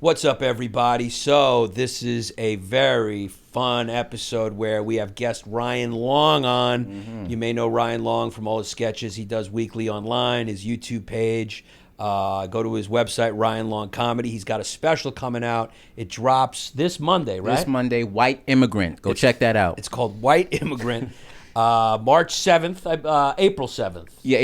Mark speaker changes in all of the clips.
Speaker 1: What's up, everybody? So this is a very fun episode where we have guest Ryan Long on. You may know Ryan Long from all his sketches he does weekly online, his YouTube page. Go to his website, Ryan Long Comedy. He's got a special coming out. It drops this Monday, right?
Speaker 2: This Monday, White Immigrant. Check that out.
Speaker 1: It's called White Immigrant. March 7th, April 7th.
Speaker 2: Yeah,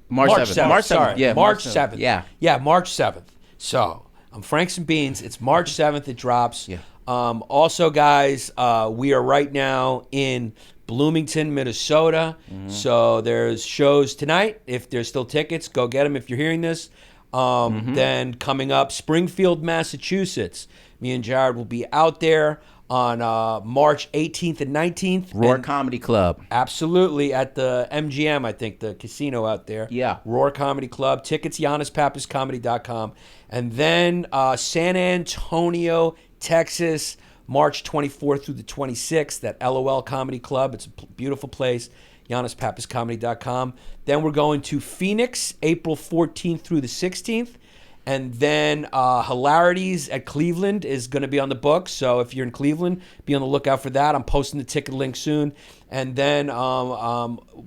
Speaker 2: March 7th.
Speaker 1: March 7th.
Speaker 2: Yeah,
Speaker 1: March 7th.
Speaker 2: Yeah,
Speaker 1: March 7th. So I'm Franks and Beans. It's March 7th. It drops.
Speaker 2: Yeah.
Speaker 1: Also, guys, we are right now in Bloomington, Minnesota. So there's shows tonight. If there's still tickets, go get them if you're hearing this. Then coming up, Springfield, Massachusetts. Me and Jared will be out there on March 18th and 19th.
Speaker 2: Roar Comedy Club.
Speaker 1: Absolutely, at the MGM, I think, the casino out there.
Speaker 2: Yeah.
Speaker 1: Roar Comedy Club. Tickets, YannisPappasComedy.com. And then San Antonio, Texas, March 24th through the 26th at LOL Comedy Club. It's a beautiful place. YannisPappasComedy.com. Then we're going to Phoenix, April 14th through the 16th. And then Hilarities at Cleveland is going to be on the books. So if you're in Cleveland, be on the lookout for that. I'm posting the ticket link soon. And then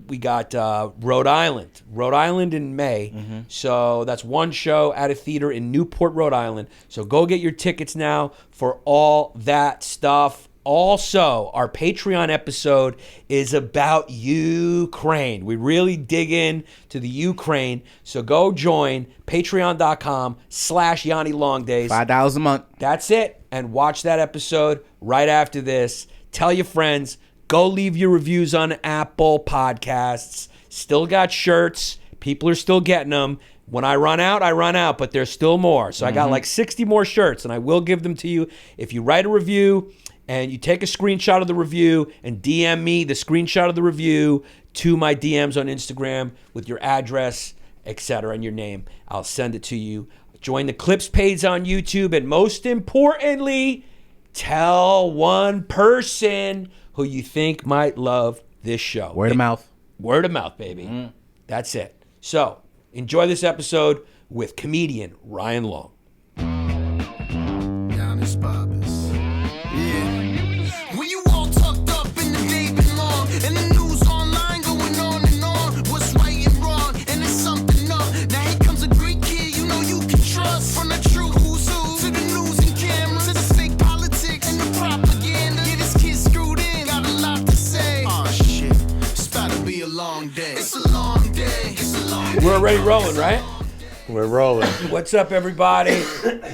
Speaker 1: we got Rhode Island. Rhode Island in May. So that's one show at a theater in Newport, Rhode Island. So go get your tickets now for all that stuff. Also, our Patreon episode is about Ukraine. We really dig in to the Ukraine. So go join patreon.com/Yanni Longdays.
Speaker 2: $5 a month.
Speaker 1: That's it. And watch that episode right after this. Tell your friends. Go leave your reviews on Apple Podcasts. Still got shirts. People are still getting them. When I run out, but there's still more. So I got like 60 more shirts, and I will give them to you if you write a review and you take a screenshot of the review and DM me the screenshot of the review to my DMs on Instagram with your address, etc., and your name. I'll send it to you. Join the Clips page on YouTube, and most importantly, tell one person who you think might love this show.
Speaker 2: Word of mouth.
Speaker 1: Word of mouth, baby. That's it. So enjoy this episode with comedian Ryan Long.
Speaker 3: Yannis Pappas. Yeah. When you all tucked up in the day been long, and the news online going on and on. What's right and wrong, and it's something up. Now here comes a great kid you know you can trust. From the true who's who to the news and cameras, to the fake politics and the propaganda. Yeah, this kid's screwed in, got a lot to say. Oh shit, it's about to be a long day. It's a long day. It's a long day.
Speaker 1: We're already rolling, right?
Speaker 4: We're rolling.
Speaker 1: What's up, everybody?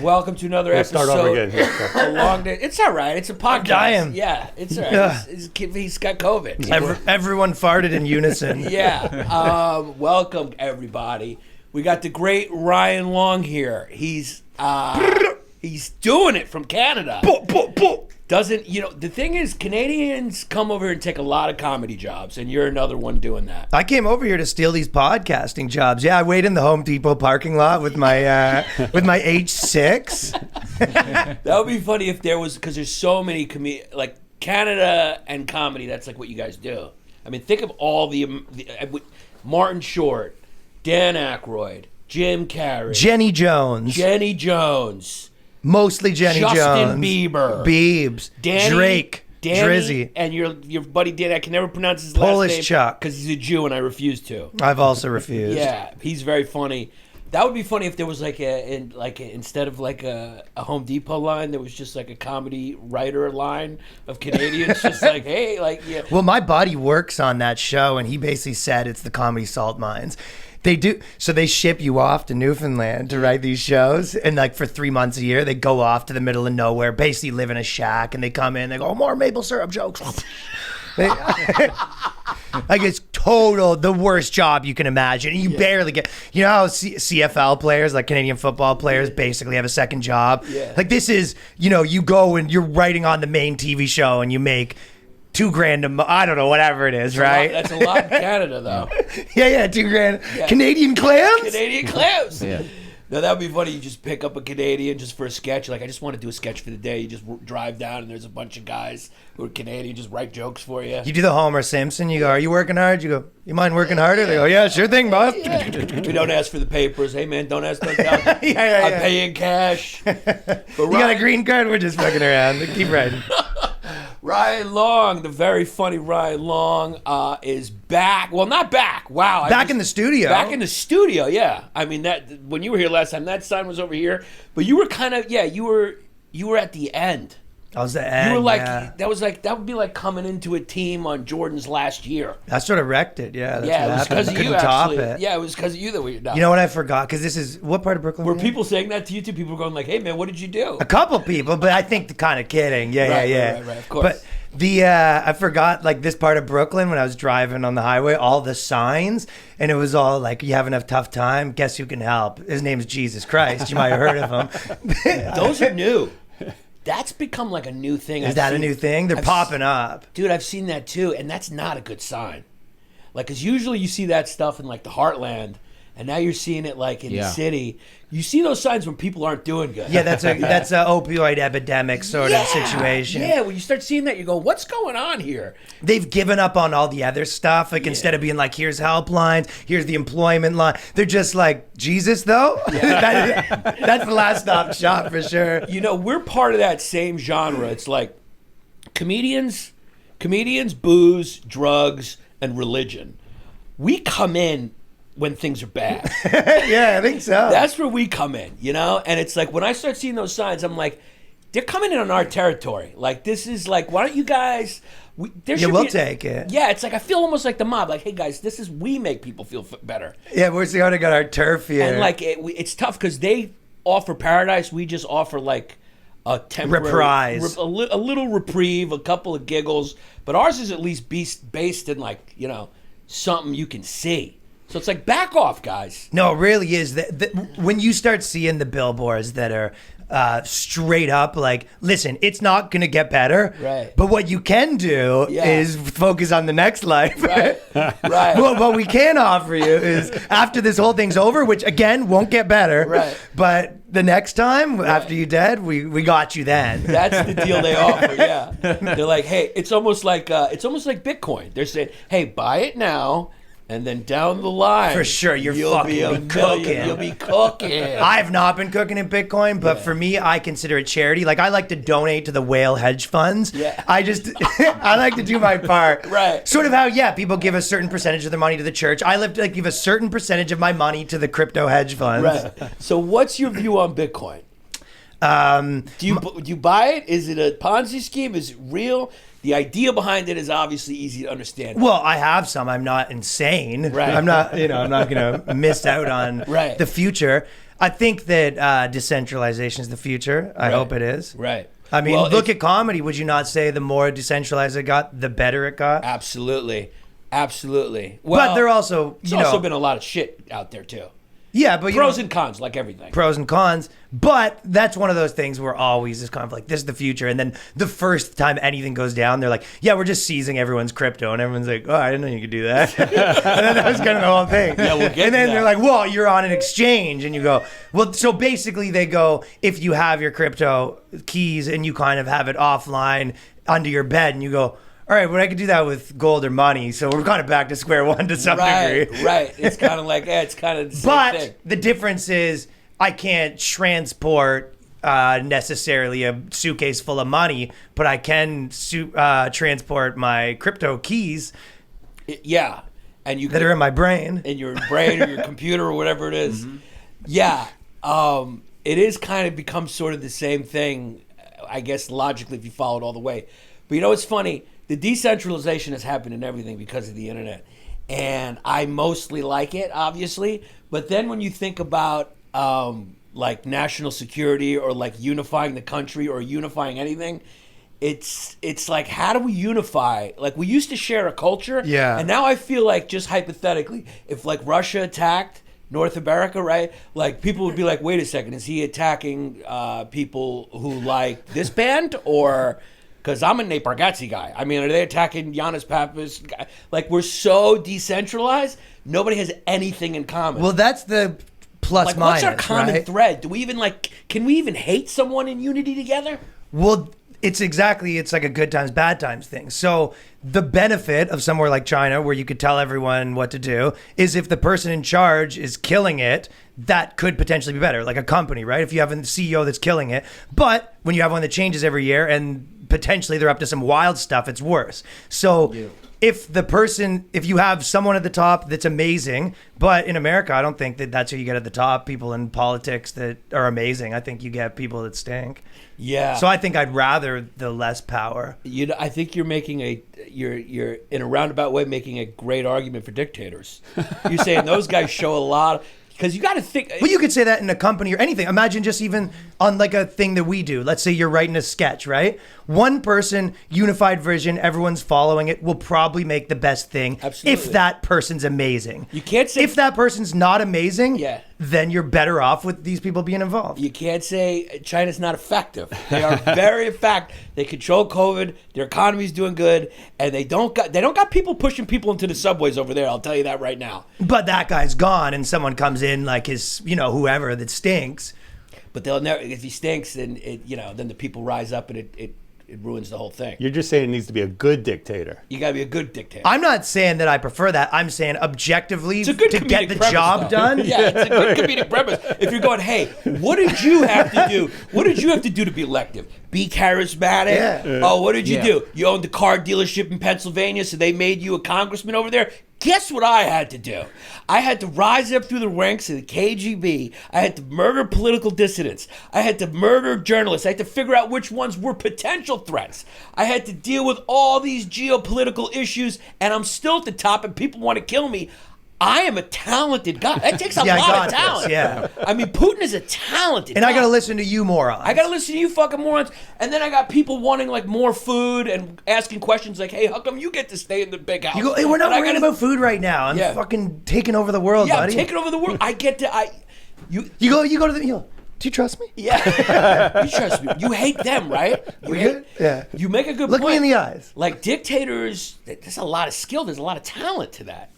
Speaker 1: Welcome to another episode.
Speaker 4: Start over again.
Speaker 1: A long day. It's all right. It's a podcast.
Speaker 5: dying.
Speaker 1: Yeah, it's all right.
Speaker 5: Yeah.
Speaker 1: He's got COVID.
Speaker 5: Everyone farted in unison.
Speaker 1: Yeah. Welcome, everybody. We got the great Ryan Long here. He's doing it from Canada. Doesn't, the thing is, Canadians come over here and take a lot of comedy jobs, and you're another one doing that.
Speaker 5: I came over here to steal these podcasting jobs. Yeah, I wait in the Home Depot parking lot with my H6.
Speaker 1: That would be funny if there was, because there's so many like Canada and comedy. That's like what you guys do. I mean, think of all the Martin Short, Dan Aykroyd, Jim Carrey,
Speaker 5: Jenny Jones. Mostly Jenny
Speaker 1: Justin
Speaker 5: Jones.
Speaker 1: Bieber.
Speaker 5: Biebs.
Speaker 1: Danny,
Speaker 5: Drake.
Speaker 1: Danny,
Speaker 5: Drizzy.
Speaker 1: and your buddy Danny. I can never pronounce his
Speaker 5: Polish
Speaker 1: last name
Speaker 5: Chuck.
Speaker 1: because he's a Jew and I refuse to.
Speaker 5: I've also refused.
Speaker 1: Yeah, he's very funny. That would be funny if there was instead of like a Home Depot line, there was just like a comedy writer line of Canadians, just like, hey, like, yeah.
Speaker 5: Well, my buddy works on that show, and he basically said it's the Comedy Salt Mines. They do, so they ship you off to Newfoundland to write these shows, and like for 3 months a year, they go off to the middle of nowhere, basically live in a shack, and they come in, they go, more maple syrup jokes. Like it's total the worst job you can imagine. You barely get, you know how CFL players, like Canadian football players, basically have a second job.
Speaker 1: Yeah.
Speaker 5: Like this is, you go and you're writing on the main TV show and you make $2,000 I don't know, whatever it is, right?
Speaker 1: That's a lot in Canada, though.
Speaker 5: Yeah, $2,000.
Speaker 1: Yeah.
Speaker 5: Canadian clams?
Speaker 1: Canadian clams.
Speaker 2: Yeah.
Speaker 1: No, that would be funny. You just pick up a Canadian just for a sketch. Like, I just want to do a sketch for the day. You just drive down, and there's a bunch of guys who are Canadian, just write jokes for you.
Speaker 5: You do the Homer Simpson. You go, are you working hard? You go, you mind working harder? They go, yeah, sure thing, boss.
Speaker 1: We don't ask for the papers. Hey, man, don't ask. Don't tell.
Speaker 5: Yeah.
Speaker 1: I pay in cash. But
Speaker 5: You got a green card? We're just fucking around. Keep writing.
Speaker 1: Ryan Long, the very funny Ryan Long, is back. Well, not back. Wow.
Speaker 5: Back in the studio.
Speaker 1: Back in the studio, yeah. I mean, that when you were here last time, that sign was over here. But you were kind of, you were at the end.
Speaker 5: I was the end.
Speaker 1: You were like,
Speaker 5: yeah.
Speaker 1: that would be like coming into a team on Jordan's last year.
Speaker 5: I sort of wrecked it. Yeah, that's
Speaker 1: Yeah,
Speaker 5: what
Speaker 1: it was
Speaker 5: happened.
Speaker 1: because of you,
Speaker 5: Couldn't top
Speaker 1: actually.
Speaker 5: it.
Speaker 1: Yeah, it was because of you that we were done.
Speaker 5: You know what I forgot? Because this is, what part of Brooklyn?
Speaker 1: Were
Speaker 5: are you?
Speaker 1: people saying that to you too? People were going like, hey, man, what did you do?
Speaker 5: A couple people, but I think kind of kidding. Yeah, yeah.
Speaker 1: Right, of course.
Speaker 5: But I forgot, like, this part of Brooklyn when I was driving on the highway, all the signs, and it was all like, you having a tough time? Guess who can help? His name's Jesus Christ. You might have heard of him.
Speaker 1: Those are new. That's become like a new thing.
Speaker 5: Is that a new thing? They're popping up.
Speaker 1: Dude, I've seen that too, and that's not a good sign. Like, because usually you see that stuff in like the heartland, and now you're seeing it like in the city. You see those signs when people aren't doing good.
Speaker 5: Yeah, that's a opioid epidemic sort of situation.
Speaker 1: Yeah, when you start seeing that, you go, what's going on here?
Speaker 5: They've given up on all the other stuff. Like, instead of being like, here's helplines, here's the employment line, they're just like, Jesus, though? That's the last stop shop for sure.
Speaker 1: You know, we're part of that same genre. It's like comedians, booze, drugs, and religion. We come in when things are bad.
Speaker 5: Yeah, I think so.
Speaker 1: That's where we come in, you know? And it's like, when I start seeing those signs, I'm like, they're coming in on our territory. Like, this is like, why don't you guys...
Speaker 5: we'll take it.
Speaker 1: Yeah, it's like, I feel almost like the mob. Like, hey, guys, we make people feel better.
Speaker 5: Yeah, we're going to get our turf here.
Speaker 1: And, like, it's tough because they offer paradise. We just offer, like, a temporary...
Speaker 5: Reprise.
Speaker 1: A little reprieve, a couple of giggles. But ours is at least based in, like, you know, something you can see. So it's like, back off, guys.
Speaker 5: No, it really is. When you start seeing the billboards that are straight up like, listen, it's not going to get better.
Speaker 1: Right.
Speaker 5: But what you can do is focus on the next life.
Speaker 1: Right.
Speaker 5: Well, what we can offer you is after this whole thing's over, which again won't get better.
Speaker 1: Right.
Speaker 5: But the next time after you're dead, we got you then.
Speaker 1: That's the deal they offer. Yeah. They're like, hey, it's almost like Bitcoin. They're saying, hey, buy it now. And then down the line,
Speaker 5: For sure, you'll be
Speaker 1: cooking. You'll be cooking.
Speaker 5: I've not been cooking in Bitcoin, but for me, I consider it charity. Like, I like to donate to the whale hedge funds.
Speaker 1: Yeah.
Speaker 5: I like to do my part.
Speaker 1: Right.
Speaker 5: Sort of how, people give a certain percentage of their money to the church. I like to give a certain percentage of my money to the crypto hedge funds.
Speaker 1: Right. So what's your view on Bitcoin? Do you buy it? Is it a Ponzi scheme? Is it real? The idea behind it is obviously easy to understand.
Speaker 5: Well, I have some. I'm not insane.
Speaker 1: Right.
Speaker 5: I'm not going to miss out on the future. I think that decentralization is the future. I hope it is.
Speaker 1: Right.
Speaker 5: I mean, look at comedy. Would you not say the more decentralized it got, the better it got?
Speaker 1: Absolutely. Well,
Speaker 5: but there also,
Speaker 1: there's also been a lot of shit out there too.
Speaker 5: Yeah, but
Speaker 1: pros and cons, like everything.
Speaker 5: Pros and cons. But that's one of those things where always is kind of like, this is the future. And then the first time anything goes down, they're like, yeah, we're just seizing everyone's crypto. And everyone's like, oh, I didn't know you could do that. And then that was kind of the whole thing.
Speaker 1: Yeah, we'll get
Speaker 5: And then
Speaker 1: to
Speaker 5: they're
Speaker 1: that.
Speaker 5: like, well, you're on an exchange. And you go, well, so basically they go, if you have your crypto keys and you kind of have it offline under your bed and you go, all right, but I could do that with gold or money. So we're kind of back to square one to some degree.
Speaker 1: Right. It's kind of like, it's kind of the same
Speaker 5: But
Speaker 1: thing.
Speaker 5: the difference is I can't transport necessarily a suitcase full of money, but I can transport my crypto keys
Speaker 1: Yeah. And you
Speaker 5: that are in my brain.
Speaker 1: in your brain or your computer or whatever it is.
Speaker 5: Mm-hmm.
Speaker 1: Yeah. It is kind of become sort of the same thing, I guess, logically, if you follow it all the way. But you know, it's funny. The decentralization has happened in everything because of the internet. And I mostly like it, obviously. But then when you think about like national security or like unifying the country or unifying anything, it's like, how do we unify? Like, we used to share a culture.
Speaker 5: Yeah.
Speaker 1: And now I feel like, just hypothetically, if like Russia attacked North America, right? Like, people would be like, wait a second, is he attacking people who like this band? Or... Because I'm a Nate Bargatze guy. I mean, are they attacking Yannis Pappas? Like, we're so decentralized, nobody has anything in common.
Speaker 5: Well, that's the plus
Speaker 1: Like,
Speaker 5: minus,
Speaker 1: what's our common
Speaker 5: right?
Speaker 1: thread? Do we even can we even hate someone in unity together?
Speaker 5: Well, it's like a good times, bad times thing. So the benefit of somewhere like China, where you could tell everyone what to do, is if the person in charge is killing it, that could potentially be better. Like a company, right? If you have a CEO that's killing it, but when you have one that changes every year and potentially they're up to some wild stuff, it's worse. So if you have someone at the top that's amazing, but in America, I don't think that that's who you get at the top. People in politics that are amazing. I think you get people that stink.
Speaker 1: Yeah.
Speaker 5: So I think I'd rather the less power.
Speaker 1: I think you're making you're in a roundabout way making a great argument for dictators. You're saying those guys show a lot. Because you got to think.
Speaker 5: Well, you could say that in a company or anything. Imagine just even on like a thing that we do. Let's say you're writing a sketch, right? One person, unified vision, everyone's following it, will probably make the best thing.
Speaker 1: Absolutely.
Speaker 5: If that person's amazing.
Speaker 1: You can't say
Speaker 5: if that person's not amazing.
Speaker 1: Yeah.
Speaker 5: Then you're better off with these people being involved.
Speaker 1: You can't say China's not effective. They are very effective. They control COVID. Their economy's doing good, and they don't got people pushing people into the subways over there. I'll tell you that right now.
Speaker 5: But that guy's gone, and someone comes in like his, whoever that stinks.
Speaker 1: But they'll never. If he stinks, then then the people rise up, and it ruins the whole thing.
Speaker 4: You're just saying it needs to be a good dictator.
Speaker 1: You gotta be a good dictator.
Speaker 5: I'm not saying that I prefer that. I'm saying objectively
Speaker 1: It's a good
Speaker 5: to get
Speaker 1: comedic
Speaker 5: the
Speaker 1: premise,
Speaker 5: job
Speaker 1: though.
Speaker 5: done.
Speaker 1: Yeah, it's a good comedic premise. If you're going, hey, what did you have to do? What did you have to do to be elective? Be charismatic?
Speaker 5: Yeah.
Speaker 1: Oh, what did you
Speaker 2: Yeah.
Speaker 1: do? You owned the car dealership in Pennsylvania, so they made you a congressman over there? Guess what I had to do? I had to rise up through the ranks of the KGB. I had to murder political dissidents. I had to murder journalists. I had to figure out which ones were potential threats. I had to deal with all these geopolitical issues, and I'm still at the top, and people want to kill me. I am a talented guy. That takes a
Speaker 5: Yeah, I
Speaker 1: lot
Speaker 5: got
Speaker 1: of
Speaker 5: this,
Speaker 1: talent.
Speaker 5: yeah.
Speaker 1: I mean, Putin is a talented
Speaker 5: And I
Speaker 1: guy.
Speaker 5: got to listen to you morons.
Speaker 1: I gotta listen to you fucking morons. And then I got people wanting like more food and asking questions like, hey, how come you get to stay in the big house?
Speaker 5: You go, hey, we're not
Speaker 1: And I
Speaker 5: worrying
Speaker 1: gotta-
Speaker 5: about food right now. I'm
Speaker 1: Yeah.
Speaker 5: fucking taking over the world,
Speaker 1: Yeah,
Speaker 5: buddy.
Speaker 1: I'm taking over the world. I get to
Speaker 5: You go to the. Do you trust me?
Speaker 1: yeah. You trust me. You hate them, right? You hate,
Speaker 5: Yeah.
Speaker 1: You make a good
Speaker 5: Look
Speaker 1: point.
Speaker 5: me in the eyes.
Speaker 1: Like dictators, there's a lot of skill. There's a lot of talent to that.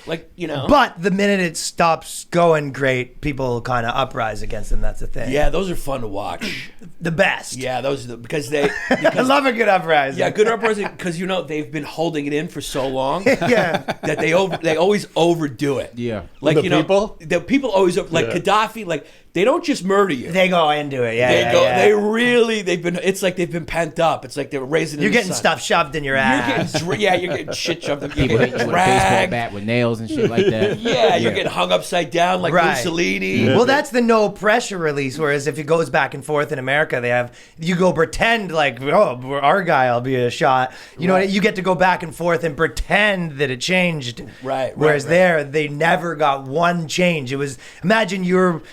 Speaker 1: Like,
Speaker 5: But the minute it stops going great, people kind of uprise against them. That's the thing.
Speaker 1: Yeah, those are fun to watch.
Speaker 5: The best.
Speaker 1: Yeah, those are because
Speaker 5: I love a good uprising.
Speaker 1: yeah, good uprising because they've been holding it in for so long.
Speaker 5: Yeah.
Speaker 1: That they always overdo it.
Speaker 2: Yeah.
Speaker 1: Like
Speaker 4: The people?
Speaker 1: the people always like
Speaker 4: Yeah.
Speaker 1: Gaddafi. Like they don't just murder you.
Speaker 5: They go into it. Yeah.
Speaker 1: They
Speaker 5: yeah,
Speaker 1: go.
Speaker 5: yeah.
Speaker 1: They've been. It's like they've been pent up. It's like they were raising.
Speaker 5: You're getting stuff shoved in your ass.
Speaker 1: You're getting shit shoved. You're
Speaker 2: People hit
Speaker 1: getting
Speaker 2: you with a baseball
Speaker 1: dragged.
Speaker 2: bat with nails and shit like that.
Speaker 1: Yeah, you're getting hung upside down like
Speaker 5: Right.
Speaker 1: Mussolini.
Speaker 5: Well, that's the no pressure release. Whereas if it goes back and forth in America, you go pretend like, oh, our guy will be a shot. You know,
Speaker 1: Right.
Speaker 5: you get to go back and forth and pretend that it changed.
Speaker 1: Right,
Speaker 5: Whereas
Speaker 1: right.
Speaker 5: there, they never got one change. It was, imagine you're,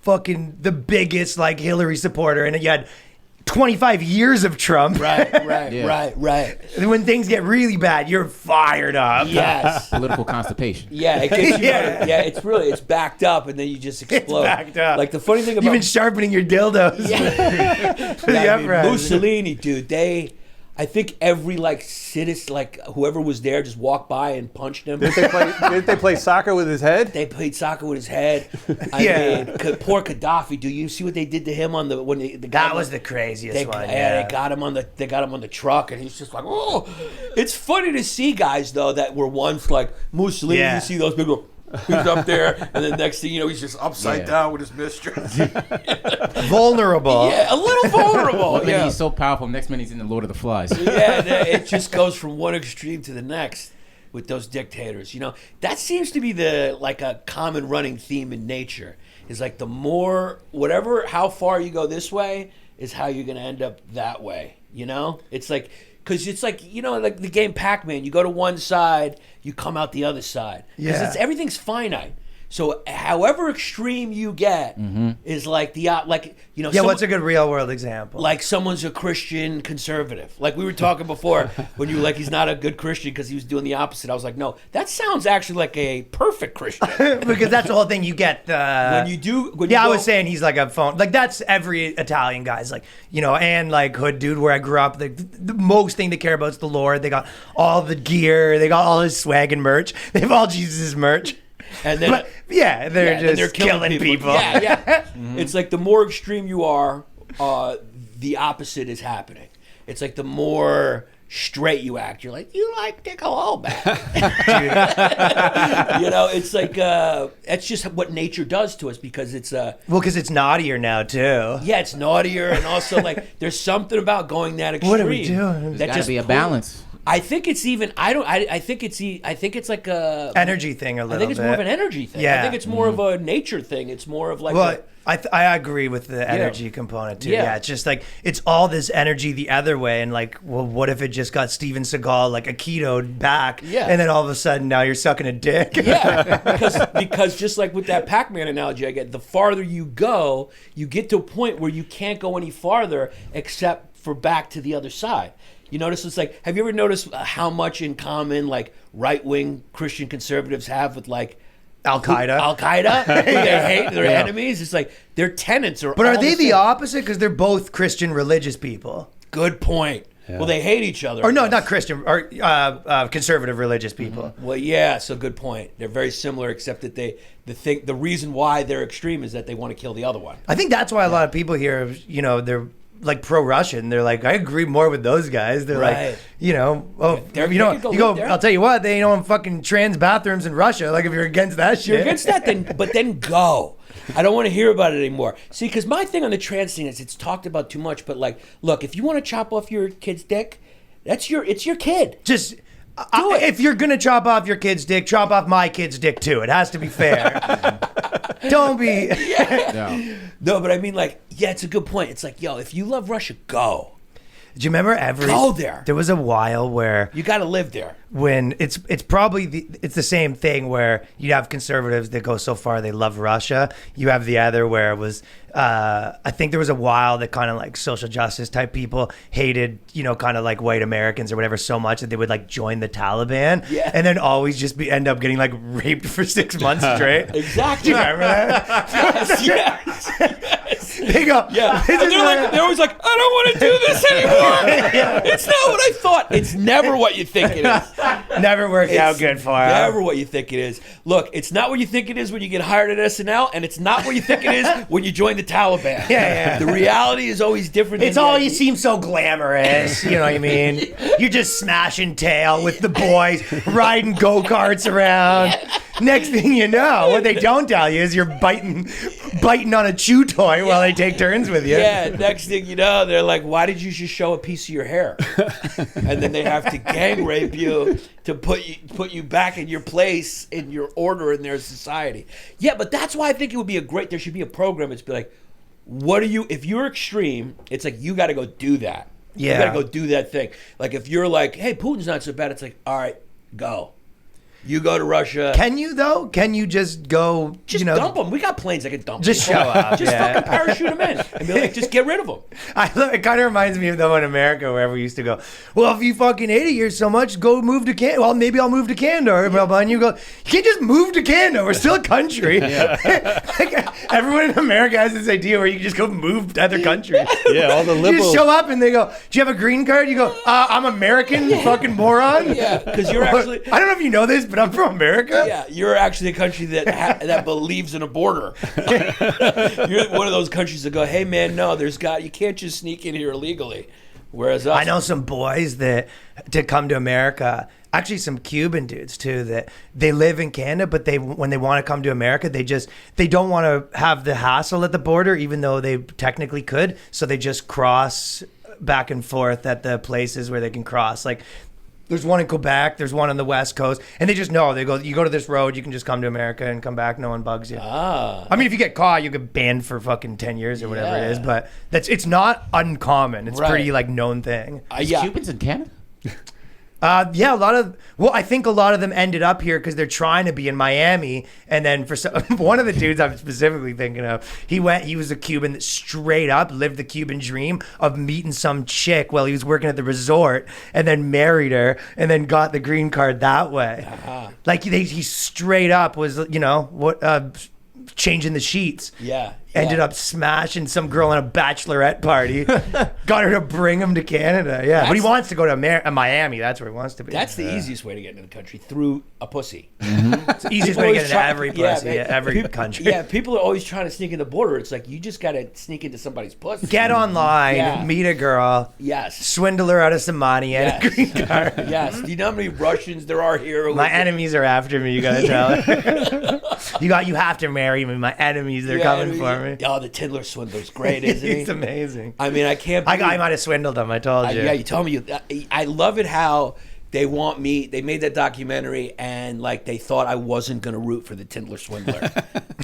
Speaker 5: fucking the biggest like Hillary supporter, and you had 25 years of Trump.
Speaker 1: Right.
Speaker 2: Yeah.
Speaker 1: Right.
Speaker 5: And when things get really bad, you're fired up.
Speaker 1: Yes.
Speaker 2: Political constipation.
Speaker 1: Yeah, it gets you.
Speaker 5: Yeah.
Speaker 1: Yeah, it's backed up, and then you just explode.
Speaker 5: backed up.
Speaker 1: Like the funny thing about
Speaker 5: You've been sharpening your dildos. For the
Speaker 1: I mean,
Speaker 5: uprising.
Speaker 1: Mussolini, dude. I think every citizen, whoever was there, just walked by and punched him.
Speaker 4: Didn't they play soccer with his head?
Speaker 1: They played soccer with his head.
Speaker 5: Yeah.
Speaker 1: Poor Gaddafi. Do you see what they did to him on the guy?
Speaker 5: That was the craziest
Speaker 1: They,
Speaker 5: one.
Speaker 1: yeah, they got him on the truck, and he's just like, oh. It's funny to see guys though that were once like Mussolini.
Speaker 5: Yeah.
Speaker 1: You see those big. He's up there, and then next thing you know, he's just upside
Speaker 2: Yeah.
Speaker 1: down with his mistress.
Speaker 5: Vulnerable.
Speaker 1: Yeah, a little vulnerable.
Speaker 2: One minute
Speaker 1: Yeah.
Speaker 2: he's so powerful, next minute he's in the Lord of the Flies.
Speaker 1: Yeah, it just goes from one extreme to the next with those dictators. That seems to be a common running theme in nature. Is like the more how far you go this way is how you're gonna end up that way. It's like because it's like like the game Pac-Man. You go to one side, you come out the other side. Because
Speaker 5: Yeah.
Speaker 1: everything's finite. So however extreme you get is like
Speaker 5: Yeah, what's a good real world example?
Speaker 1: like someone's a Christian conservative. Like we were talking before when you were like, he's not a good Christian because he was doing the opposite. I was like, no, that sounds actually like a perfect Christian.
Speaker 5: Because that's the whole thing. You get
Speaker 1: when you do, when
Speaker 5: yeah,
Speaker 1: you
Speaker 5: I
Speaker 1: go,
Speaker 5: was saying he's like a phone. Like that's every Italian guy's like, and like hood dude where I grew up. The most thing they care about is the Lord. They got all the gear. They got all his swag and merch. They have all Jesus' merch.
Speaker 1: And then
Speaker 5: But yeah, they're
Speaker 1: and
Speaker 5: just killing people.
Speaker 1: Yeah, yeah. It's like the more extreme you are, the opposite is happening. It's like the more straight you act, you're like, you like dick a hole back. It's like that's just what nature does to us because it's
Speaker 5: Well, because it's naughtier now too.
Speaker 1: yeah, it's naughtier and also like there's something about going that extreme.
Speaker 5: What are we doing?
Speaker 2: There's
Speaker 1: That
Speaker 2: got to
Speaker 1: just
Speaker 2: be a balance.
Speaker 1: I think it's even. I think it's like a
Speaker 5: Energy thing a little
Speaker 1: I think it's
Speaker 5: bit.
Speaker 1: more of an energy thing. I
Speaker 5: Yeah.
Speaker 1: think it's more of a nature thing. It's more of like
Speaker 5: Well, I agree with the energy component too. Yeah. It's just like it's all this energy the other way, and like, well, what if it just got Steven Seagal like a keto back,
Speaker 1: Yeah.
Speaker 5: and then all of a sudden now you're sucking a dick.
Speaker 1: yeah, because just like with that Pac-Man analogy I get, the farther you go, you get to a point where you can't go any farther except for back to the other side. You notice it's like, have you ever noticed how much in common like right-wing Christian conservatives have with like
Speaker 5: Al Qaeda.
Speaker 1: Al Qaeda, who they hate, their enemies. It's like their tenets are.
Speaker 5: But are
Speaker 1: all
Speaker 5: they the
Speaker 1: same.
Speaker 5: opposite? Because they're both Christian religious people.
Speaker 1: Good point. Well, they hate each other.
Speaker 5: Or no, not Christian, or conservative religious people.
Speaker 1: Well, yeah. So good point. They're very similar, except that the reason why they're extreme is that they want to kill the other one.
Speaker 5: I think that's why a lot of people here, they're like pro-Russian. They're like, I agree more with those guys. They're
Speaker 1: Right.
Speaker 5: like,
Speaker 1: They
Speaker 5: you
Speaker 1: could go live there.
Speaker 5: I'll tell you what, they don't fucking trans bathrooms in Russia. Like if you're against that shit.
Speaker 1: You're against that, then go. I don't want to hear about it anymore. See, because my thing on the trans thing is it's talked about too much. But like, look, if you want to chop off your kid's dick, it's your kid.
Speaker 5: Just
Speaker 1: Do it.
Speaker 5: if you're gonna chop off your kid's dick, chop off my kid's dick too. It has to be fair. Don't be.
Speaker 2: No.
Speaker 1: No, but I mean, like, yeah, it's a good point. It's like, yo, if you love Russia, go.
Speaker 5: Do you remember
Speaker 1: Go there.
Speaker 5: There was a while where
Speaker 1: You got to live there.
Speaker 5: when it's probably it's the same thing where you have conservatives that go so far they love Russia. You have the other where it was I think there was a while that kind of like social justice type people hated kind of like white Americans or whatever so much that they would like join the Taliban
Speaker 1: Yeah.
Speaker 5: and then always just end up getting like raped for 6 months straight.
Speaker 1: Exactly.
Speaker 5: Do you remember that?
Speaker 1: yes.
Speaker 5: They go,
Speaker 1: Yeah.
Speaker 5: this
Speaker 1: And
Speaker 5: is what-
Speaker 1: they're always like, I don't want to do this anymore. It's not what I thought. It's never what you think it is.
Speaker 5: never worked out
Speaker 1: It's
Speaker 5: good for him.
Speaker 1: never what you think it is. Look, it's not what you think it is when you get hired at SNL, and it's not what you think it is when you join the Taliban.
Speaker 5: Yeah.
Speaker 1: The reality is always different.
Speaker 5: It's
Speaker 1: than
Speaker 5: all
Speaker 1: the-
Speaker 5: you seem so glamorous, you know what I mean? You're just smashing tail with the boys, riding go-karts around. Next thing you know, what they don't tell you is you're biting on a chew toy while they take turns with you.
Speaker 1: Yeah, next thing you know, they're like, why did you just show a piece of your hair? And then they have to gang rape you to put you back in your place, in your order in their society. Yeah, but that's why I think it would be there should be a program. It's be like, if you're extreme, it's like, you got to go do that.
Speaker 5: Yeah.
Speaker 1: You got to go do that thing. Like if you're like, hey, Putin's not so bad, it's like, all right, go. You go to Russia.
Speaker 5: Can you, though? Can you just go,
Speaker 1: Just dump them. We got planes that can dump
Speaker 5: Just
Speaker 1: people.
Speaker 5: show up,
Speaker 1: Just
Speaker 5: yeah.
Speaker 1: fucking parachute them in. And be like, just get rid of them.
Speaker 5: It kind of reminds me of though in America where we used to go, well, if you fucking hate it here so much, go move to Canada. Well, maybe I'll move to Canada. Or blah, blah. And you go, you can't just move to Canada. We're still a country. Like, everyone in America has this idea where you can just go move to other countries.
Speaker 4: Yeah, all the
Speaker 5: You
Speaker 4: liberals.
Speaker 5: just show up and they go, do you have a green card? You go, I'm American, you fucking moron.
Speaker 1: Yeah, because you're actually...
Speaker 5: I don't know if you know this, but I'm from America.
Speaker 1: Yeah, you're actually a country that that believes in a border. You're one of those countries that go, hey man, no, you can't just sneak in here illegally. Whereas us,
Speaker 5: I know some boys that to come to America, actually some Cuban dudes too, that they live in Canada, but when they want to come to America, they don't want to have the hassle at the border, even though they technically could. So they just cross back and forth at the places where they can cross. Like there's one in Quebec, there's one on the West Coast, and they just know. They go, you go to this road, you can just come to America and come back, no one bugs you. I mean, if you get caught, you get banned for fucking 10 years or whatever it is, but it's not uncommon. It's
Speaker 1: Right.
Speaker 5: pretty like known thing.
Speaker 1: yeah.
Speaker 2: Cubans in Canada?
Speaker 5: Yeah, I think a lot of them ended up here because they're trying to be in Miami. And then for one of the dudes I'm specifically thinking of, he was a Cuban that straight up lived the Cuban dream of meeting some chick while he was working at the resort and then married her and then got the green card that way. Like he straight up was, changing the sheets.
Speaker 1: Yeah.
Speaker 5: ended up smashing some girl in a bachelorette party. Got her to bring him to Canada. Yeah, but he wants to go to Miami. That's where he wants to be.
Speaker 1: That's the easiest way to get into the country, through a pussy.
Speaker 5: It's the easiest way to get into every pussy,
Speaker 1: man.
Speaker 5: every country.
Speaker 1: Yeah, people are always trying to sneak in the border. It's like, you just got to sneak into somebody's pussy.
Speaker 5: Get online,
Speaker 1: Yeah.
Speaker 5: meet a girl,
Speaker 1: Yes.
Speaker 5: swindle her out of some money and a green card.
Speaker 1: Yes. Do you know how many Russians there are here?
Speaker 5: My enemies are after me. You gotta tell her. You have to marry me. My enemies, they're coming for me.
Speaker 1: Oh, the Tinder Swindler's great, isn't he?
Speaker 5: He's amazing.
Speaker 1: I mean, I can't.
Speaker 5: I might have swindled him. I told you.
Speaker 1: Yeah, you told me. I love it how they want me. They made that documentary, and like they thought I wasn't gonna root for the Tinder Swindler.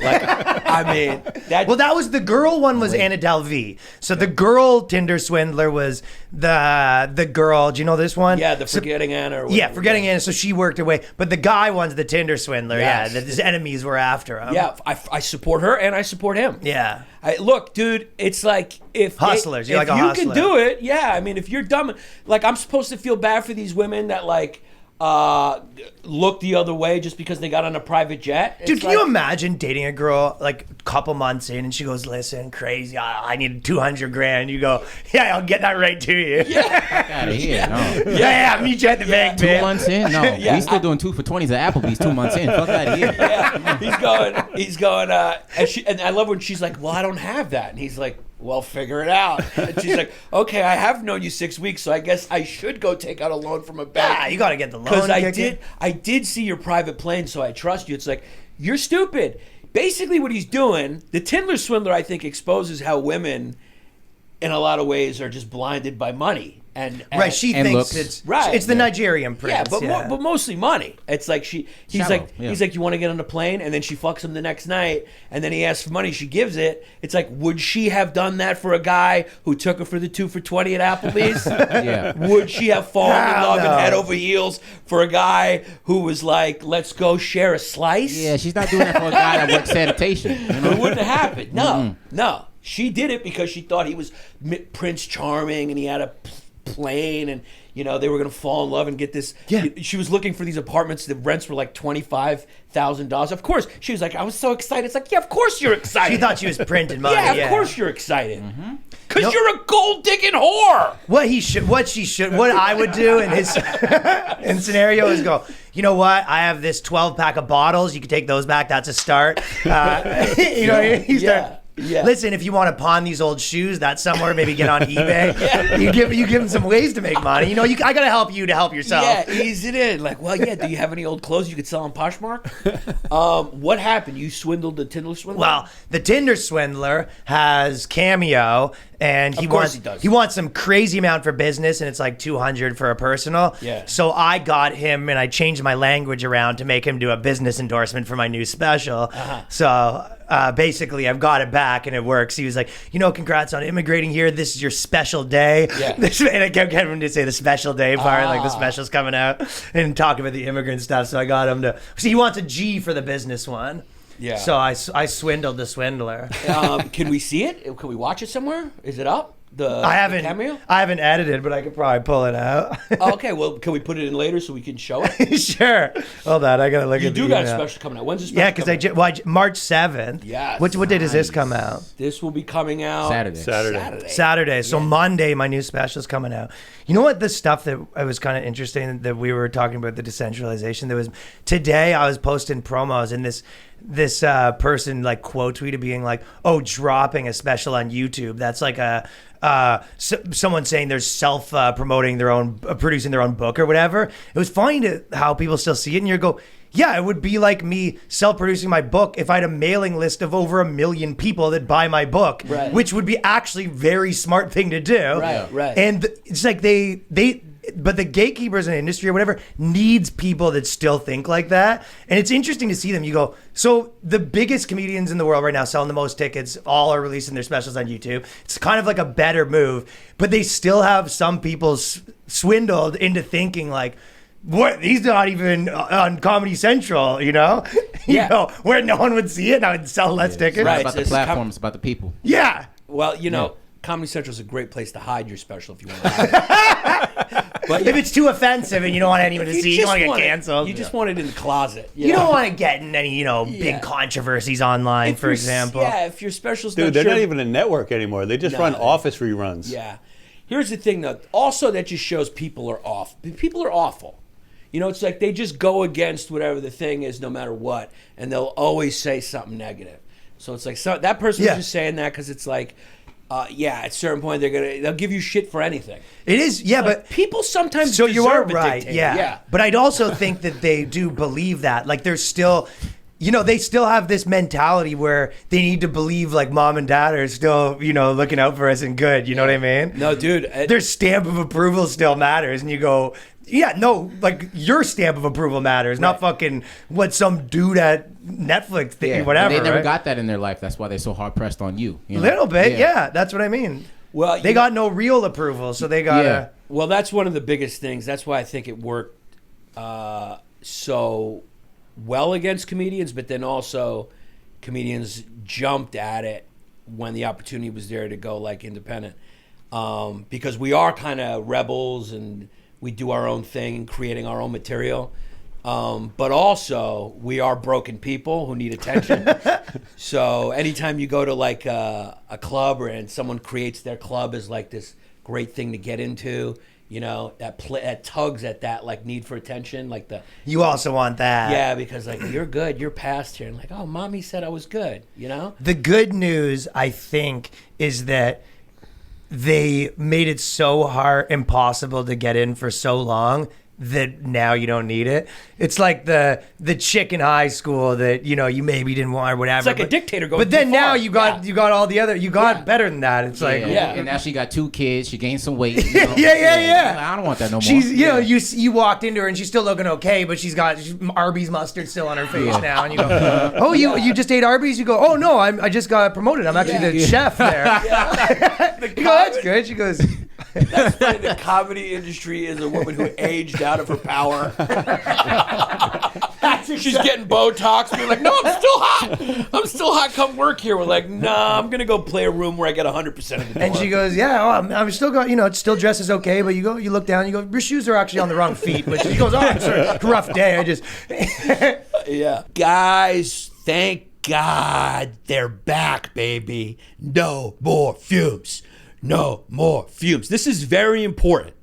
Speaker 1: Like, I mean, that.
Speaker 5: Well, that was the girl one was Anna Delvey. So the girl Tinder Swindler was the girl. Do you know this one?
Speaker 1: Yeah, the Forgetting Anna. Or
Speaker 5: Yeah,
Speaker 1: whatever.
Speaker 5: Forgetting Anna. So she worked her way. But the guy one's the Tinder Swindler.
Speaker 1: Yes.
Speaker 5: Yeah, that his enemies were after him.
Speaker 1: Yeah, I support her and I support him.
Speaker 5: Yeah.
Speaker 1: Look, dude, it's like if
Speaker 5: Hustlers, you're
Speaker 1: if
Speaker 5: like a
Speaker 1: you
Speaker 5: hustler.
Speaker 1: can do it, yeah. I mean, if you're dumb, like I'm supposed to feel bad for these women that like look the other way just because they got on a private jet.
Speaker 5: Dude,
Speaker 1: It's
Speaker 5: can you
Speaker 1: like-
Speaker 5: imagine dating a girl like a couple months in and she goes, listen, crazy, I need 200 grand. You go, yeah, I'll get that right to you.
Speaker 2: Fuck out of here. No.
Speaker 5: Yeah, meet you at the bank,
Speaker 2: 2
Speaker 5: man.
Speaker 2: months in? No.
Speaker 1: Yeah,
Speaker 2: We still doing 2 for 20s at Applebee's 2 months in. Fuck out of here.
Speaker 1: Yeah, he's going, and I love when she's like, well, I don't have that. And he's like, well, figure it out. And she's like, okay, I have known you 6 weeks, so I guess I should go take out a loan from a bank.
Speaker 5: Yeah, you got to get the loan.
Speaker 1: Because
Speaker 5: kick
Speaker 1: I did see your private plane, so I trust you. It's like, you're stupid. Basically what he's doing, the Tinder Swindler, I think, exposes how women, in a lot of ways, are just blinded by money. And
Speaker 5: Right, she
Speaker 2: and
Speaker 5: thinks
Speaker 2: looks.
Speaker 5: it's the Nigerian prince.
Speaker 1: yeah, but mostly money. It's like he's
Speaker 2: Shallow, yeah.
Speaker 1: like, you want to get on the plane, and then she fucks him the next night, and then he asks for money, she gives it. It's like, would she have done that for a guy who took her for the 2 for 20 at Applebee's?
Speaker 2: Yeah.
Speaker 1: Would she have fallen in
Speaker 5: Hell
Speaker 1: love
Speaker 5: no.
Speaker 1: and head over heels for a guy who was like, let's go share a slice?
Speaker 2: Yeah, she's not doing that for a guy that works sanitation. You know?
Speaker 1: It wouldn't have happened. No. She did it because she thought he was Prince Charming and he had a plane, and they were gonna fall in love and get this.
Speaker 5: Yeah.
Speaker 1: She was looking for these apartments. The rents were like $25,000. Of course, she was like, I was so excited. It's like, yeah, of course you're excited.
Speaker 5: She thought she was printing money.
Speaker 1: yeah, of course you're excited. Because you're a gold digging whore.
Speaker 5: What I would do in his in scenario is go, you know what? I have this 12-pack of bottles. You can take those back. That's a start. You start.
Speaker 1: Yeah.
Speaker 5: Listen, if you want to pawn these old shoes, that's somewhere. Maybe get on eBay. You give them some ways to make money. I gotta help you to help yourself.
Speaker 1: Yeah, ease it in. Like, well, yeah. Do you have any old clothes you could sell on Poshmark? What happened? You swindled the Tinder Swindler?
Speaker 5: Well, the Tinder Swindler has Cameo, and
Speaker 1: Of course he does.
Speaker 5: He wants some crazy amount for business, and it's like 200 for a personal.
Speaker 1: Yeah.
Speaker 5: So I got him, and I changed my language around to make him do a business endorsement for my new special. So basically, I've got it back, and it works. He was like, congrats on immigrating here. This is your special day.
Speaker 1: Yeah.
Speaker 5: And I kept getting him to say the special day part, like the special's coming out, and talk about the immigrant stuff. So I got him to. See, he wants a G for the business one.
Speaker 1: Yeah.
Speaker 5: So I swindled the swindler.
Speaker 1: Can we see it? Can we watch it somewhere? Is it up? The Cameo?
Speaker 5: I haven't edited, but I could probably pull it out.
Speaker 1: Okay, well, can we put it in later so we can show it?
Speaker 5: Sure. Hold on, I gotta look
Speaker 1: You
Speaker 5: at the
Speaker 1: do got a
Speaker 5: email.
Speaker 1: special coming out. When's the special?
Speaker 5: Yeah, because March 7th.
Speaker 1: Yes.
Speaker 5: What day does this come out?
Speaker 1: This will be coming out
Speaker 2: Saturday.
Speaker 5: Saturday. So Monday, my new special's coming out. You know what? The stuff that was kind of interesting that we were talking about, the decentralization. Today I was posting promos, and this person like quote tweeted being like, "Oh, dropping a special on YouTube." That's like someone saying they're self promoting their own, producing their own book or whatever. It was funny how people still see it, and you go, yeah, it would be like me self-producing my book if I had a mailing list of over 1 million people that buy my book,
Speaker 1: Right.
Speaker 5: which would be actually very smart thing to do.
Speaker 1: Right.
Speaker 5: And it's like but the gatekeepers in the industry or whatever needs people that still think like that. And it's interesting to see them. You go, so the biggest comedians in the world right now selling the most tickets, all are releasing their specials on YouTube. It's kind of like a better move, but they still have some people swindled into thinking like, what? He's not even on Comedy Central,
Speaker 1: Yeah.
Speaker 5: where no one would see it and I would sell less tickets.
Speaker 2: It's not
Speaker 1: Right.
Speaker 2: about the
Speaker 1: It's
Speaker 2: platform, it's about the people.
Speaker 5: Yeah.
Speaker 1: Well, Comedy Central is a great place to hide your special if you want to hide it. But
Speaker 5: If it's too offensive and you don't want anyone to see, you don't want to get
Speaker 1: want it-
Speaker 5: canceled.
Speaker 1: You just want it in the closet.
Speaker 5: You don't want to get in any, big controversies online,
Speaker 1: If
Speaker 5: for
Speaker 1: you're-
Speaker 5: example.
Speaker 1: Yeah, if your special's
Speaker 4: Dude,
Speaker 1: not
Speaker 4: they're
Speaker 1: sure,
Speaker 4: not even a network anymore. They just run
Speaker 1: No.
Speaker 4: office reruns.
Speaker 1: Yeah. Here's the thing, though. Also, that just shows people are off. People are awful. It's like they just go against whatever the thing is, no matter what, and they'll always say something negative. So it's like that person was just saying that because it's like, at a certain point they'll give you shit for anything.
Speaker 5: It is, yeah,
Speaker 1: Like,
Speaker 5: but
Speaker 1: people sometimes
Speaker 5: so you are
Speaker 1: deserve a
Speaker 5: right,
Speaker 1: dictator.
Speaker 5: yeah. But I'd also think that they do believe that. Like, there's still, they still have this mentality where they need to believe like mom and dad are still, looking out for us and good. You know what I mean?
Speaker 1: No, dude.
Speaker 5: Their stamp of approval still matters, and you go, yeah, no, like your stamp of approval matters, not fucking what some dude at Netflix thinking, whatever.
Speaker 2: They never
Speaker 5: right?
Speaker 2: got that in their life. That's why they're so hard pressed on you.
Speaker 5: A little bit, yeah. That's what I mean.
Speaker 1: Well,
Speaker 5: They got no real approval, so they got
Speaker 2: Yeah.
Speaker 1: Well, that's one of the biggest things. That's why I think it worked so well against comedians, but then also comedians jumped at it when the opportunity was there to go like independent. Because we are kind of rebels and we do our own thing, creating our own material. But also, we are broken people who need attention. So anytime you go to like a club and someone creates their club as like this great thing to get into, that tugs at that like need for attention, like
Speaker 5: you also want that.
Speaker 1: yeah, because like you're good, you're past here, and like, oh, mommy said I was good,
Speaker 5: The good news, I think, is that they made it so hard, impossible to get in for so long that now you don't need it. It's like the chick in high school that you maybe didn't want or whatever.
Speaker 1: It's like a dictator going
Speaker 5: But then
Speaker 1: too
Speaker 5: now
Speaker 1: far.
Speaker 5: you got all the other. You got better than that. It's like
Speaker 1: Yeah.
Speaker 2: And now she got 2 kids. She gained some weight.
Speaker 5: Yeah.
Speaker 2: I don't want that no more.
Speaker 5: she's you walked into her and she's still looking okay, but she's got Arby's mustard still on her face now, and you go, oh, you just ate Arby's? You go, oh no, I just got promoted. I'm actually the chef there. You go, that's good. She goes,
Speaker 1: That's why the comedy industry is a woman who aged out of her power. She's getting Botox. We're like, no, I'm still hot. I'm still hot. Come work here. We're like, nah, I'm gonna go play a room where I get 100% of the door.
Speaker 5: and she goes, yeah, I'm still got, it still dresses okay, but you look down, you go, your shoes are actually on the wrong feet. But she goes, oh, it's a rough day. I just,
Speaker 1: Yeah, guys, thank God they're back, baby. No more fumes. No more fumes. This is very important.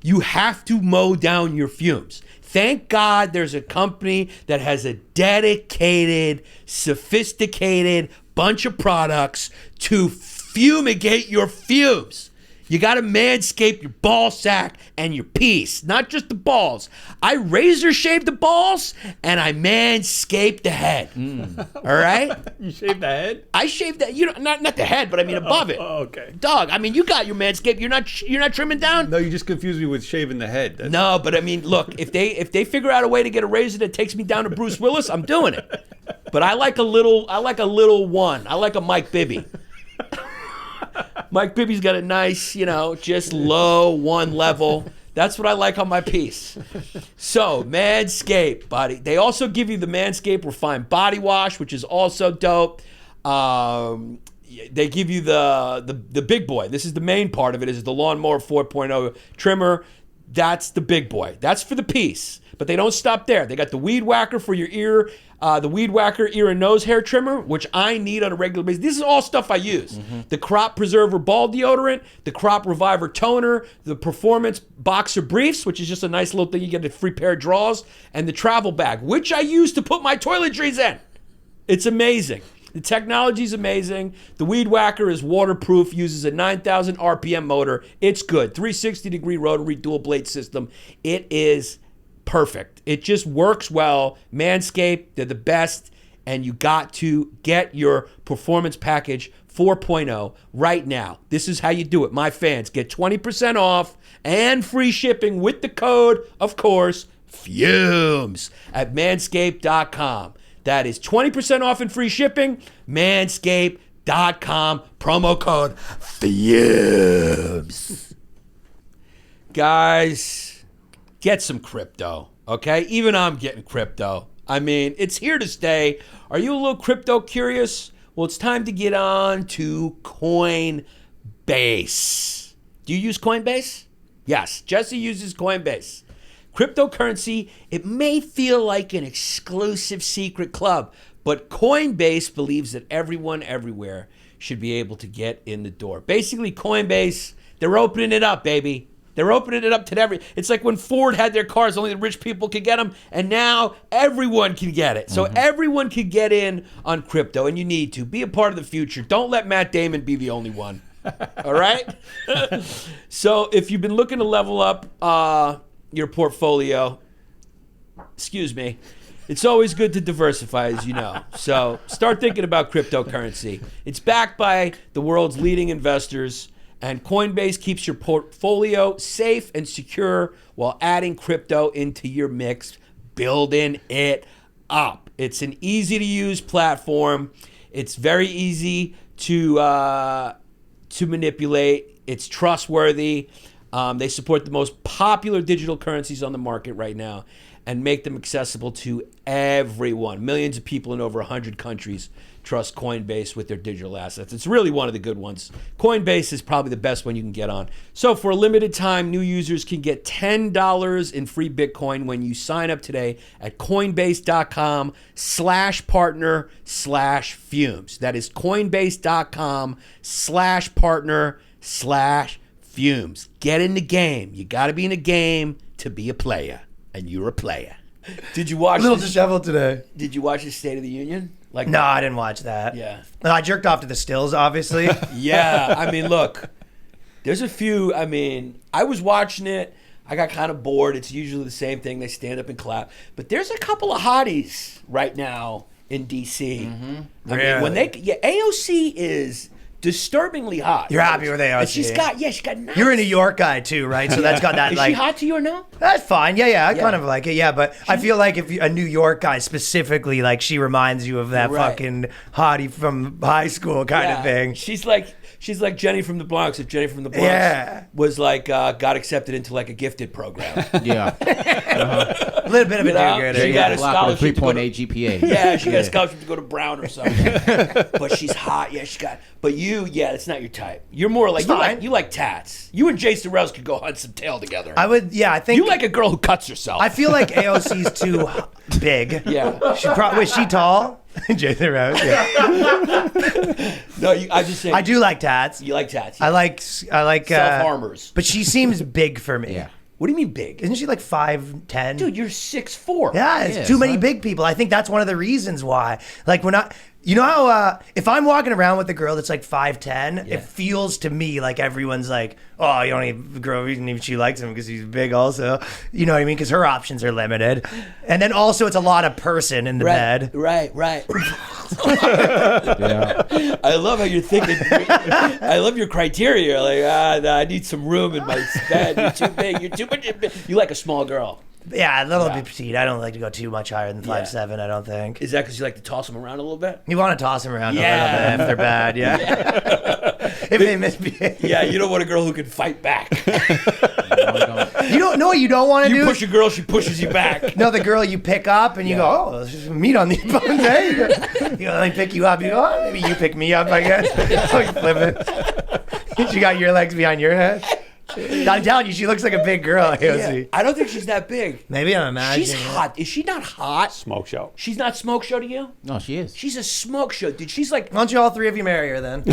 Speaker 1: You have to mow down your fumes. Thank God there's a company that has a dedicated, sophisticated bunch of products to fumigate your fumes. You got to manscape your ball sack and your piece, not just the balls. I razor shave the balls and I manscape the head. All right?
Speaker 4: You shave the head?
Speaker 1: I shave that. Not the head, but I mean above it.
Speaker 4: Oh, okay.
Speaker 1: Dog, I mean you got your manscape. You're not trimming down.
Speaker 4: No, you just confused me with shaving the head. That's-
Speaker 1: No, but I mean, look, if they figure out a way to get a razor that takes me down to Bruce Willis, I'm doing it. But I like a little one. I like a Mike Bibby. Mike Bibby's got a nice, just low one level. That's what I like on my piece. So, Manscaped, buddy. They also give you the Manscaped Refined Body Wash, which is also dope. They give you the big boy. This is the main part of it, is the Lawnmower 4.0 trimmer. That's the big boy. That's for the piece. But they don't stop there. They got the Weed Whacker for your ear, the Weed Whacker ear and nose hair trimmer, which I need on a regular basis. This is all stuff I use. The Crop Preserver Ball Deodorant, the Crop Reviver Toner, the Performance Boxer Briefs, which is just a nice little thing. You get a free pair of drawers, and the travel bag, which I use to put my toiletries in. It's amazing. The technology's amazing. The Weed Whacker is waterproof, uses a 9,000 RPM motor. It's good. 360-degree rotary dual blade system. It is perfect. It just works well. Manscaped, they're the best, and you got to get your Performance Package 4.0 right now. This is how you do it. My fans, get 20% off and free shipping with the code, of course, FUMES at manscaped.com. That is 20% off and free shipping, manscaped.com, promo code FUMES. Guys, get some crypto, okay? Even I'm getting crypto. I mean, it's here to stay. Are you a little crypto curious? Well, it's time to get on to Coinbase. Do you use Coinbase? Yes, Jesse uses Coinbase. Cryptocurrency, it may feel like an exclusive secret club, but Coinbase believes that everyone everywhere should be able to get in the door. Basically, Coinbase, they're opening it up, baby. They're opening it up to it's like when Ford had their cars, only the rich people could get them, and now everyone can get it. So everyone can get in on crypto, and you need to. Be a part of the future. Don't let Matt Damon be the only one. All right? So if you've been looking to level up your portfolio, excuse me, it's always good to diversify, as you know. So start thinking about cryptocurrency. It's backed by the world's leading investors, and Coinbase keeps your portfolio safe and secure while adding crypto into your mix, building it up. It's an easy-to-use platform. It's very easy to manipulate. It's trustworthy. They support the most popular digital currencies on the market right now and make them accessible to everyone. Millions of people in over 100 countries trust Coinbase with their digital assets. It's really one of the good ones. Coinbase is probably the best one you can get on. So for a limited time, new users can get $10 in free Bitcoin when you sign up today at Coinbase.com/partner/fumes. That is Coinbase.com/partner/fumes. Get in the game. You got to be in a game to be a player, and you're a player. Did you watch?
Speaker 5: A little disheveled today.
Speaker 1: Did you watch the State of the Union?
Speaker 5: No, I didn't watch that.
Speaker 1: Yeah.
Speaker 5: No, I jerked off to the stills, obviously.
Speaker 1: Yeah, I mean, look, there's a few. I mean, I was watching it. I got kind of bored. It's usually the same thing. They stand up and clap. But there's a couple of hotties right now in D.C. I mean, when AOC is disturbingly hot.
Speaker 5: You're happy with AOC?
Speaker 1: And she's got nice.
Speaker 5: You're a New York guy too, right? So that's got that
Speaker 1: Is
Speaker 5: like.
Speaker 1: she hot to you or no?
Speaker 5: That's fine. Yeah. I kind of like it. Yeah, but I feel like if a New York guy specifically, like, she reminds you of that
Speaker 1: Right.
Speaker 5: fucking hottie from high school kind of thing.
Speaker 1: She's like Jenny from the Bronx. If Jenny from the Bronx was like got accepted into like a gifted program.
Speaker 2: Yeah.
Speaker 5: A little bit of a do-gooder.
Speaker 1: She got a
Speaker 2: Block with
Speaker 1: scholarship to go to
Speaker 2: 3.8 GPA.
Speaker 1: Yeah, she got a scholarship to go to Brown or something. But she's hot. Yeah, she got. But you, it's not your type. You're more like you like tats. You and Jason Rose could go hunt some tail together.
Speaker 5: I would. Yeah, I think
Speaker 1: You like a girl who cuts herself.
Speaker 5: I feel like AOC's too big.
Speaker 1: Yeah.
Speaker 5: She probably was she tall? Jason Rose. Yeah.
Speaker 1: No, I just say
Speaker 5: I do like tats.
Speaker 1: you like tats.
Speaker 5: I like
Speaker 1: self-harmers.
Speaker 5: But she seems big for me.
Speaker 2: Yeah.
Speaker 1: What do you mean big?
Speaker 5: Isn't she like 5'10"?
Speaker 1: Dude, you're 6'4".
Speaker 5: Yeah, it's
Speaker 2: Yeah,
Speaker 5: too many
Speaker 2: son.
Speaker 5: big people. I think that's one of the reasons why. Like, we're not. You know how if I'm walking around with a girl that's like 5'10", it feels to me like everyone's like, oh, you don't need a girl, even if she likes him because he's big also. You know what I mean? Because her options are limited. And then also it's a lot of person in the bed.
Speaker 1: Right.
Speaker 2: Yeah.
Speaker 1: I love how you're thinking. I love your criteria. Like, I need some room in my bed. You're too big. You're too much. You like a small girl.
Speaker 5: Yeah, a little bit petite. I don't like to go too much higher than 5'7", I don't think.
Speaker 1: Is that because you like to toss them around a little bit?
Speaker 5: You want to toss them around a
Speaker 1: Yeah.
Speaker 5: little bit if they're bad, yeah. If they misbehave.
Speaker 1: Yeah, you don't want a girl who can fight back.
Speaker 5: You don't know what you don't want to
Speaker 1: You
Speaker 5: do?
Speaker 1: push a girl, she pushes you back.
Speaker 5: No, the girl you pick up and you go, oh, there's just meat on these bones, eh? You go, let me pick you up. You go, oh, maybe you pick me up, I guess. So you flip it. She got your legs behind your head. I'm telling you, she looks like a big girl, AOC.
Speaker 1: Yeah, I don't think she's that big.
Speaker 5: Maybe I'm imagining.
Speaker 1: She's hot. Is she not hot?
Speaker 4: Smoke show.
Speaker 1: She's not smoke show to you?
Speaker 2: No, she is.
Speaker 1: She's a smoke show, dude. She's like,
Speaker 5: Why don't you all three of you marry her then?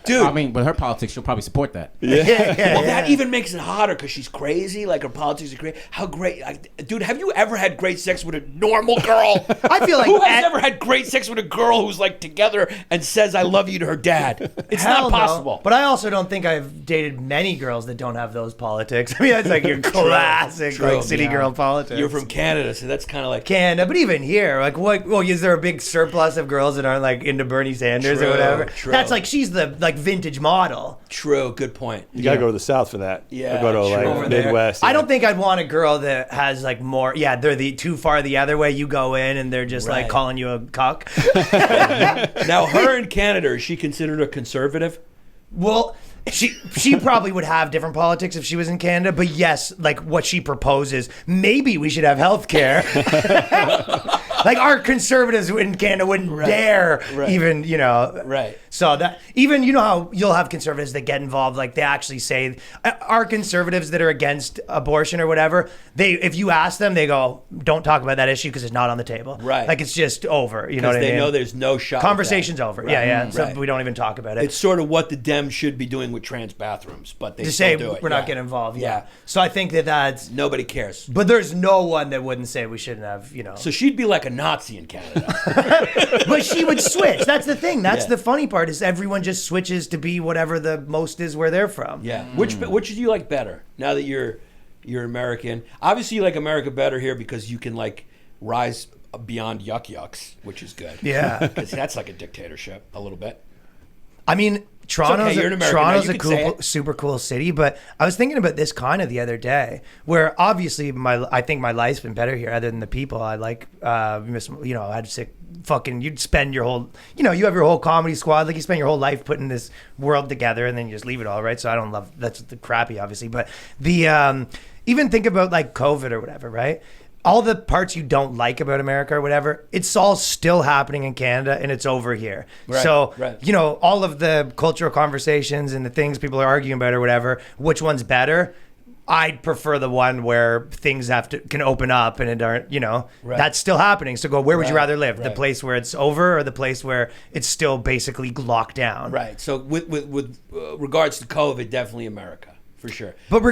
Speaker 1: dude.
Speaker 2: I mean, with her politics, she'll probably support that.
Speaker 5: Yeah.
Speaker 1: Well, that even makes it hotter because she's crazy. Like, her politics are great. How great. Dude, have you ever had great sex with a normal girl?
Speaker 5: I feel like
Speaker 1: Who has ever had great sex with a girl who's like together and says, I love you to her dad? It's not possible.
Speaker 5: But I also don't think I've dated many girls that don't have those politics. I mean, that's like your classic
Speaker 1: True.
Speaker 5: like city girl politics.
Speaker 1: You're from Canada, so that's kind of like.
Speaker 5: Canada, but even here, like, what? Well, is there a big surplus of girls that aren't like into Bernie Sanders
Speaker 1: True,
Speaker 5: or whatever?
Speaker 1: true.
Speaker 5: That's like she's the like vintage model.
Speaker 1: True, good point.
Speaker 4: You gotta go to the South for that.
Speaker 1: Yeah,
Speaker 4: Or go to
Speaker 1: true.
Speaker 4: like
Speaker 1: Over
Speaker 5: there.
Speaker 4: Midwest.
Speaker 5: I don't think I'd want a girl that has like more. Yeah, they're the too far the other way. You go in and they're just
Speaker 1: Right.
Speaker 5: like calling you a cuck.
Speaker 1: Now, her in Canada, is she considered a conservative?
Speaker 5: Well, she probably would have different politics if she was in Canada, but yes, like what she proposes, maybe we should have health care. Like our conservatives in Canada wouldn't dare even,
Speaker 1: Right.
Speaker 5: So that even, how you'll have conservatives that get involved, like they actually say, our conservatives that are against abortion or whatever, if you ask them, they go, don't talk about that issue because it's not on the table.
Speaker 1: Right.
Speaker 5: Like it's just over. You know what I mean?
Speaker 1: They know there's no shot.
Speaker 5: Conversation's over.
Speaker 1: Right.
Speaker 5: Yeah. So
Speaker 1: Right.
Speaker 5: we don't even talk about it.
Speaker 1: It's sort of what the Dems should be doing with trans bathrooms, but they
Speaker 5: to
Speaker 1: still
Speaker 5: say
Speaker 1: do it.
Speaker 5: we're not getting involved. Yeah. So I think that's.
Speaker 1: Nobody cares.
Speaker 5: But there's no one that wouldn't say we shouldn't have,
Speaker 1: So she'd be like a Nazi in Canada.
Speaker 5: But she would switch. That's the thing. That's
Speaker 1: Yeah.
Speaker 5: the funny part is everyone just switches to be whatever the most is where they're from.
Speaker 1: Yeah. Which do you like better now that you're American? Obviously, you like America better here because you can like rise beyond yucks, which is good.
Speaker 5: Yeah.
Speaker 1: Because that's like a dictatorship a little bit.
Speaker 5: I mean, Toronto's,
Speaker 1: you're an American now,
Speaker 5: Toronto's
Speaker 1: you
Speaker 5: a
Speaker 1: can say
Speaker 5: cool,
Speaker 1: it.
Speaker 5: super cool city, but I was thinking about this kind of the other day, where obviously I think my life's been better here, other than the people I like. I had sick fucking. You'd spend your whole, you have your whole comedy squad, like you spend your whole life putting this world together, and then you just leave it all, right? So I don't love that's the crappy, obviously, but the even think about like COVID or whatever, right? All the parts you don't like about America or whatever, it's all still happening in Canada and it's over here.
Speaker 1: Right,
Speaker 5: So,
Speaker 1: right.
Speaker 5: all of the cultural conversations and the things people are arguing about or whatever, which one's better? I'd prefer the one where things can open up and it aren't, that's still happening. So where would you rather live? The
Speaker 1: right.
Speaker 5: place where it's over or the place where it's still basically locked down?
Speaker 1: Right. So with regards to COVID, definitely America. For sure.
Speaker 5: But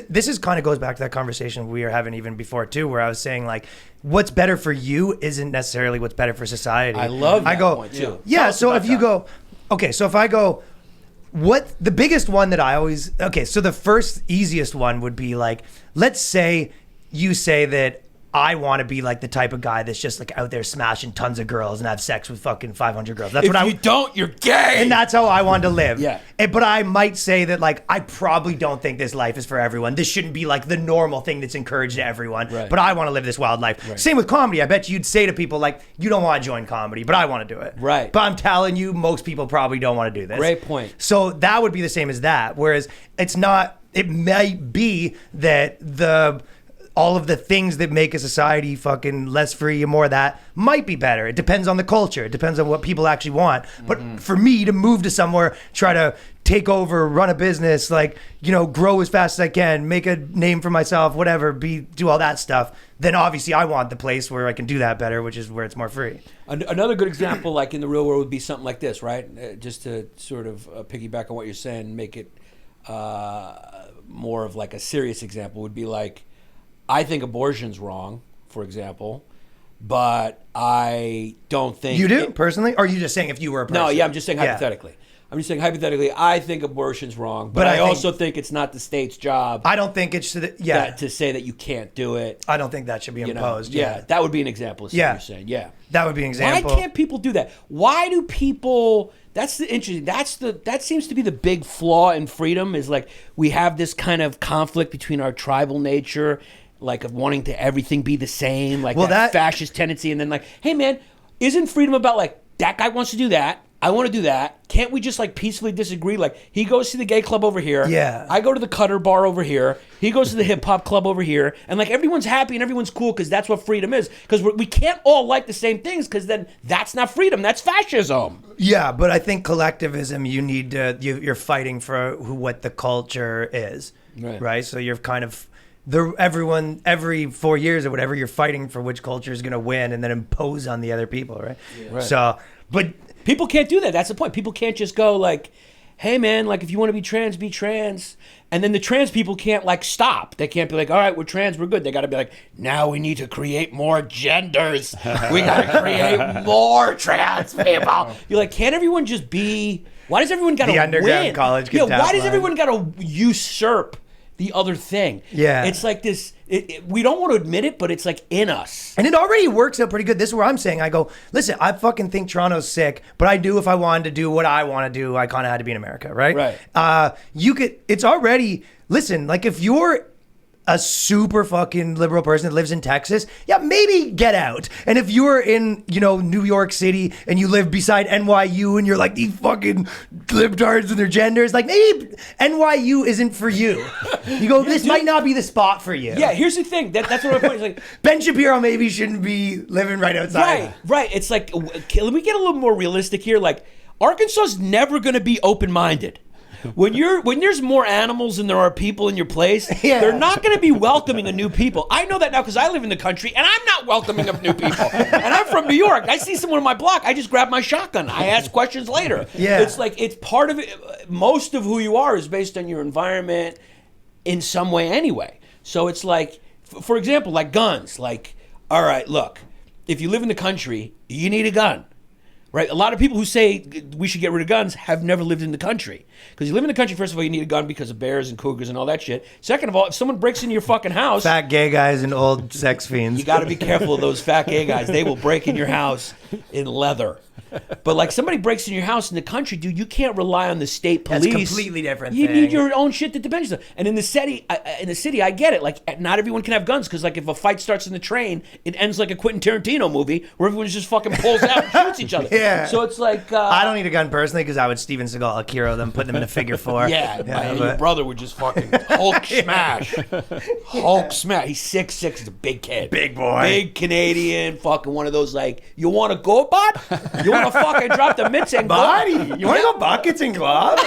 Speaker 5: this is kind of goes back to that conversation we were having even before too, where I was saying like, what's better for you isn't necessarily what's better for society.
Speaker 1: I love that point too.
Speaker 5: Yeah.
Speaker 1: Tell us
Speaker 5: So
Speaker 1: about
Speaker 5: if you
Speaker 1: that.
Speaker 5: go, okay, so if I go, what the biggest one that I always, okay, so the first easiest one would be like, let's say you say that I want to be like the type of guy that's just like out there smashing tons of girls and have sex with fucking 500 girls. That's
Speaker 1: If
Speaker 5: what
Speaker 1: you don't, you're gay.
Speaker 5: and that's how I want to live.
Speaker 1: Yeah.
Speaker 5: But I might say that like I probably don't think this life is for everyone. This shouldn't be like the normal thing that's encouraged to everyone.
Speaker 1: Right.
Speaker 5: But I want to live this wild life.
Speaker 1: Right.
Speaker 5: Same with comedy. I bet you'd say to people like, you don't want to join comedy, but I want to do it.
Speaker 1: Right.
Speaker 5: But I'm telling you, most people probably don't want to do this.
Speaker 1: Great point.
Speaker 5: So that would be the same as that. Whereas it's not, it might be that all of the things that make a society fucking less free and more of that might be better. It depends on the culture. It depends on what people actually want. But for me to move to somewhere, try to take over, run a business, like, grow as fast as I can, make a name for myself, whatever, do all that stuff, then obviously I want the place where I can do that better, which is where it's more free.
Speaker 1: Another good example, like in the real world, would be something like this, right? Just to sort of piggyback on what you're saying and make it more of like a serious example would be like, I think abortion's wrong, for example, but I don't think...
Speaker 5: You do, personally? Or are you just saying if you were a person?
Speaker 1: No, yeah, I'm just saying
Speaker 5: Yeah.
Speaker 1: hypothetically. I'm just saying hypothetically, I think abortion's wrong, but
Speaker 5: But
Speaker 1: I
Speaker 5: I think-
Speaker 1: also think it's not the state's job
Speaker 5: I don't think it should, yeah.
Speaker 1: to say that you can't do it.
Speaker 5: I don't think that should be
Speaker 1: You know?
Speaker 5: imposed.
Speaker 1: Yeah, that would be an example of something
Speaker 5: Yeah.
Speaker 1: you're saying. Yeah.
Speaker 5: That would be an example.
Speaker 1: Why can't people do that? Why do people? That's the interesting. That seems to be the big flaw in freedom. Is like we have this kind of conflict between our tribal nature, like of wanting to everything be the same, like that fascist tendency, and then like, hey man, isn't freedom about like that guy wants to do that? I want to do that. Can't we just like peacefully disagree? Like he goes to the gay club over here.
Speaker 5: Yeah.
Speaker 1: I go to the Cutter bar over here. He goes to the hip hop club over here. And like everyone's happy and everyone's cool because that's what freedom is. Because we can't all like the same things because then that's not freedom. That's fascism.
Speaker 5: Yeah, but I think collectivism, you need to, you're fighting for what the culture is. Right. So you're kind of, everyone, every 4 years or whatever, you're fighting for which culture is going to win and then impose on the other people. Right.
Speaker 1: Right.
Speaker 5: So, but.
Speaker 1: People can't do that. That's the point. People can't just go like, hey, man, like if you want to be trans, be trans. And then the trans people can't like stop. They can't be like, all right, we're trans, we're good. They got to be like, now we need to create more genders. We got to create more trans people. You're like, can't everyone just be, why does everyone got to
Speaker 5: The underground
Speaker 1: win?
Speaker 5: college
Speaker 1: Yeah,
Speaker 5: kid
Speaker 1: why does
Speaker 5: line.
Speaker 1: everyone got to usurp the other thing?
Speaker 5: Yeah.
Speaker 1: It's like this, we don't want to admit it, but it's like in us.
Speaker 5: And it already works out pretty good. This is where I'm saying, I go, listen, I fucking think Toronto's sick, but I do, if I wanted to do what I want to do, I kind of had to be in America, right?
Speaker 1: Right.
Speaker 5: It's already, listen, like if you're a super fucking liberal person that lives in Texas, yeah, maybe get out. And if you were in, New York City and you live beside NYU and you're like, these fucking libtards and their genders, like maybe NYU isn't for you. You go, this might not be the spot for you.
Speaker 1: Yeah, here's the thing. That's what my point is. Like,
Speaker 5: Ben Shapiro maybe shouldn't be living right outside.
Speaker 1: Right. It's like, let me get a little more realistic here. Like, Arkansas's never going to be open-minded. When there's more animals than there are people in your place, they're not going to be welcoming of new people. I know that now because I live in the country and I'm not welcoming of new people. And I'm from New York. I see someone on my block, I just grab my shotgun. I ask questions later.
Speaker 5: Yeah.
Speaker 1: It's like it's part of it. Most of who you are is based on your environment in some way anyway. So it's like, for example, like guns. Like, all right, look, if you live in the country, you need a gun. Right? A lot of people who say we should get rid of guns have never lived in the country. Because you live in the country, first of all, you need a gun because of bears and cougars and all that shit. Second of all, if someone breaks into your fucking house...
Speaker 5: Fat gay guys and old sex fiends.
Speaker 1: You got to be careful of those fat gay guys. They will break in your house in leather. But like somebody breaks in your house in the country, dude, you can't rely on the state police.
Speaker 5: That's a completely different
Speaker 1: You
Speaker 5: thing.
Speaker 1: need your own shit that depends on. And in the city, I get it. Like, not everyone can have guns because, like, if a fight starts in the train, it ends like a Quentin Tarantino movie where everyone just fucking pulls out and shoots each other.
Speaker 5: Yeah.
Speaker 1: So it's like
Speaker 5: I don't need a gun personally because I would Steven Seagal Akira them, put them in a figure four.
Speaker 1: Your brother would just fucking Hulk smash. Hulk smash. He's 6'6", he's a big kid.
Speaker 5: Big boy.
Speaker 1: Big Canadian, fucking one of those like, you want to go, bud? You want to fucking drop the mitts and go?
Speaker 5: Buddy, you want to go buckets and gloves?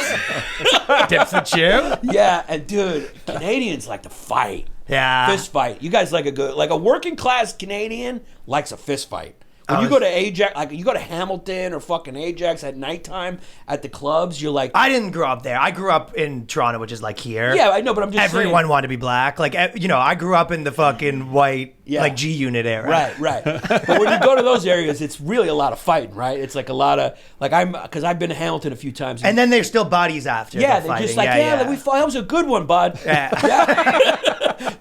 Speaker 5: Dips the chip?
Speaker 1: Yeah, and dude, Canadians like to fight.
Speaker 5: Yeah.
Speaker 1: Fist fight. You guys like a working class Canadian likes a fist fight. When you
Speaker 5: was-
Speaker 1: go to Ajax, like you go to Hamilton or fucking Ajax at nighttime at the clubs, you're like,
Speaker 5: I didn't grow up there. I grew up in Toronto, which is like here.
Speaker 1: yeah, I know, but I'm just
Speaker 5: Everyone
Speaker 1: saying.
Speaker 5: wanted to be black. Like, I grew up in the fucking white,
Speaker 1: Yeah.
Speaker 5: like G Unit era.
Speaker 1: Right. But when you go to those areas, it's really a lot of fighting, right? It's like a lot of because I've been to Hamilton a few times.
Speaker 5: And then they're still buddies after.
Speaker 1: yeah,
Speaker 5: the
Speaker 1: they're just
Speaker 5: fighting.
Speaker 1: like, that was a good one, bud.
Speaker 5: Yeah.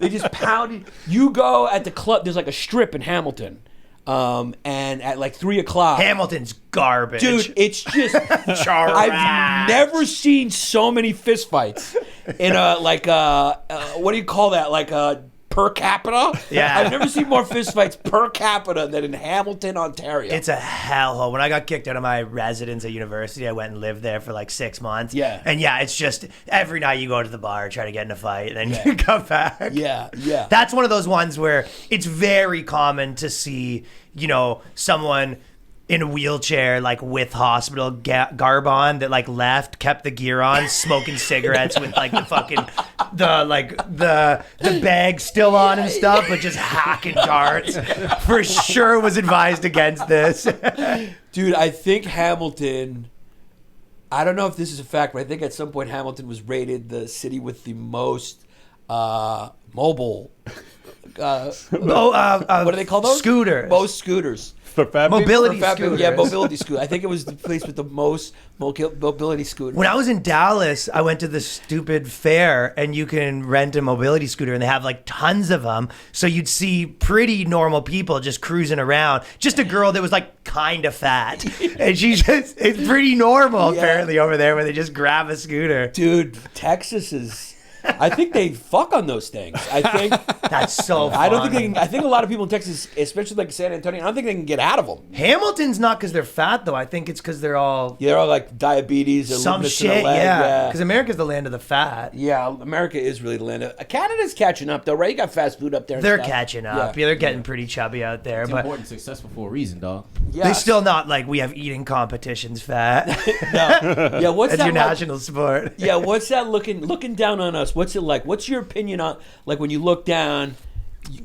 Speaker 1: They just pounded. You go at the club. There's like a strip in Hamilton, and at like 3:00,
Speaker 5: Hamilton's garbage.
Speaker 1: dude, it's just. I've never seen so many fistfights in a what do you call that? Like a per capita?
Speaker 5: Yeah.
Speaker 1: I've never seen more fistfights per capita than in Hamilton, Ontario.
Speaker 5: It's a hellhole. When I got kicked out of my residence at university, I went and lived there for like 6 months.
Speaker 1: Yeah.
Speaker 5: And yeah, it's just every night you go to the bar, try to get in a fight, and then you come back.
Speaker 1: Yeah.
Speaker 5: That's one of those ones where it's very common to see, someone in a wheelchair, like with hospital garb on, that like left, kept the gear on, smoking cigarettes with like the fucking the bag still on and stuff, but just hacking darts. For sure was advised against this.
Speaker 1: Dude, I think Hamilton, I don't know if this is a fact, but I think at some point Hamilton was rated the city with the most mobile. What do they call those?
Speaker 5: Scooters.
Speaker 1: Most scooters.
Speaker 4: For fat people?
Speaker 5: Mobility
Speaker 1: For fat people,
Speaker 5: scooters.
Speaker 1: yeah, mobility scooter. I think it was the place with the most mobility scooters.
Speaker 5: When I was in Dallas, I went to this stupid fair, and you can rent a mobility scooter, and they have like tons of them. So you'd see pretty normal people just cruising around. Just a girl that was like kind of fat, and it's pretty normal apparently over there where they just grab a scooter.
Speaker 1: Dude, Texas is. I think they fuck on those things. I think
Speaker 5: That's so funny.
Speaker 1: I don't think they can. I think a lot of people in Texas, especially like San Antonio, I don't think they can get out of them.
Speaker 5: Hamilton's not because they're fat though. I think it's because they're all
Speaker 1: They're all like diabetes or
Speaker 5: some
Speaker 1: ligaments in their
Speaker 5: shit.
Speaker 1: leg.
Speaker 5: Yeah, because America's the land of the fat.
Speaker 1: Yeah, America is really the land of. Canada's catching up though, right? You got fast food up there. And
Speaker 5: They're
Speaker 1: stuff.
Speaker 5: catching up. Yeah, they're getting pretty chubby out there,
Speaker 2: It's
Speaker 5: but
Speaker 2: important, successful for a reason, dog.
Speaker 1: Yeah.
Speaker 5: they're still not like we have eating competitions fat.
Speaker 1: No. Yeah, what's
Speaker 5: That's
Speaker 1: that
Speaker 5: your
Speaker 1: like?
Speaker 5: national sport.
Speaker 1: Yeah, what's that looking down on us? What's it like? What's your opinion on like when you look down?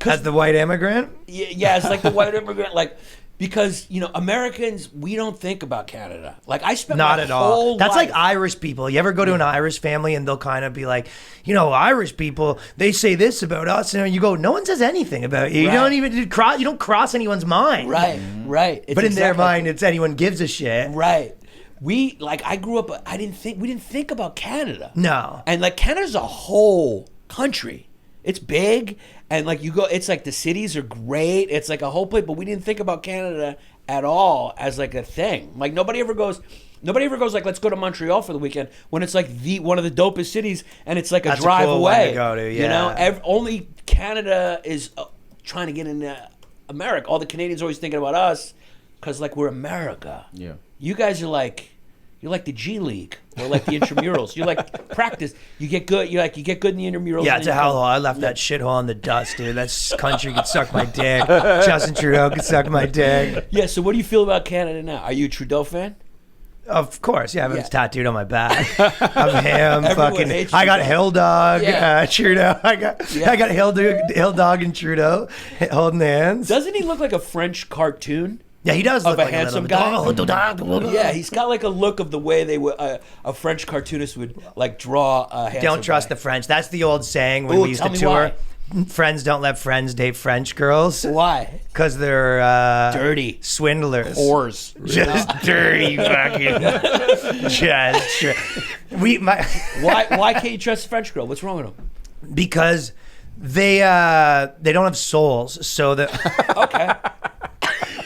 Speaker 5: As the white immigrant?
Speaker 1: Yeah, it's like the white immigrant, like because Americans we don't think about Canada. Like I spent
Speaker 5: Not
Speaker 1: my
Speaker 5: at all.
Speaker 1: whole
Speaker 5: That's
Speaker 1: life,
Speaker 5: like Irish people. You ever go to an Irish family and they'll kind of be like, Irish people, they say this about us, and you go, no one says anything about you. You
Speaker 1: Right.
Speaker 5: don't even cross anyone's mind.
Speaker 1: right. It's
Speaker 5: But in their
Speaker 1: exactly-
Speaker 5: mind, it's anyone gives a shit.
Speaker 1: right. I grew up. We didn't think about Canada.
Speaker 5: No.
Speaker 1: And like Canada's a whole country. It's big, and like you go, it's like the cities are great. It's like a whole place, but we didn't think about Canada at all as like a thing. Like nobody ever goes, Nobody ever goes like, let's go to Montreal for the weekend when it's like one of the dopest cities and it's like a
Speaker 5: That's a
Speaker 1: drive
Speaker 5: cool one
Speaker 1: away.
Speaker 5: to go to,
Speaker 1: You
Speaker 5: yeah.
Speaker 1: know, only Canada is trying to get into America. All the Canadians are always thinking about us because like we're America.
Speaker 2: Yeah.
Speaker 1: You guys are like, you're like the G League or like the intramurals. You're like practice. You get good. You get good in the intramurals.
Speaker 5: Yeah,
Speaker 1: and
Speaker 5: it's
Speaker 1: then
Speaker 5: a
Speaker 1: you go-
Speaker 5: hellhole. I left that shithole in the dust, dude. That country could suck my dick. Justin Trudeau could suck my dick.
Speaker 1: Yeah. So what do you feel about Canada now? Are you a Trudeau fan?
Speaker 5: Of course, yeah. I have
Speaker 1: Yeah.
Speaker 5: his tattooed on my back. Of him,
Speaker 1: Everyone
Speaker 5: fucking.
Speaker 1: hates
Speaker 5: I got
Speaker 1: Trudeau.
Speaker 5: Hill Dog,
Speaker 1: Yeah.
Speaker 5: Trudeau. I got Hill Dog and Trudeau holding hands.
Speaker 1: Doesn't he look like a French cartoon?
Speaker 5: Yeah, he does
Speaker 1: Of
Speaker 5: look
Speaker 1: a
Speaker 5: like
Speaker 1: handsome
Speaker 5: little
Speaker 1: guy?
Speaker 5: dog.
Speaker 1: Yeah, he's got like a look of the way they would a French cartoonist would like draw a handsome
Speaker 5: Don't trust
Speaker 1: guy.
Speaker 5: the French. That's the old saying when
Speaker 1: Ooh,
Speaker 5: we used
Speaker 1: tell
Speaker 5: to
Speaker 1: me
Speaker 5: tour. Friends don't let friends date French girls
Speaker 1: Why?
Speaker 5: because they're
Speaker 1: Dirty.
Speaker 5: swindlers.
Speaker 1: Whores.
Speaker 5: Just dirty fucking.
Speaker 1: Why can't you trust a French girl? What's wrong with them?
Speaker 5: Because they don't have souls, so that
Speaker 1: Okay.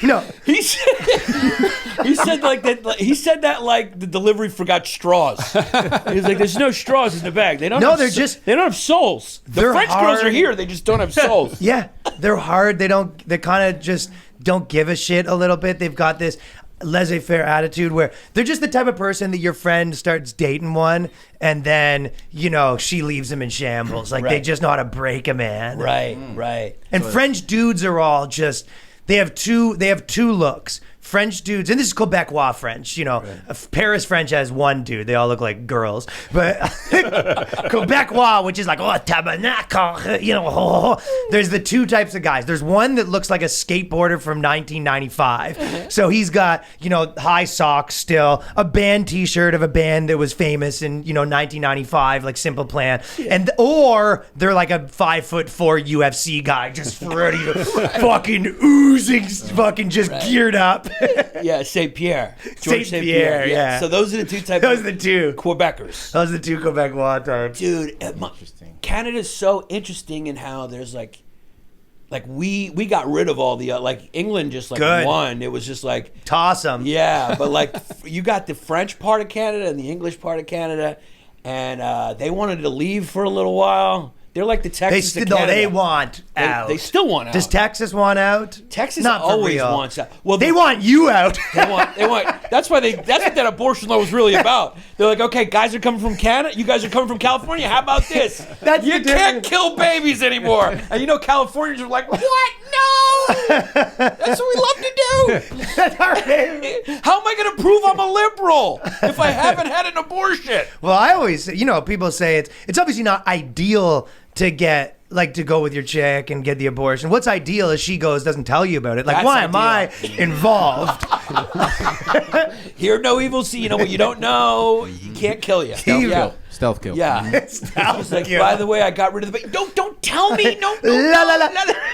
Speaker 5: no.
Speaker 1: He said like that. He said that like the delivery forgot straws. He's like, "There's no straws in the bag. They don't.
Speaker 5: No,
Speaker 1: have
Speaker 5: they're just-
Speaker 1: they don't have souls. The
Speaker 5: they're
Speaker 1: French girls are
Speaker 5: hard.
Speaker 1: here. They just don't have souls."
Speaker 5: Yeah, they're hard. They kind of just don't give a shit a little bit. They've got this laissez-faire attitude where they're just the type of person that your friend starts dating one and then, she leaves him in shambles. Like they
Speaker 1: Right.
Speaker 5: just know how to break a man.
Speaker 1: Right. Right.
Speaker 5: And French dudes are all just they have two looks. French dudes, and this is Quebecois French, Paris French has one dude. They all look like girls. But Quebecois, which is like, tabernacle, there's the two types of guys. There's one that looks like a skateboarder from 1995. So he's got, high socks still, a band t-shirt of a band that was famous in, 1995, like Simple Plan. Or they're like a 5'4" UFC guy, just ready to fucking oozing, fucking just geared up.
Speaker 1: Yeah, Saint Pierre.
Speaker 5: Saint Pierre, yeah.
Speaker 1: So those are the two types.
Speaker 5: Those are the two.
Speaker 1: Quebecers.
Speaker 5: Those are the two Quebecois types.
Speaker 1: Dude,
Speaker 2: Interesting.
Speaker 1: Canada's so interesting in how there's like we got rid of all the like England just like
Speaker 5: Good.
Speaker 1: won. It was just like
Speaker 5: Toss them.
Speaker 1: yeah, but like you got the French part of Canada and the English part of Canada, and they wanted to leave for a little while. They're like the Texas. of Canada.
Speaker 5: They want out.
Speaker 1: They still want out.
Speaker 5: Does Texas want out?
Speaker 1: Texas
Speaker 5: Not for
Speaker 1: always
Speaker 5: real.
Speaker 1: wants out. Well,
Speaker 5: They want you out.
Speaker 1: They want. That's why that's what that abortion law was really about. They're like, okay, guys are coming from Canada. You guys are coming from California. How about this?
Speaker 5: That's
Speaker 1: you
Speaker 5: the
Speaker 1: can't
Speaker 5: difference.
Speaker 1: kill babies anymore. And Californians are like, what? No. That's what we love to do.
Speaker 5: That's our favorite.
Speaker 1: How am I going to prove I'm a liberal if I haven't had an abortion?
Speaker 5: Well, I always, people say it's obviously not ideal to get to go with your chick and get the abortion. What's ideal is she doesn't tell you about it. Like,
Speaker 1: That's
Speaker 5: why am
Speaker 1: ideal.
Speaker 5: I involved?
Speaker 1: Hear no evil, see what you don't know. You can't kill you.
Speaker 2: Stealth kill.
Speaker 1: Yeah. It's like, by the way, I got rid of the baby. Don't tell me. No.
Speaker 5: La, la, la.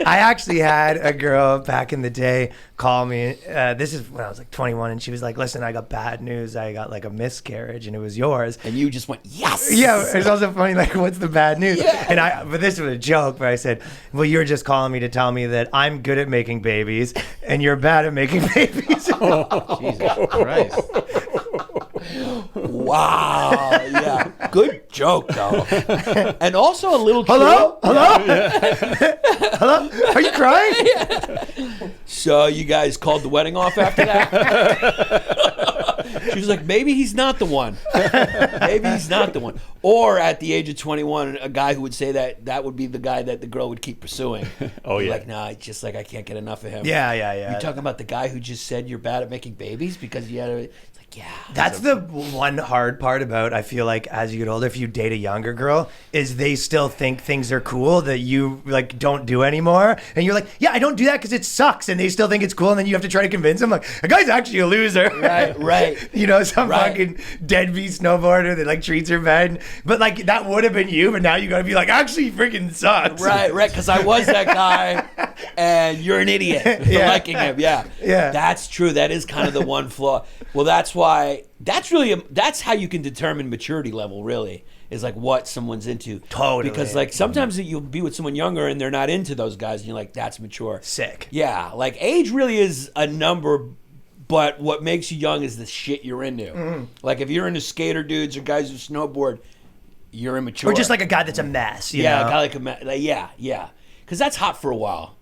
Speaker 5: I actually had a girl back in the day call me. This is when I was like 21, and she was like, "Listen, I got bad news. I got like a miscarriage, and it was yours."
Speaker 1: And you just went, yes.
Speaker 5: Yeah, it's also funny. Like, what's the bad news?
Speaker 1: Yeah.
Speaker 5: But this was a joke. But I said, "Well, you're just calling me to tell me that I'm good at making babies, and you're bad at making babies."
Speaker 2: Jesus Christ.
Speaker 1: Wow. Yeah. Good joke, though. And also a little true.
Speaker 5: Hello? Hello? Are you crying?
Speaker 1: So you guys called the wedding off after that? She was like, maybe he's not the one. Maybe he's not the one. Or at the age of 21, a guy who would say that would be the guy that the girl would keep pursuing.
Speaker 4: Oh, yeah.
Speaker 1: Like, nah, it's just like I can't get enough of him.
Speaker 5: Yeah.
Speaker 1: You're talking about the guy who just said you're bad at making babies because you had a... It's like, yeah.
Speaker 5: That's the one hard part about, I feel like, as you get older, if you date a younger girl, is they still think things are cool that you don't do anymore. And you're like, yeah, I don't do that because it sucks. And they still think it's cool. And then you have to try to convince them, like, a guy's actually a loser.
Speaker 1: Right.
Speaker 5: Some
Speaker 1: Right.
Speaker 5: fucking deadbeat snowboarder that treats her bad. But that would have been you. But now you got to be like, actually, he freaking sucks.
Speaker 1: Right, because I was that guy, and you're an idiot for
Speaker 5: Yeah.
Speaker 1: liking him. Yeah, that's true. That is kind of the one flaw. Well, that's why. That's how you can determine maturity level. Really, is like what someone's into.
Speaker 5: Totally.
Speaker 1: Because sometimes you'll be with someone younger and they're not into those guys, and you're like, that's mature.
Speaker 5: Sick.
Speaker 1: Yeah, age really is a number But what makes you young is the shit you're into.
Speaker 5: Mm-hmm.
Speaker 1: Like if you're into skater dudes or guys who snowboard, you're immature.
Speaker 5: Or just like a guy that's a mess. You
Speaker 1: yeah,
Speaker 5: know?
Speaker 1: a guy like yeah. Because that's hot for a while.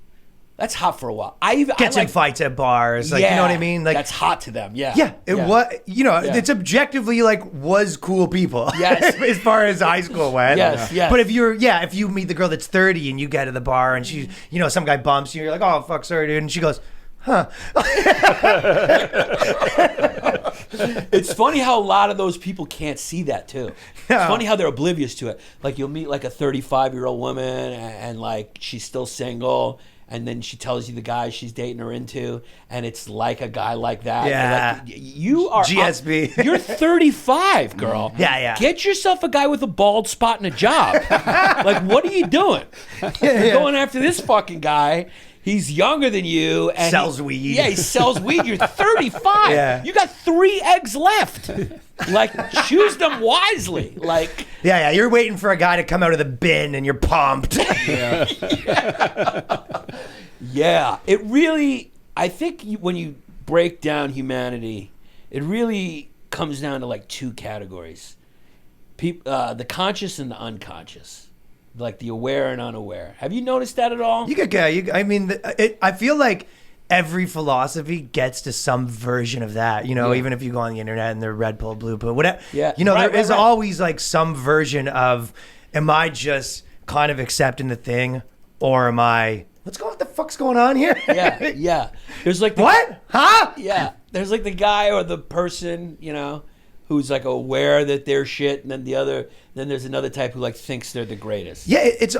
Speaker 1: Gets
Speaker 5: in fights at bars. Like, you know what I mean? Like
Speaker 1: that's hot to them. Yeah.
Speaker 5: Yeah, it was. You know,
Speaker 1: Yeah.
Speaker 5: it's objectively like was cool people.
Speaker 1: Yes.
Speaker 5: As far as high school went.
Speaker 1: Yes, yes.
Speaker 5: But if you meet the girl that's 30 and you get to the bar and she, you know, some guy bumps you, you're like, oh fuck, sorry, dude, and she goes, huh.
Speaker 1: It's funny how a lot of those people can't see that too.
Speaker 5: Yeah.
Speaker 1: It's funny how they're oblivious to it. Like you'll meet like a 35-year-old woman and like she's still single. And then she tells you the guy she's dating or into, and it's like a guy like that.
Speaker 5: Yeah.
Speaker 1: Like, you are
Speaker 5: GSB.
Speaker 1: You're 35, girl.
Speaker 5: Yeah.
Speaker 1: Get yourself a guy with a bald spot and a job. Like, what are you doing? You're going after this fucking guy. He's younger than you. And
Speaker 5: Sells weed.
Speaker 1: Yeah, he sells weed. You're 35.
Speaker 5: Yeah.
Speaker 1: You got 3 eggs left. Like, choose them wisely. Like,
Speaker 5: Yeah. You're waiting for a guy to come out of the bin and you're pumped.
Speaker 1: yeah, it really, I think when you break down humanity, it really comes down to like 2 categories. The conscious and the unconscious. Like the aware and unaware. Have you noticed that at all?
Speaker 5: You could go. I mean, I feel like every philosophy gets to some version of that. You know,
Speaker 1: Yeah.
Speaker 5: even if you go on the internet and they're red pill, blue pill, whatever.
Speaker 1: Yeah.
Speaker 5: You know,
Speaker 1: Right,
Speaker 5: there is
Speaker 1: right.
Speaker 5: always like some version of, am I just kind of accepting the thing, or am I? What the fuck's going on here?
Speaker 1: Yeah. There's like
Speaker 5: What? Huh?
Speaker 1: Yeah. There's like the guy or the person, you know, who's like aware that they're shit, and then there's another type who like thinks they're the greatest.
Speaker 5: Yeah, it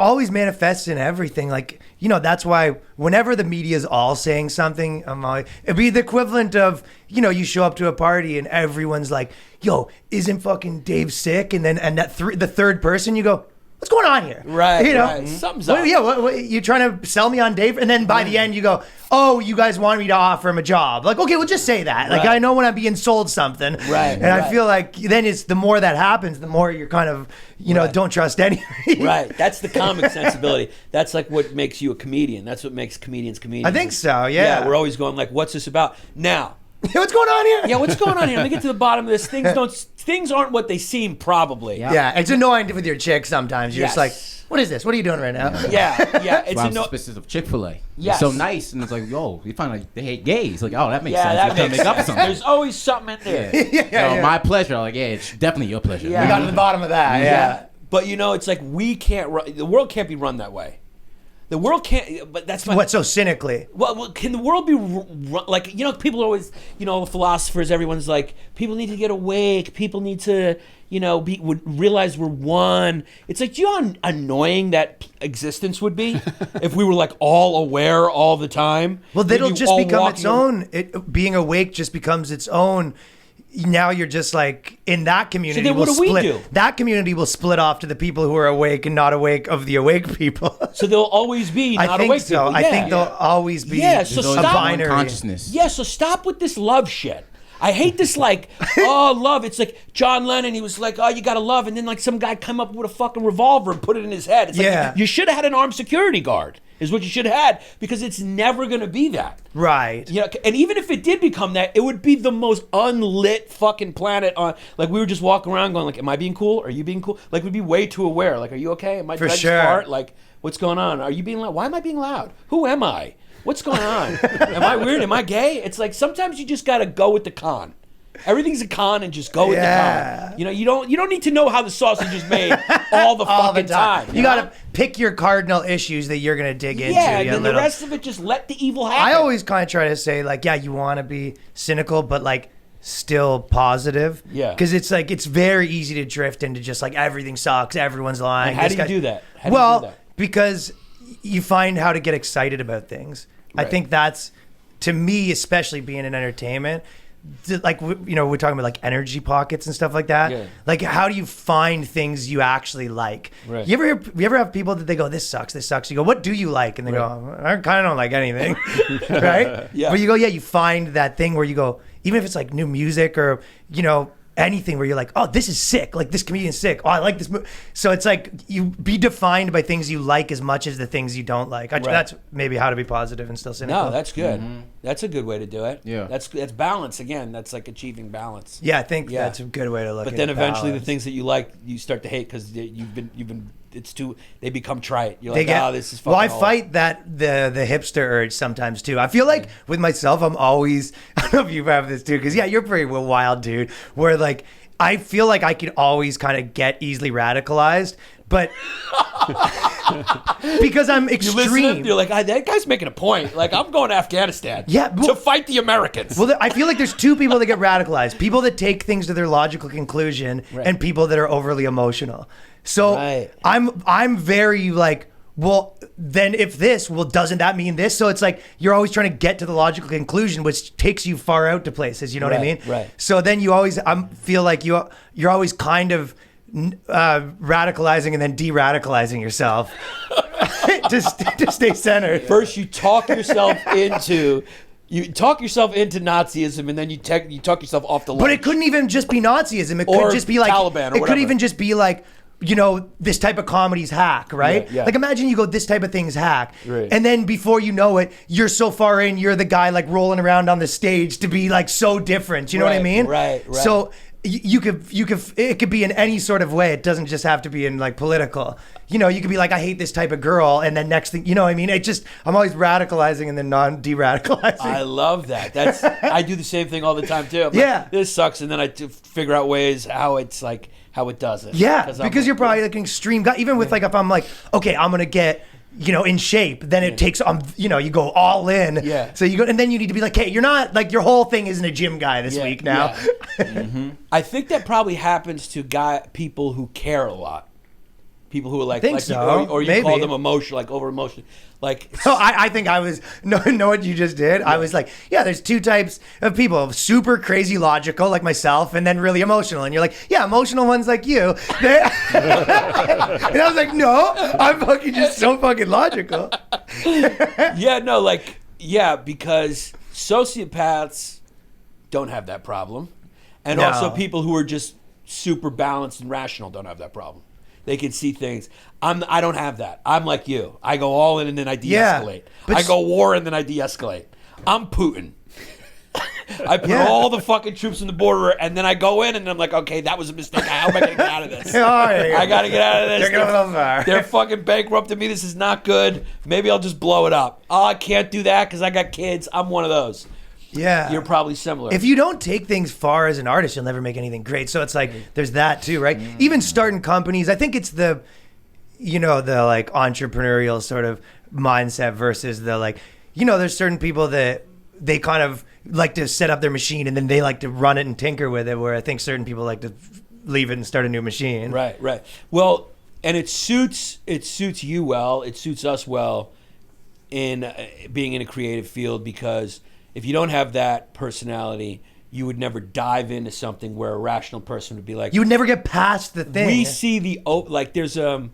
Speaker 5: always manifests in everything. Like, you know, that's why whenever the media is all saying something, it'd be the equivalent of, you know, you show up to a party and everyone's like, yo, isn't fucking Dave sick? And then the third person, you go, what's going on here?
Speaker 1: Right,
Speaker 5: You know,
Speaker 1: right. Something's up.
Speaker 5: what, you trying to sell me on Dave? And then by the end, you go, oh, you guys want me to offer him a job. Like, okay, well, just say that. Like,
Speaker 1: Right.
Speaker 5: I know when I'm being sold something.
Speaker 1: Right,
Speaker 5: And I
Speaker 1: right.
Speaker 5: feel like then it's the more that happens, the more you're kind of, you know,
Speaker 1: Right.
Speaker 5: don't trust anybody.
Speaker 1: Right. That's the comic sensibility. That's like what makes you a comedian. That's what makes comedians comedians.
Speaker 5: I think so, yeah.
Speaker 1: We're always going like, what's this about? Now,
Speaker 5: What's going on here?
Speaker 1: yeah, what's going on here? Let me get to the bottom of this. Things aren't what they seem, probably.
Speaker 5: Yeah, it's annoying with your chick sometimes. You're just like,
Speaker 1: Yes.
Speaker 5: what is this? What are you doing right now?
Speaker 1: Yeah. It's
Speaker 2: Well, I'm
Speaker 1: anno-
Speaker 2: suspicious of Chick-fil-A.
Speaker 1: Yes.
Speaker 2: It's so nice, and it's like, yo, you find like they hate gays. Like, oh, that makes
Speaker 1: Yeah,
Speaker 2: sense.
Speaker 1: that
Speaker 2: They're trying
Speaker 1: makes
Speaker 2: to make up
Speaker 1: sense.
Speaker 2: something.
Speaker 1: There's always something in there.
Speaker 2: No, my pleasure. Like, yeah, it's definitely your pleasure.
Speaker 1: Yeah.
Speaker 5: We got to the bottom of that. Yeah.
Speaker 1: But you know, it's like we can't run. The world can't be run that way. The world can't. But that's my.
Speaker 5: What so cynically?
Speaker 1: Well, can the world be like, you know, people are always, you know, philosophers, everyone's like, people need to get awake, people need to, you know, realize we're one. It's like, do you know how annoying that existence would be if we were like all aware all the time?
Speaker 5: Well,
Speaker 1: We'd
Speaker 5: it'll
Speaker 1: be
Speaker 5: just
Speaker 1: all
Speaker 5: become its
Speaker 1: walking-
Speaker 5: own. Being awake just becomes its own. Now you're just like in that community.
Speaker 1: then what
Speaker 5: will
Speaker 1: do we
Speaker 5: split,
Speaker 1: do?
Speaker 5: That community will split off to the people who are awake and not awake of the awake people.
Speaker 1: So there'll always be not
Speaker 5: I think
Speaker 1: awake
Speaker 5: so.
Speaker 1: people.
Speaker 5: I
Speaker 1: Yeah.
Speaker 5: think there'll always be
Speaker 1: Yeah, so
Speaker 2: There's always
Speaker 5: a
Speaker 1: stop-
Speaker 2: one
Speaker 5: binary.
Speaker 2: consciousness.
Speaker 1: Yeah, so stop with this love shit. I hate this, like, oh, love. It's like John Lennon, he was like, oh, you gotta love. And then, like, some guy come up with a fucking revolver and put it in his head. It's like,
Speaker 5: Yeah.
Speaker 1: you should have had an armed security guard, is what you should have had, because it's never gonna be that.
Speaker 5: Right.
Speaker 1: You know, and even if it did become that, it would be the most unlit fucking planet on. Like, we were just walking around going, like, am I being cool? Are you being cool? Like, we'd be way too aware. Like, are you okay? Am I
Speaker 5: For
Speaker 1: did I just
Speaker 5: sure.
Speaker 1: fart? Like, what's going on? Are you being loud? Why am I being loud? Who am I? What's going on? Am I weird? Am I gay? It's like sometimes you just gotta go with the con. Everything's a con, and just go with
Speaker 5: Yeah.
Speaker 1: the con. You know, you don't need to know how the sausage is made all the
Speaker 5: All the
Speaker 1: fucking time.
Speaker 5: You
Speaker 1: know?
Speaker 5: gotta pick your cardinal issues that you're gonna dig into.
Speaker 1: Yeah,
Speaker 5: you
Speaker 1: and then the
Speaker 5: little-
Speaker 1: rest of it, just let the evil happen.
Speaker 5: I always kind of try to say, like, yeah, you want to be cynical, but like still positive.
Speaker 1: Yeah.
Speaker 5: Because it's like it's very easy to drift into just like everything sucks, everyone's lying.
Speaker 1: And how
Speaker 5: this
Speaker 1: do you
Speaker 5: guy-
Speaker 1: do that? How do you
Speaker 5: well,
Speaker 1: do that?
Speaker 5: because you find how to get excited about things. I
Speaker 1: Right.
Speaker 5: think that's, to me, especially being in entertainment. Like, you know, we're talking about like energy pockets and stuff like that.
Speaker 1: Yeah.
Speaker 5: Like, how do you find things you actually like?
Speaker 1: Right.
Speaker 5: You ever have people that they go, this sucks. You go, what do you like? And they go, I kind of don't like anything. Right?
Speaker 1: Yeah.
Speaker 5: But you go, yeah, you find that thing where you go, even if it's like new music or, you know, anything where you're like, oh, this is sick. Like this comedian's sick. Oh, I like this movie. So it's like you be defined by things you like as much as the things you don't like. That's maybe how to be positive and still cynical.
Speaker 1: No, that's good. That's a good way to do it.
Speaker 2: Yeah.
Speaker 1: That's balance again. That's like achieving balance.
Speaker 5: Yeah, I think that's a good way to look at it.
Speaker 1: But then eventually
Speaker 5: balance.
Speaker 1: the things that you like, you start to hate because you've been it's too, they become trite. You're like, this is fucking
Speaker 5: Well, I
Speaker 1: old.
Speaker 5: fight the hipster urge sometimes too. I feel like with myself, I'm always, I don't know if you have this too, because you're pretty wild dude, where like, I feel like I can always kind of get easily radicalized, but because I'm
Speaker 1: You
Speaker 5: extreme.
Speaker 1: listen, you're like, that guy's making a point. Like, I'm going to Afghanistan to fight the Americans.
Speaker 5: Well, I feel like there's two people that get radicalized: people that take things to their logical conclusion, and people that are overly emotional. So I'm very like, well, then if this, well, doesn't that mean this? So it's like you're always trying to get to the logical conclusion, which takes you far out to places. You know what I mean?
Speaker 1: Right.
Speaker 5: So then you always, feel like you're always kind of radicalizing and then de-radicalizing yourself to stay centered.
Speaker 1: First, you talk yourself into Nazism, and then you talk yourself off the ledge.
Speaker 5: But it couldn't even just be Nazism. It
Speaker 1: Or
Speaker 5: could just be like
Speaker 1: Taliban or
Speaker 5: it could
Speaker 1: whatever.
Speaker 5: even just be like, this type of comedy's hack, right?
Speaker 1: Yeah.
Speaker 5: Like imagine you go, this type of thing's hack.
Speaker 1: Right.
Speaker 5: And then before you know it, you're so far in, you're the guy like rolling around on the stage to be like so different. You know what I mean?
Speaker 1: Right.
Speaker 5: So you could it could be in any sort of way. It doesn't just have to be in like political. You could be like, I hate this type of girl, and then next thing, you know what I mean? I'm always radicalizing and then de-radicalizing.
Speaker 1: I love that. I do the same thing all the time too. I'm
Speaker 5: Yeah.
Speaker 1: like, this sucks, and then I figure out ways how it does it.
Speaker 5: Yeah, because you're probably like an extreme guy. Even with like, if I'm like, okay, I'm gonna get, in shape, then it takes, you go all in.
Speaker 1: Yeah.
Speaker 5: So you go, and then you need to be like, hey, you're not like, your whole thing isn't a gym guy this week now.
Speaker 1: Yeah. I think that probably happens to people who care a lot. People who are like, or you call them emotional, like over emotional, like.
Speaker 5: So I think I was know what you just did. I was like, yeah, there's two types of people: super crazy logical, like myself, and then really emotional. And you're like, yeah, emotional ones like you. And I was like, no, I'm fucking just so fucking logical.
Speaker 1: Because sociopaths don't have that problem, and also people who are just super balanced and rational don't have that problem. They can see things. I don't have that. I'm like you. I go all in and then I de-escalate. I go war and then I de-escalate. I'm Putin. I put all the fucking troops on the border and then I go in and then I'm like, okay, that was a mistake. How am I going to get out of this? I got to get out of this.
Speaker 5: You're going a little far.
Speaker 1: They're fucking bankrupting me. This is not good. Maybe I'll just blow it up. Oh, I can't do that because I got kids. I'm one of those.
Speaker 5: Yeah.
Speaker 1: You're probably similar.
Speaker 5: If you don't take things far as an artist, you'll never make anything great. So it's like, there's that too, right? Even starting companies, I think it's the like entrepreneurial sort of mindset versus the like, there's certain people that they kind of like to set up their machine and then they like to run it and tinker with it, where I think certain people like to leave it and start a new machine.
Speaker 1: Right. Well, and it suits you well. It suits us well in being in a creative field, because if you don't have that personality, you would never dive into something where a rational person would be like,
Speaker 5: you would never get past the thing.
Speaker 1: We see there's I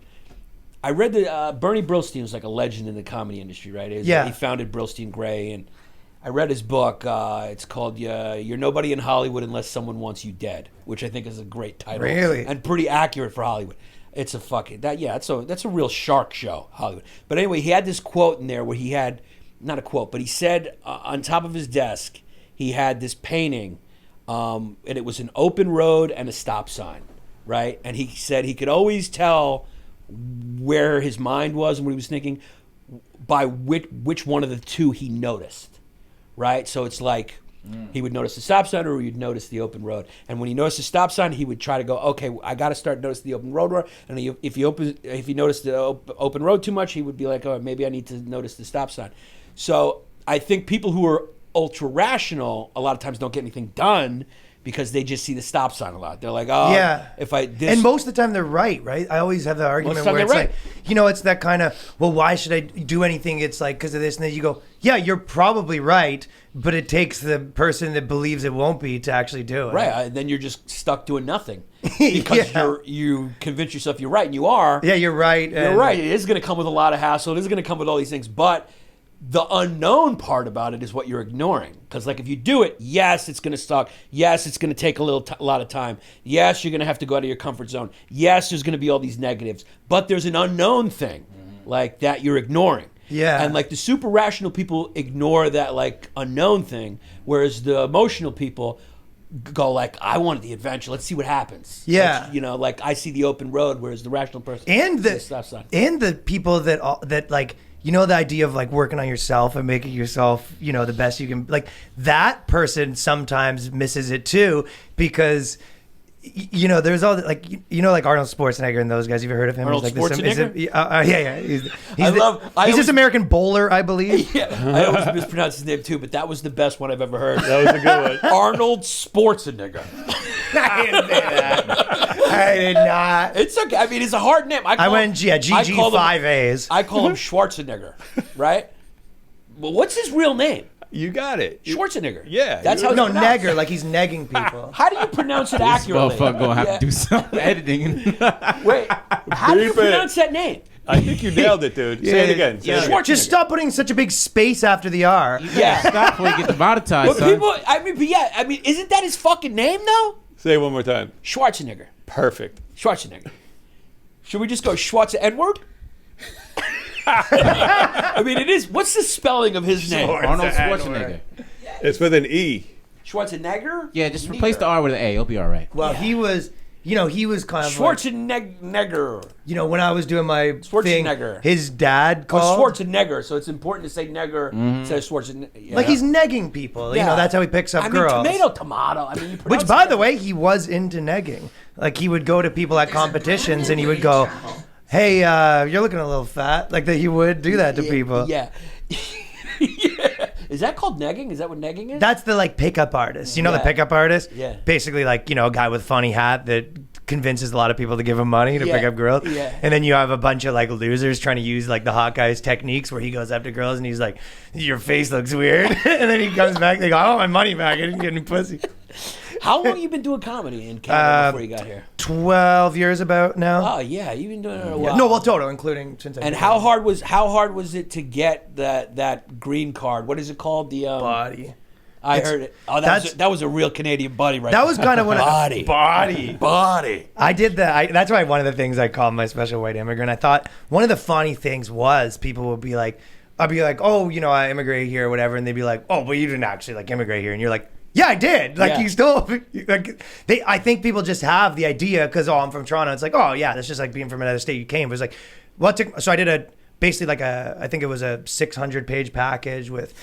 Speaker 1: read that Bernie Brillstein was like a legend in the comedy industry, right? He founded Brillstein Gray, and I read his book. It's called "You're Nobody in Hollywood Unless Someone Wants You Dead," which I think is a great title,
Speaker 5: really,
Speaker 1: and pretty accurate for Hollywood. It's a fucking that's a real shark show, Hollywood. But anyway, he had this quote in there where he had. Not a quote, but he said on top of his desk, he had this painting, and it was an open road and a stop sign, right? And he said he could always tell where his mind was and what he was thinking by which one of the two he noticed, right? So it's like he would notice the stop sign or he'd notice the open road. And when he noticed the stop sign, he would try to go, okay, I got to start noticing the open road. And if he noticed the open road too much, he would be like, oh, maybe I need to notice the stop sign. So I think people who are ultra rational a lot of times don't get anything done because they just see the stop sign a lot. They're like, oh, if I this.
Speaker 5: And most of the time they're right? I always have the argument where it's like, it's that kind of, well, why should I do anything? It's like, because of this. And then you go, yeah, you're probably right, but it takes the person that believes it won't be to actually do it.
Speaker 1: Right. Then you're just stuck doing nothing because you convince yourself you're right, and you are.
Speaker 5: Yeah, you're right.
Speaker 1: You're right. It is going to come with a lot of hassle. It is going to come with all these things, but The unknown part about it is what you're ignoring. Because, like, if you do it, yes, it's going to suck. Yes, it's going to take a lot of time. Yes, you're going to have to go out of your comfort zone. Yes, there's going to be all these negatives. But there's an unknown thing, like, that you're ignoring.
Speaker 5: Yeah.
Speaker 1: And, like, the super rational people ignore that, like, unknown thing, whereas the emotional people go, like, I wanted the adventure. Let's see what happens.
Speaker 5: Yeah.
Speaker 1: Like, I see the open road, whereas the rational person
Speaker 5: And
Speaker 1: sees stop sign.
Speaker 5: the people that like, the idea of like working on yourself and making yourself, the best you can, like, that person sometimes misses it too, because there's all like, like Arnold Schwarzenegger and those guys. You've ever heard of him?
Speaker 1: Arnold
Speaker 5: He's
Speaker 1: Schwarzenegger?
Speaker 5: Yeah. He's
Speaker 1: always-
Speaker 5: this American bowler, I believe.
Speaker 1: Yeah, I always mispronounce his name too, but that was the best one I've ever heard.
Speaker 4: That was a good one.
Speaker 1: Arnold Schwarzenegger.
Speaker 5: I didn't say that. I did not.
Speaker 1: It's okay. I mean, it's a hard name.
Speaker 5: I went, GG 5 A's.
Speaker 1: I call him Schwarzenegger, right? Well, what's his real name?
Speaker 4: You got it.
Speaker 1: Schwarzenegger.
Speaker 4: Yeah,
Speaker 1: That's
Speaker 4: you-
Speaker 1: how it's
Speaker 5: No,
Speaker 1: pronounced.
Speaker 5: negger, like he's negging people.
Speaker 1: How do you pronounce it accurately?
Speaker 2: Motherfucker gonna have
Speaker 1: Yeah.
Speaker 2: to do some editing.
Speaker 1: Wait, how do you
Speaker 4: Beep it.
Speaker 1: pronounce that name?
Speaker 4: I think you nailed it, dude. Say it again. Say it again.
Speaker 1: Schwarzenegger.
Speaker 5: Just stop putting such a big space after the R.
Speaker 1: Yeah.
Speaker 2: Stop before you get demonetized,
Speaker 1: But
Speaker 2: son.
Speaker 1: people, isn't that his fucking name though?
Speaker 4: Say it one more time.
Speaker 1: Schwarzenegger.
Speaker 4: Perfect.
Speaker 1: Schwarzenegger. Should we just go Schwarz Edward? I mean, it is. What's the spelling of his name?
Speaker 2: Arnold Schwarzenegger.
Speaker 4: It's with an E.
Speaker 1: Schwarzenegger?
Speaker 2: Yeah, just replace the R with an A. It'll be all right.
Speaker 5: Well, he was kind of like,
Speaker 1: Schwarzenegger.
Speaker 5: when I was doing my thing,
Speaker 1: Schwarzenegger.
Speaker 5: his dad
Speaker 1: Oh,
Speaker 5: called.
Speaker 1: Schwarzenegger. So it's important to say negger instead of Schwarzenegger. Yeah.
Speaker 5: Like he's negging people. That's how he picks up girls.
Speaker 1: Tomato. I mean, you
Speaker 5: Which,
Speaker 1: pronounce
Speaker 5: by
Speaker 1: it-
Speaker 5: the way, he was into negging. Like, he would go to people at competitions and he would go, hey, you're looking a little fat. Like, that he would do that to people.
Speaker 1: Yeah. Yeah. Is that called negging? Is that what negging is?
Speaker 5: That's the, like, pickup artist. You know the
Speaker 1: Yeah.
Speaker 5: pickup artist?
Speaker 1: Yeah.
Speaker 5: Basically, like, a guy with funny hat that convinces a lot of people to give him money to
Speaker 1: Yeah.
Speaker 5: pick up girls.
Speaker 1: Yeah.
Speaker 5: And then you have a bunch of, like, losers trying to use, like, the hot guy's techniques where he goes up to girls and he's like, your face looks weird. And then he comes back, they go, I want my money back. I didn't get any pussy.
Speaker 1: How long you been doing comedy in Canada before you got here?
Speaker 5: 12 years about now.
Speaker 1: Oh yeah, you've been doing it a while.
Speaker 5: No, well, total, including since I
Speaker 1: And
Speaker 5: came
Speaker 1: how
Speaker 5: here.
Speaker 1: hard was it to get that green card? What is it called? The
Speaker 5: Body.
Speaker 1: I heard it. Oh, that was a real Canadian buddy, right?
Speaker 5: That was kind of when
Speaker 1: body.
Speaker 5: I did that. That's why one of the things I called my special white immigrant. I thought one of the funny things was people would be like, I'd be like, oh, I immigrated here or whatever. And they'd be like, oh, but you didn't actually like immigrate here. And you're like, yeah, I did. Like,
Speaker 1: Yeah.
Speaker 5: you still, like, I think people just have the idea because, I'm from Toronto. It's like, oh, yeah, that's just like being from another state you came. But it's like, so I did I think it was a 600-page package with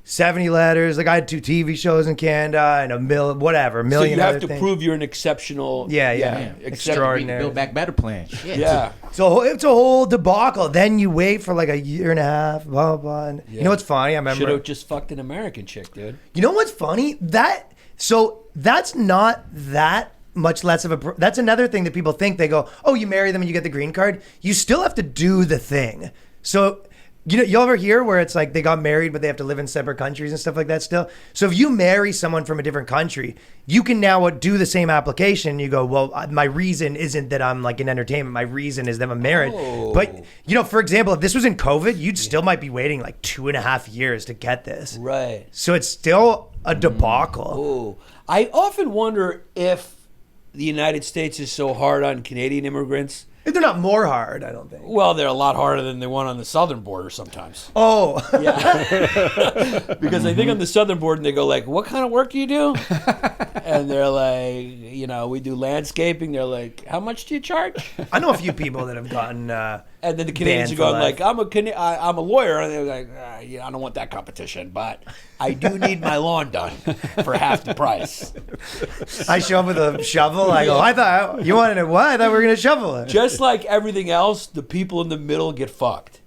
Speaker 5: 70 letters. Like, I had 2 TV shows in Canada and a million
Speaker 1: So you have
Speaker 5: other
Speaker 1: to
Speaker 5: things.
Speaker 1: prove you're an exceptional.
Speaker 5: Yeah. Extraordinary.
Speaker 2: Build back better plan. Shit.
Speaker 1: Yeah.
Speaker 5: So it's a whole debacle. Then you wait for like a year and a half, blah, blah, blah. And You know what's funny? I
Speaker 1: Should
Speaker 5: remember.
Speaker 1: have just fucked an American chick, dude.
Speaker 5: You know what's funny? That's not that much less of a. That's another thing that people think. They go, oh, you marry them and you get the green card. You still have to do the thing. So, you'll ever hear where it's like they got married, but they have to live in separate countries and stuff like that still? So if you marry someone from a different country, you can now do the same application. You go, well, my reason isn't that I'm like in entertainment. My reason is that I'm married.
Speaker 1: Oh.
Speaker 5: But, for example, if this was in COVID, you'd still might be waiting like 2.5 years to get this.
Speaker 1: Right.
Speaker 5: So it's still a debacle.
Speaker 1: Oh, I often wonder if the United States is so hard on Canadian immigrants.
Speaker 5: They're not more hard, I don't think.
Speaker 1: Well, they're a lot harder than the one on the southern border sometimes.
Speaker 5: Oh,
Speaker 1: Yeah. Because I think on the southern border, they go like, what kind of work do you do? And they're like, we do landscaping. They're like, how much do you charge?
Speaker 5: I know a few people that have gotten.
Speaker 1: And then the Canadians are
Speaker 5: Banned for
Speaker 1: going
Speaker 5: life.
Speaker 1: like, I'm a lawyer. And they're like, yeah, I don't want that competition, but I do need my lawn done for half the price.
Speaker 5: I show up with a shovel. I go, I thought you wanted it. What? I thought we were gonna shovel it.
Speaker 1: Just like everything else, the people in the middle get fucked.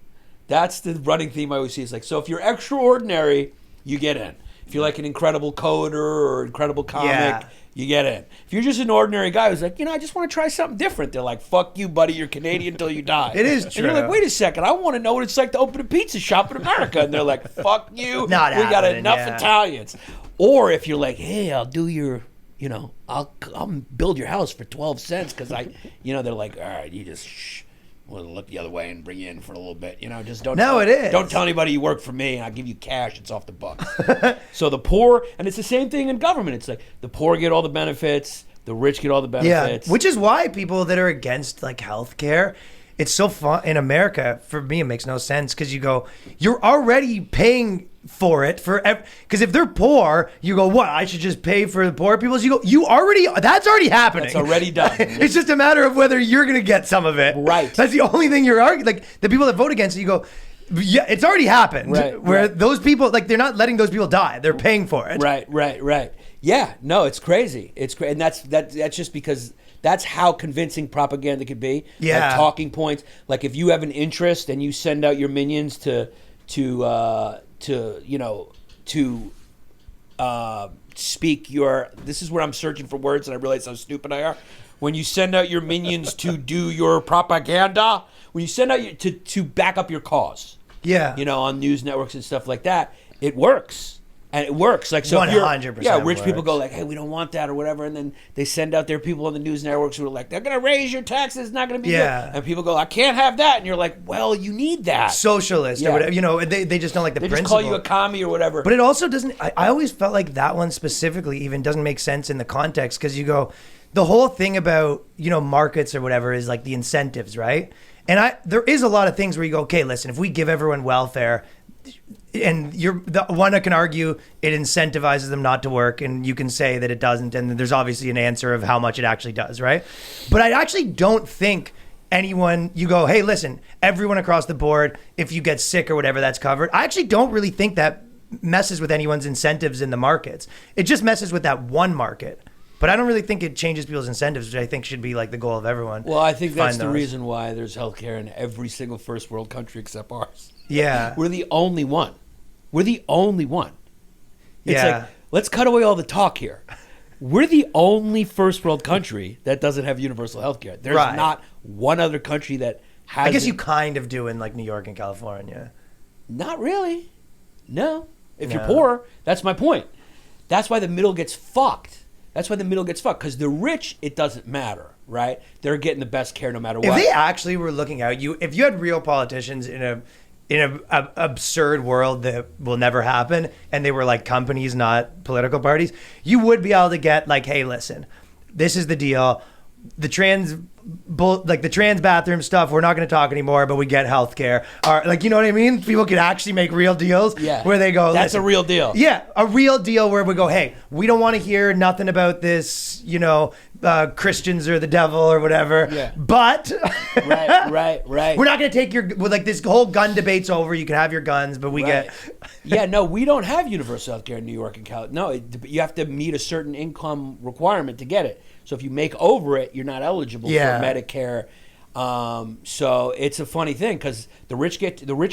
Speaker 1: That's the running theme I always see. It's like, so if you're extraordinary, you get in. If you're like an incredible coder or incredible comic,
Speaker 5: Yeah.
Speaker 1: you get in. If you're just an ordinary guy who's like, I just want to try something different, they're like, fuck you, buddy, you're Canadian until you die.
Speaker 5: It is
Speaker 1: And you're
Speaker 5: true.
Speaker 1: like, wait a second, I want to know what it's like to open a pizza shop in America. And they're like, fuck you,
Speaker 5: Not
Speaker 1: we got
Speaker 5: happening,
Speaker 1: enough
Speaker 5: yeah.
Speaker 1: Italians. Or if you're like, hey, I'll do your, I'll build your house for 12 cents because they're like, all right, you just shh. we'll look the other way and bring you in for a little bit. Just don't.
Speaker 5: No, it is.
Speaker 1: Don't tell anybody you work for me, and I'll give you cash. It's off the books. So the poor, and it's the same thing in government. It's like the poor get all the benefits, the rich get all the benefits.
Speaker 5: Yeah, which is why people that are against like healthcare, it's so fun in America. For me, it makes no sense because you're already paying for it because if they're poor, you go, what? I should just pay for the poor people. So that's already happening.
Speaker 1: It's already done.
Speaker 5: It's just a matter of whether you're going to get some of it.
Speaker 1: Right.
Speaker 5: That's the only thing you're arguing. Like the people that vote against it, you go, yeah, it's already happened.
Speaker 1: Right,
Speaker 5: where
Speaker 1: right.
Speaker 5: those people, like they're not letting those people die. They're paying for it.
Speaker 1: Right. Yeah, no, it's crazy. It's crazy, and that's just because that's how convincing propaganda could be.
Speaker 5: Yeah.
Speaker 1: Like talking points. Like if you have an interest and you send out your minions to speak your. This is where I'm searching for words, and I realize how stupid I are. When you send out your minions to do your propaganda, when you send out to back up your cause,
Speaker 5: Yeah.
Speaker 1: on news networks and stuff like that, it works. And it works. Like so,
Speaker 5: 100%
Speaker 1: yeah, rich people
Speaker 5: works.
Speaker 1: go like, "Hey, we don't want that" or whatever, and then they send out their people on the news networks who are like, "They're going to raise your taxes, it's not going to be
Speaker 5: Yeah.
Speaker 1: good." And people go, "I can't have that," and you're like, "Well, you need that."
Speaker 5: Socialist
Speaker 1: Yeah.
Speaker 5: or whatever. They just don't like the
Speaker 1: They
Speaker 5: principle.
Speaker 1: just call you a commie or whatever.
Speaker 5: But it also doesn't. I always felt like that one specifically even doesn't make sense in the context because you go, the whole thing about markets or whatever is like the incentives, right? And there is a lot of things where you go, okay, listen, if we give everyone welfare, and you're the one that can argue it incentivizes them not to work, and you can say that it doesn't, and there's obviously an answer of how much it actually does, right? But I actually don't think anyone, you go, hey, listen, everyone across the board, if you get sick or whatever, that's covered. I actually don't really think that messes with anyone's incentives in the markets. It just messes with that one market. But I don't really think it changes people's incentives, which I think should be like the goal of everyone.
Speaker 1: Well, I think that's
Speaker 5: Find
Speaker 1: the
Speaker 5: those.
Speaker 1: reason why there's healthcare in every single first world country except ours.
Speaker 5: Yeah.
Speaker 1: We're the only one. We're the only one. It's
Speaker 5: Yeah.
Speaker 1: like, let's cut away all the talk here. We're the only first world country that doesn't have universal healthcare. There's
Speaker 5: Right.
Speaker 1: not one other country that has.
Speaker 5: I guess you kind of do in like New York and California.
Speaker 1: Not really. No. If you're
Speaker 5: No.
Speaker 1: poor, that's my point. That's why the middle gets fucked. That's why the middle gets fucked. Because the rich, it doesn't matter, right? They're getting the best care no matter
Speaker 5: If
Speaker 1: what.
Speaker 5: they actually were looking out, if you had real politicians in a absurd world that will never happen, and they were like companies, not political parties, you would be able to get like, hey, listen, this is the deal. The trans bathroom stuff, we're not going to talk anymore, but we get healthcare. Like, you know what I mean? People can actually make real deals.
Speaker 1: Yeah.
Speaker 5: Where they go,
Speaker 1: That's
Speaker 5: listen,
Speaker 1: a real deal.
Speaker 5: Yeah, a real deal where we go, hey, we don't want to hear nothing about this, Christians or the devil or whatever.
Speaker 1: Yeah.
Speaker 5: But
Speaker 1: Right.
Speaker 5: we're not going to take this whole gun debate's over. You can have your guns, but we
Speaker 1: Right.
Speaker 5: get.
Speaker 1: Yeah, no, we don't have universal health care in New York and California. No, you have to meet a certain income requirement to get it. So if you make over it, you're not eligible
Speaker 5: Yeah.
Speaker 1: for Medicare. So it's a funny thing because the rich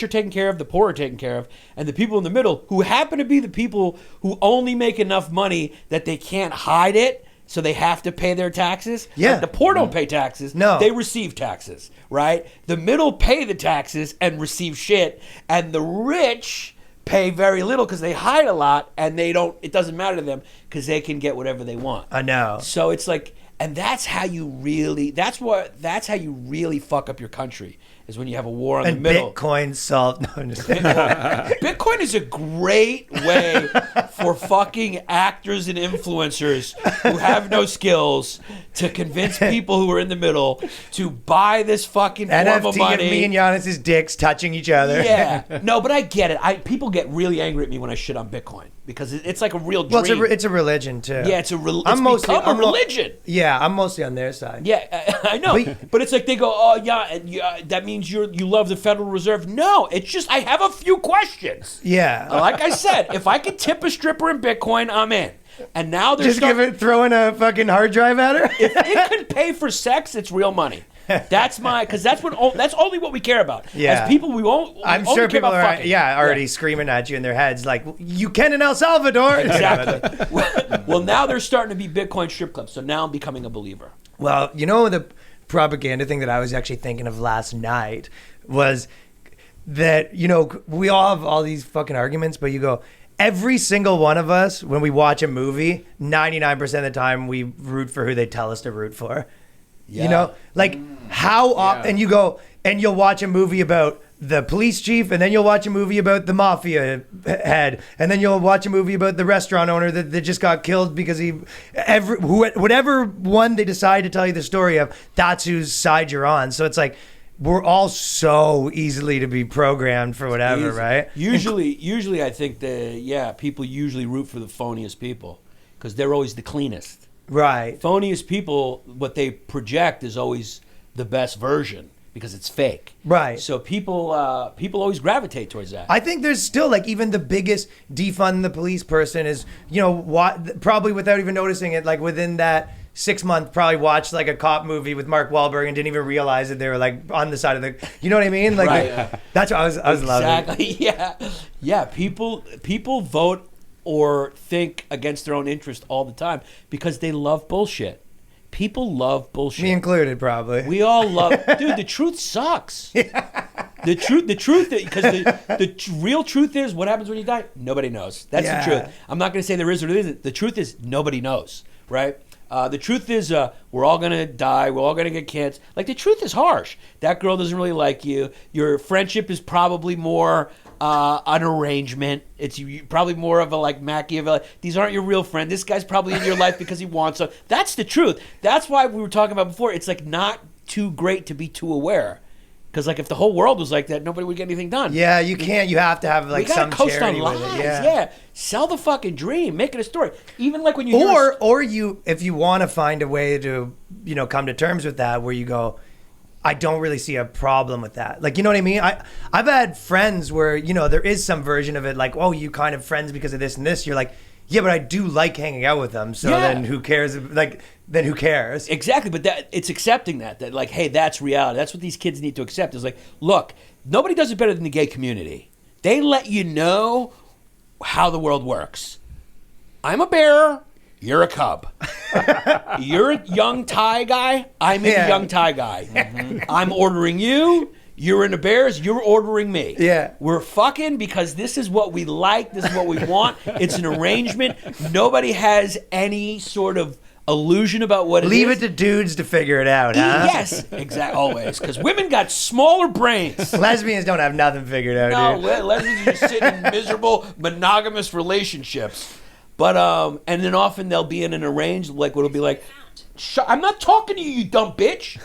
Speaker 1: are taken care of, the poor are taken care of, and the people in the middle, who happen to be the people who only make enough money that they can't hide it, so they have to pay their taxes.
Speaker 5: Yeah.
Speaker 1: Like the poor don't pay taxes.
Speaker 5: No.
Speaker 1: They receive taxes, right? The middle pay the taxes and receive shit, and the rich pay very little because they hide a lot, and it doesn't matter to them because they can get whatever they want.
Speaker 5: I know.
Speaker 1: So it's like, and that's how you really fuck up your country, is when you have a war in the
Speaker 5: And
Speaker 1: middle.
Speaker 5: Bitcoin solved. No, I'm just
Speaker 1: Bitcoin is a great way for fucking actors and influencers who have no skills to convince people who are in the middle to buy this fucking form of
Speaker 5: NFT of
Speaker 1: money.
Speaker 5: me and Yannis's dicks touching each other.
Speaker 1: Yeah, no, but I get it. People get really angry at me when I shit on Bitcoin because it's like a real dream.
Speaker 5: Well, it's a religion too.
Speaker 1: Yeah, it's become a
Speaker 5: I'm
Speaker 1: religion.
Speaker 5: Yeah, I'm mostly on their side.
Speaker 1: Yeah, I know. But it's like they go, oh, yeah, that means you love the Federal Reserve. No, it's just I have a few questions.
Speaker 5: Yeah.
Speaker 1: Like I said, if I could tip a stripper in Bitcoin, I'm in. And now they're
Speaker 5: Just throw in a fucking hard drive at her.
Speaker 1: If it can pay for sex, it's real money. That's that's only what we care about.
Speaker 5: Yeah.
Speaker 1: As people, we only
Speaker 5: I'm
Speaker 1: care
Speaker 5: sure people
Speaker 1: about
Speaker 5: are
Speaker 1: fucking.
Speaker 5: already screaming at you in their heads like, you can in El Salvador.
Speaker 1: Exactly. Well, now they're starting to be Bitcoin strip clubs, so now I'm becoming a believer.
Speaker 5: Well, the propaganda thing that I was actually thinking of last night was that, we all have all these fucking arguments, but you go, every single one of us, when we watch a movie, 99% of the time we root for who they tell us to root for.
Speaker 1: Yeah.
Speaker 5: How often, and you go, and you'll watch a movie about the police chief, and then you'll watch a movie about the mafia head, and then you'll watch a movie about the restaurant owner that just got killed because whatever one they decide to tell you the story of, that's whose side you're on. So it's like we're all so easily to be programmed for whatever,
Speaker 1: Easy.
Speaker 5: right?
Speaker 1: Usually, I think people usually root for the phoniest people because they're always the cleanest.
Speaker 5: Right.
Speaker 1: Phoniest people, what they project is always the best version because it's fake.
Speaker 5: Right.
Speaker 1: So people always gravitate towards that.
Speaker 5: I think there's still like even the biggest defund the police person is, probably without even noticing it, like within that 6 month probably watched like a cop movie with Mark Wahlberg and didn't even realize that they were like on the side of the, you know what I mean? Like
Speaker 1: Right.
Speaker 5: That's what I was loving.
Speaker 1: Exactly. Yeah. People vote or think against their own interest all the time because they love bullshit. People love bullshit.
Speaker 5: Me included, probably.
Speaker 1: We all love, dude. The truth sucks. The truth, because the real truth is, what happens when you die? Nobody knows. That's the truth. I'm not going to say there is or there isn't. The truth is, nobody knows, right? The truth is, we're all going to die. We're all going to get cancer. Like, the truth is harsh. That girl doesn't really like you. Your friendship is probably more an arrangement. It's probably more of a like Machiavelli. These aren't your real friend. This guy's probably in your life because he wants to. That's the truth. That's why we were talking about before. It's like not too great to be too aware. Because like if the whole world was like that, nobody would get anything done.
Speaker 5: Yeah, you can't. You have to have like some charity with it.
Speaker 1: Yeah, sell the fucking dream. Make it a story. Even like when you
Speaker 5: or you, if you want to find a way to come to terms with that, where you go, I don't really see a problem with that. Like, you know what I mean? I've had friends where there is some version of it, like, oh, you kind of friends because of this and this. You're like, yeah, but I do like hanging out with them. So then who cares? Then who cares?
Speaker 1: Exactly, but it's accepting that like, hey, that's reality. That's what these kids need to accept. Is like, look, nobody does it better than the gay community. They let you know how the world works. I'm a bear. You're a cub. You're a young Thai guy. I'm a young Thai guy. Mm-hmm. I'm ordering you. You're in the Bears. You're ordering me.
Speaker 5: Yeah.
Speaker 1: We're fucking because this is what we like. This is what we want. It's an arrangement. Nobody has any sort of illusion about what it is.
Speaker 5: Leave it to dudes to figure it out, huh?
Speaker 1: Yes, exactly. Always. Because women got smaller brains.
Speaker 5: Lesbians don't have nothing figured out, dude.
Speaker 1: No, lesbians are just sitting in miserable, monogamous relationships. But, and then often they'll be in an arranged, like, what'll be like, I'm not talking to you, you dumb bitch.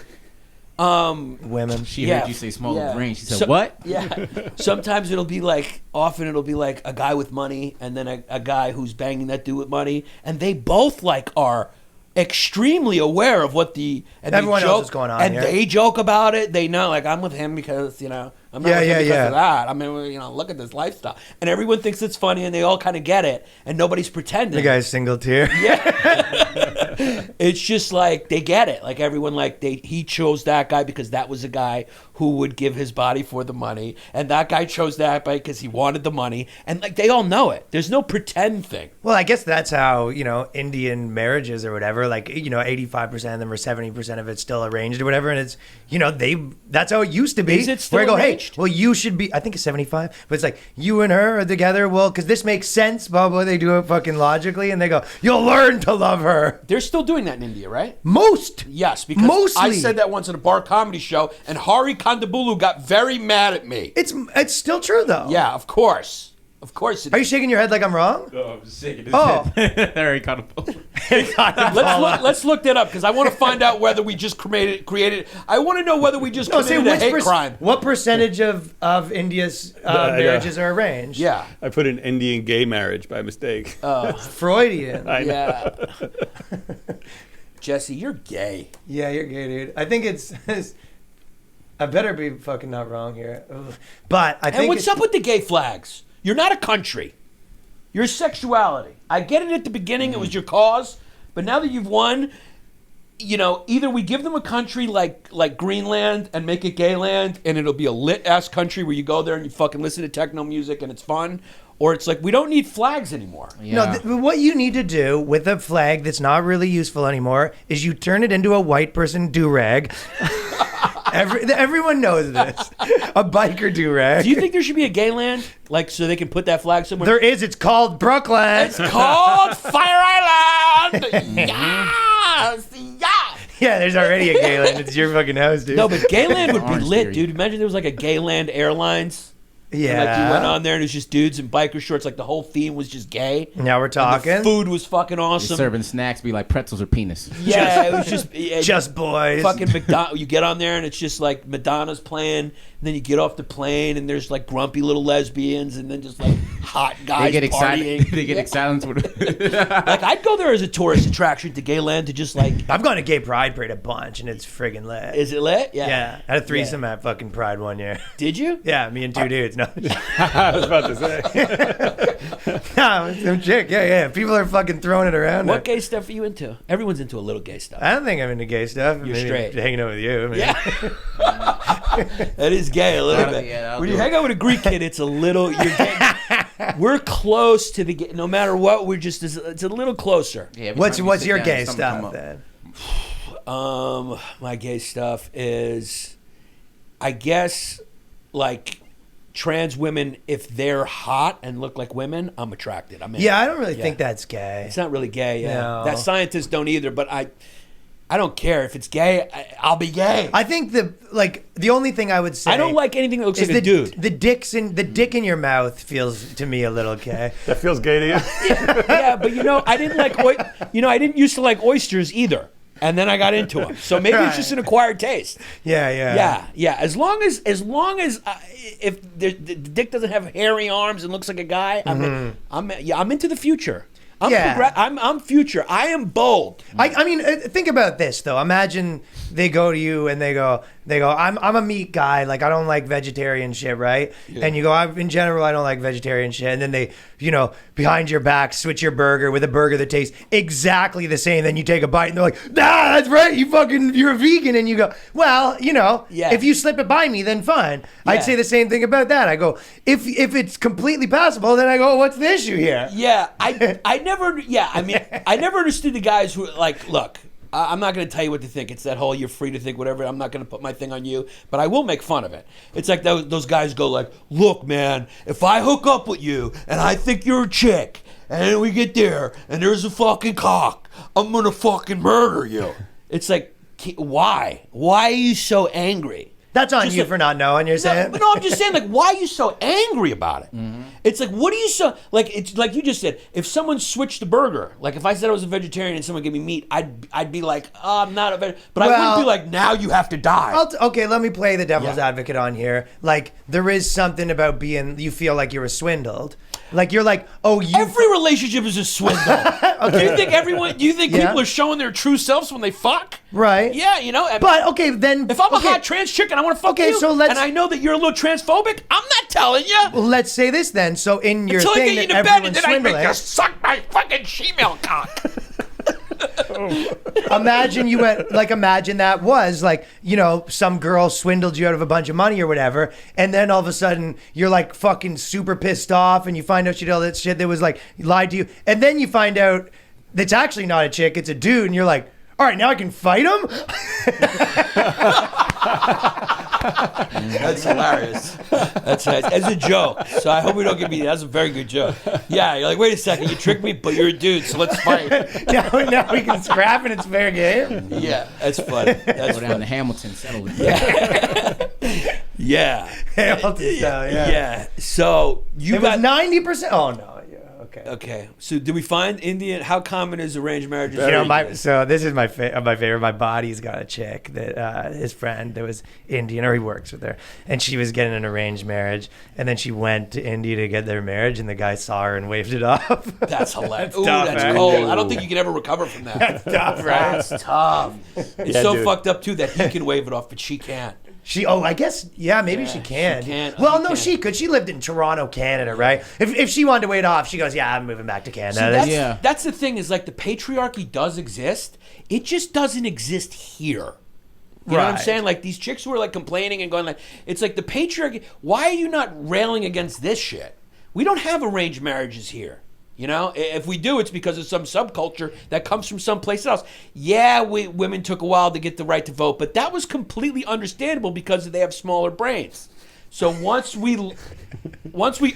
Speaker 5: Women.
Speaker 2: She heard you say smaller brain. She said, what?
Speaker 1: Yeah. Sometimes it'll be like a guy with money and then a guy who's banging that dude with money. And they both like are extremely aware of what
Speaker 5: everyone knows what's going on
Speaker 1: and
Speaker 5: here.
Speaker 1: They joke about it. They know, like, I'm with him because, I'm not with him because of that. I mean, look at this lifestyle. And everyone thinks it's funny and they all kind of get it and nobody's pretending.
Speaker 5: The guy's single tier.
Speaker 1: Yeah. It's just like they get it. Like everyone, like he chose that guy because that was a guy who would give his body for the money, and that guy chose that guy because he wanted the money, and like they all know it. There's no pretend thing.
Speaker 5: Well, I guess that's how Indian marriages or whatever. Like 85% of them or 70% of it's still arranged or whatever, and it's that's how it used to be.
Speaker 1: Is it still
Speaker 5: where I go,
Speaker 1: arranged?
Speaker 5: Hey, well, you should be. I think it's 75, but it's like you and her are together. Well, because this makes sense. Blah blah. They do it fucking logically, and they go, you'll learn to love her.
Speaker 1: They're still doing that in India, right?
Speaker 5: Most.
Speaker 1: Yes, because
Speaker 5: Mostly.
Speaker 1: I said that once at a bar comedy show, and Hari Kondabolu got very mad at me.
Speaker 5: It's still true though.
Speaker 1: Yeah, of course. Of course it
Speaker 5: Are you
Speaker 1: is.
Speaker 5: shaking your head like I'm wrong?
Speaker 2: No, I'm just shaking his
Speaker 5: Oh.
Speaker 2: head. Very kind of.
Speaker 1: Let's look that up because I want to find out whether we just created. I want to know whether we just committed a hate crime.
Speaker 5: What percentage of India's marriages are arranged?
Speaker 1: Yeah.
Speaker 4: I put an Indian gay marriage by mistake.
Speaker 5: Freudian.
Speaker 4: I know.
Speaker 1: Yeah. Jesse, you're gay.
Speaker 5: Yeah, you're gay, dude. I think it's I better be fucking not wrong here. Ugh. But I think
Speaker 1: And what's up with the gay flags? You're not a country. You're sexuality. I get it at the beginning, it was your cause, but now that you've won, either we give them a country like Greenland and make it gay land, and it'll be a lit-ass country where you go there and you fucking listen to techno music and it's fun, or it's like we don't need flags anymore.
Speaker 2: Yeah.
Speaker 5: No, what you need to do with a flag that's not really useful anymore is you turn it into a white person do-rag. Everyone knows this. A biker do-rag.
Speaker 1: Do you think there should be a gay land? Like, so they can put that flag somewhere?
Speaker 5: There is. It's called Brooklyn.
Speaker 1: It's called Fire Island! Yes! Yeah!
Speaker 5: Yeah, there's already a gay land. It's your fucking house, dude.
Speaker 1: No, but Gayland would be
Speaker 2: Orange
Speaker 1: lit,
Speaker 2: theory.
Speaker 1: dude. Imagine there was like a Gayland Airlines.
Speaker 5: yeah.
Speaker 1: And like you went on there and it was just dudes in biker shorts. Like the whole theme was just gay.
Speaker 5: Now we're
Speaker 1: And the
Speaker 5: talking.
Speaker 1: food was fucking
Speaker 2: You're
Speaker 1: awesome.
Speaker 2: serving snacks be like pretzels or penis.
Speaker 1: Yeah, it was just
Speaker 5: Just boys.
Speaker 1: fucking McDonald. You get on there and it's just like Madonna's playing, and then you get off the plane and there's like grumpy little lesbians, and then just like hot guys
Speaker 2: They get excited.
Speaker 1: partying.
Speaker 2: They get excited.
Speaker 1: Like I'd go there as a tourist attraction to Gayland to just like.
Speaker 5: I've gone to gay pride parade a bunch, and it's friggin' lit.
Speaker 1: Is it lit?
Speaker 5: Yeah, I had a threesome at fucking pride one year.
Speaker 1: Did you?
Speaker 5: Yeah, me and two dudes. No,
Speaker 4: I was about to say.
Speaker 5: no, some chick. Yeah. People are fucking throwing it around.
Speaker 1: What gay stuff are you into? Everyone's into a little gay stuff.
Speaker 5: I don't think I'm into gay stuff.
Speaker 1: You're
Speaker 5: Maybe
Speaker 1: straight.
Speaker 5: hanging out with you. I mean,
Speaker 1: Yeah. That is gay a little bit.
Speaker 2: Yeah,
Speaker 1: When you hang out with a Greek kid, it's a little. You're gay. We're close to the gay. No matter what, we're just. It's a little closer.
Speaker 2: Yeah, every time you
Speaker 5: What's
Speaker 2: sit
Speaker 5: your
Speaker 2: down,
Speaker 5: gay
Speaker 2: something come
Speaker 5: stuff
Speaker 2: up.
Speaker 5: then?
Speaker 1: My gay stuff is, I guess, like trans women. If they're hot and look like women, I'm attracted. I'm in.
Speaker 5: Yeah, I don't really
Speaker 1: Yeah.
Speaker 5: think that's gay.
Speaker 1: It's not really gay. Yeah,
Speaker 5: No.
Speaker 1: that scientists don't either. But I don't care if it's gay. I'll be gay.
Speaker 5: I think the only thing I would say
Speaker 1: I don't like anything that looks
Speaker 5: is
Speaker 1: like a dude.
Speaker 5: the dick in your mouth feels to me a little gay.
Speaker 4: That feels gay to you?
Speaker 1: Yeah, but I didn't like. I didn't used to like oysters either, and then I got into them. So maybe it's just an acquired taste.
Speaker 5: Yeah.
Speaker 1: Yeah. As long as if the dick doesn't have hairy arms and looks like a guy, I'm into the future. I'm future. I am bold.
Speaker 5: I mean, think about this though. Imagine they go to you and they go, I'm a meat guy. Like I don't like vegetarian shit, right?
Speaker 1: Yeah.
Speaker 5: And you go, in general, I don't like vegetarian shit. And then they, behind your back, switch your burger with a burger that tastes exactly the same. Then you take a bite and they're like, nah, that's right. You're a vegan. And you go, well,
Speaker 1: Yeah.
Speaker 5: if you slip it by me, then fine.
Speaker 1: Yeah.
Speaker 5: I'd say the same thing about that. I go, if it's completely passable, then I go, what's the issue here?
Speaker 1: Yeah, I never understood the guys who like, look, I'm not going to tell you what to think. It's that whole you're free to think whatever. I'm not going to put my thing on you, but I will make fun of it. It's like those guys go like, look, man, if I hook up with you and I think you're a chick and we get there and there's a fucking cock, I'm going to fucking murder you. It's like, why? Why are you so angry?
Speaker 5: That's on
Speaker 1: Just
Speaker 5: you
Speaker 1: like-
Speaker 5: for not knowing. You're saying?
Speaker 1: No, I'm just saying, like, why are you so angry about it? It's like, what are you so like? It's like you just said. If someone switched the burger, like if I said I was a vegetarian and someone gave me meat, I'd be like, oh, I'm not a vegetarian. But I wouldn't be like, now you have to die.
Speaker 5: Okay, let me play the devil's
Speaker 1: Yeah.
Speaker 5: advocate on here. Like, there is something about you feel like you were swindled. Like, you're like, oh, you.
Speaker 1: Every relationship is a swindle. Do you think
Speaker 5: Yeah.
Speaker 1: people are showing their true selves when they fuck?
Speaker 5: Right.
Speaker 1: Yeah, and
Speaker 5: But, okay, then.
Speaker 1: if I'm a
Speaker 5: okay,
Speaker 1: hot trans chick and I want to fuck
Speaker 5: Okay,
Speaker 1: you,
Speaker 5: so let's-
Speaker 1: and I know that you're a little transphobic, I'm not telling you.
Speaker 5: well, let's say this then. So, in your
Speaker 1: Until I
Speaker 5: thing
Speaker 1: get you
Speaker 5: that
Speaker 1: to bed and
Speaker 5: everyone's
Speaker 1: then I make
Speaker 5: swindling,
Speaker 1: you suck my fucking she-male cock.
Speaker 5: imagine that was like, some girl swindled you out of a bunch of money or whatever, and then all of a sudden you're like fucking super pissed off, and you find out she did all that shit that was like lied to you, and then you find out that's actually not a chick, it's a dude, and you're like, all right, now I can fight him.
Speaker 1: That's hilarious. That's nice. As a joke. So I hope we don't get me. That's a very good joke. Yeah, you're like, wait a second, you tricked me, but you're a dude, so let's fight.
Speaker 5: now we can scrap and it's fair game.
Speaker 1: Yeah, that's funny. That's
Speaker 2: Go down to Hamilton, settle it.
Speaker 1: yeah.
Speaker 5: Hamilton style, yeah.
Speaker 1: So you
Speaker 5: It was
Speaker 1: got
Speaker 5: 90%. Oh no, yeah, okay.
Speaker 1: okay. So did we find Indian? How common is arranged marriages?
Speaker 5: So this is my favorite. My buddy's got a chick that his friend that was Indian, or he works with her, and she was getting an arranged marriage, and then she went to India to get their marriage, and the guy saw her and waved it off.
Speaker 1: That's hilarious. Ooh,
Speaker 5: tough,
Speaker 1: that's
Speaker 5: man.
Speaker 1: cold. I don't think you can ever recover from that. That's
Speaker 5: tough, right?
Speaker 1: That's tough. It's
Speaker 4: Yeah,
Speaker 1: so
Speaker 4: dude.
Speaker 1: fucked up too that he can wave it off, but she can't.
Speaker 5: I guess, yeah, maybe she can.
Speaker 1: she can.
Speaker 5: Well,
Speaker 1: She
Speaker 5: no,
Speaker 1: can.
Speaker 5: she could. She lived in Toronto, Canada, right? If she wanted to wait off, she goes, yeah, I'm moving back to Canada.
Speaker 1: See, that's,
Speaker 2: Yeah.
Speaker 1: that's the thing is like the patriarchy does exist. It just doesn't exist here. You know what I'm
Speaker 5: Right.
Speaker 1: saying? Like these chicks who are like complaining and going like, it's like the patriarchy. Why are you not railing against this shit? We don't have arranged marriages here. You know, if we do, it's because of some subculture that comes from someplace else. Yeah, women took a while to get the right to vote, but that was completely understandable because they have smaller brains. So once we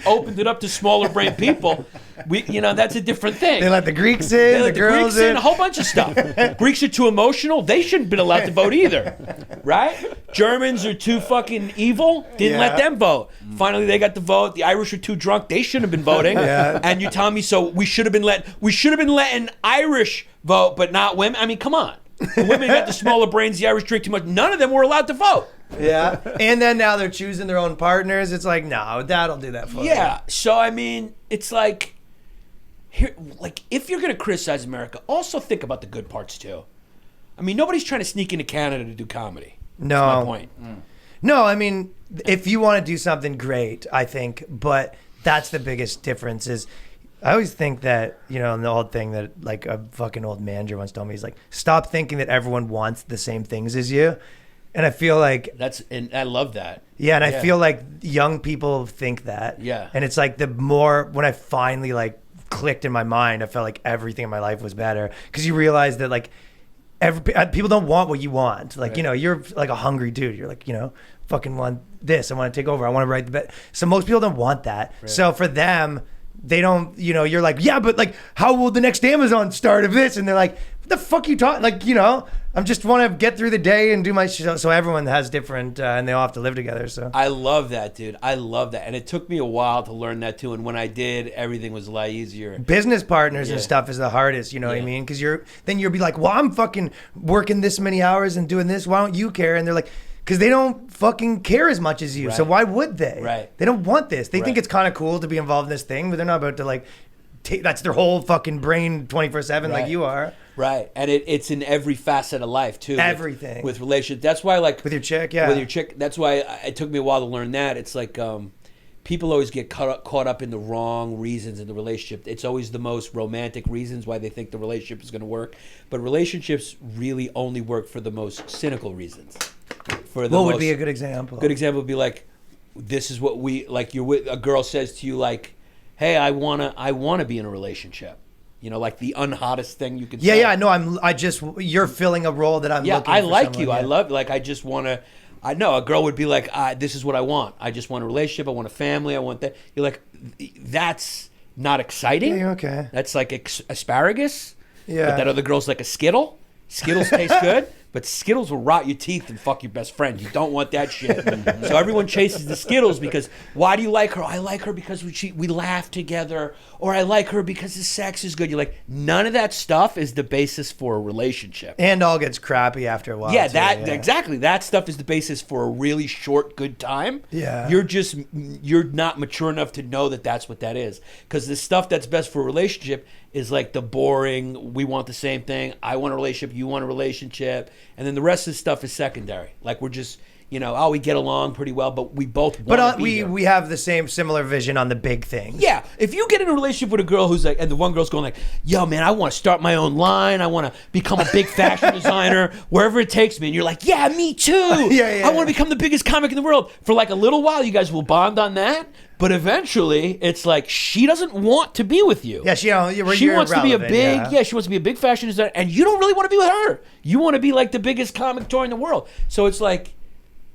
Speaker 1: opened it up to smaller brain people, that's a different thing.
Speaker 5: They let the Greeks in,
Speaker 1: They
Speaker 5: the
Speaker 1: let the
Speaker 5: girls
Speaker 1: Greeks in, a whole bunch of stuff. Greeks are too emotional. They shouldn't have been allowed to vote either, right? Germans are too fucking evil. Didn't let them vote. Finally, they got the vote. The Irish are too drunk. They shouldn't have been voting. And you tell me, so we should have been letting Irish vote, but not women. I mean, come on. The women got the smaller brains. The Irish drink too much. None of them were allowed to vote.
Speaker 5: Yeah. And then now they're choosing their own partners. It's like, no, Dad'll do that for you.
Speaker 1: Yeah. So I mean, it's like, if you're gonna criticize America, also think about the good parts too. I mean, nobody's trying to sneak into Canada to do comedy.
Speaker 5: No.
Speaker 1: That's my point.
Speaker 5: No, I mean, if you want to do something, great, I think. But that's the biggest difference is I always think that, and the old thing that like a fucking old manager once told me is like, stop thinking that everyone wants the same things as you. And I feel like
Speaker 1: and I love that.
Speaker 5: Yeah, and I feel like young people think that.
Speaker 1: Yeah.
Speaker 5: And it's like the more when I finally like clicked in my mind, I felt like everything in my life was better because you realize that like people don't want what you want. Like, you're like a hungry dude. You're like, fucking want this. I want to take over. I want to write the best. So most people don't want that. Right. So for them, they don't, you're like, yeah, but like, how will the next Amazon start of this? And they're like, what the fuck are you talking? Like, I just want to get through the day and do my show. So everyone has different, and they all have to live together. So
Speaker 1: I love that, dude. I love that. And it took me a while to learn that too. And when I did, everything was a lot easier.
Speaker 5: Business partners and stuff is the hardest, what I mean? Because you'll be like, well, I'm fucking working this many hours and doing this. Why don't you care? And they're like, because they don't fucking care as much as you. Right. So why would they?
Speaker 1: Right.
Speaker 5: They don't want this. They think it's kind of cool to be involved in this thing, but they're not about to like, that's their whole fucking brain 24/7 like you are.
Speaker 1: Right. And it's in every facet of life too.
Speaker 5: Everything.
Speaker 1: With relationships. That's why like.
Speaker 5: With your chick,
Speaker 1: With your chick. That's why it took me a while to learn that. It's like people always get caught up in the wrong reasons in the relationship. It's always the most romantic reasons why they think the relationship is going to work. But relationships really only work for the most cynical reasons. What
Speaker 5: would be a good example?
Speaker 1: Good example would be like, this is what we like. A girl says to you like, "Hey, I wanna be in a relationship." Like the unhottest thing you could say.
Speaker 5: Yeah. No, you're filling a role that I'm looking for.
Speaker 1: I like
Speaker 5: someone,
Speaker 1: you. I love. Like I just wanna. I know a girl would be like, "This is what I want. I just want a relationship. I want a family. I want that." You're like, that's not exciting.
Speaker 5: Yeah, okay.
Speaker 1: That's like asparagus.
Speaker 5: Yeah.
Speaker 1: But that other girl's like a Skittle. Skittles taste good. But Skittles will rot your teeth and fuck your best friend. You don't want that shit. So everyone chases the Skittles because why do you like her? I like her because we laugh together, or I like her because the sex is good. You're like, none of that stuff is the basis for a relationship.
Speaker 5: And all gets crappy after a while.
Speaker 1: Exactly. That stuff is the basis for a really short good time.
Speaker 5: Yeah.
Speaker 1: You're not mature enough to know that that's what that is. Because the stuff that's best for a relationship is like the boring, we want the same thing, I want a relationship, you want a relationship, and then the rest of the stuff is secondary. Like we're just, we get along pretty well, but we both want to be here.
Speaker 5: We have the similar vision on the big things.
Speaker 1: Yeah, if you get in a relationship with a girl who's like, and the one girl's going like, yo man, I want to start my own line, I want to become a big fashion designer, wherever it takes me, and you're like, yeah, me too. I want to become the biggest comic in the world. For like a little while, you guys will bond on that. But eventually, it's like she doesn't want to be with you.
Speaker 5: Yeah, she
Speaker 1: wants to be a big. Yeah, she wants to be a big fashion designer, and you don't really want to be with her. You want to be like the biggest comic touring the world. So it's like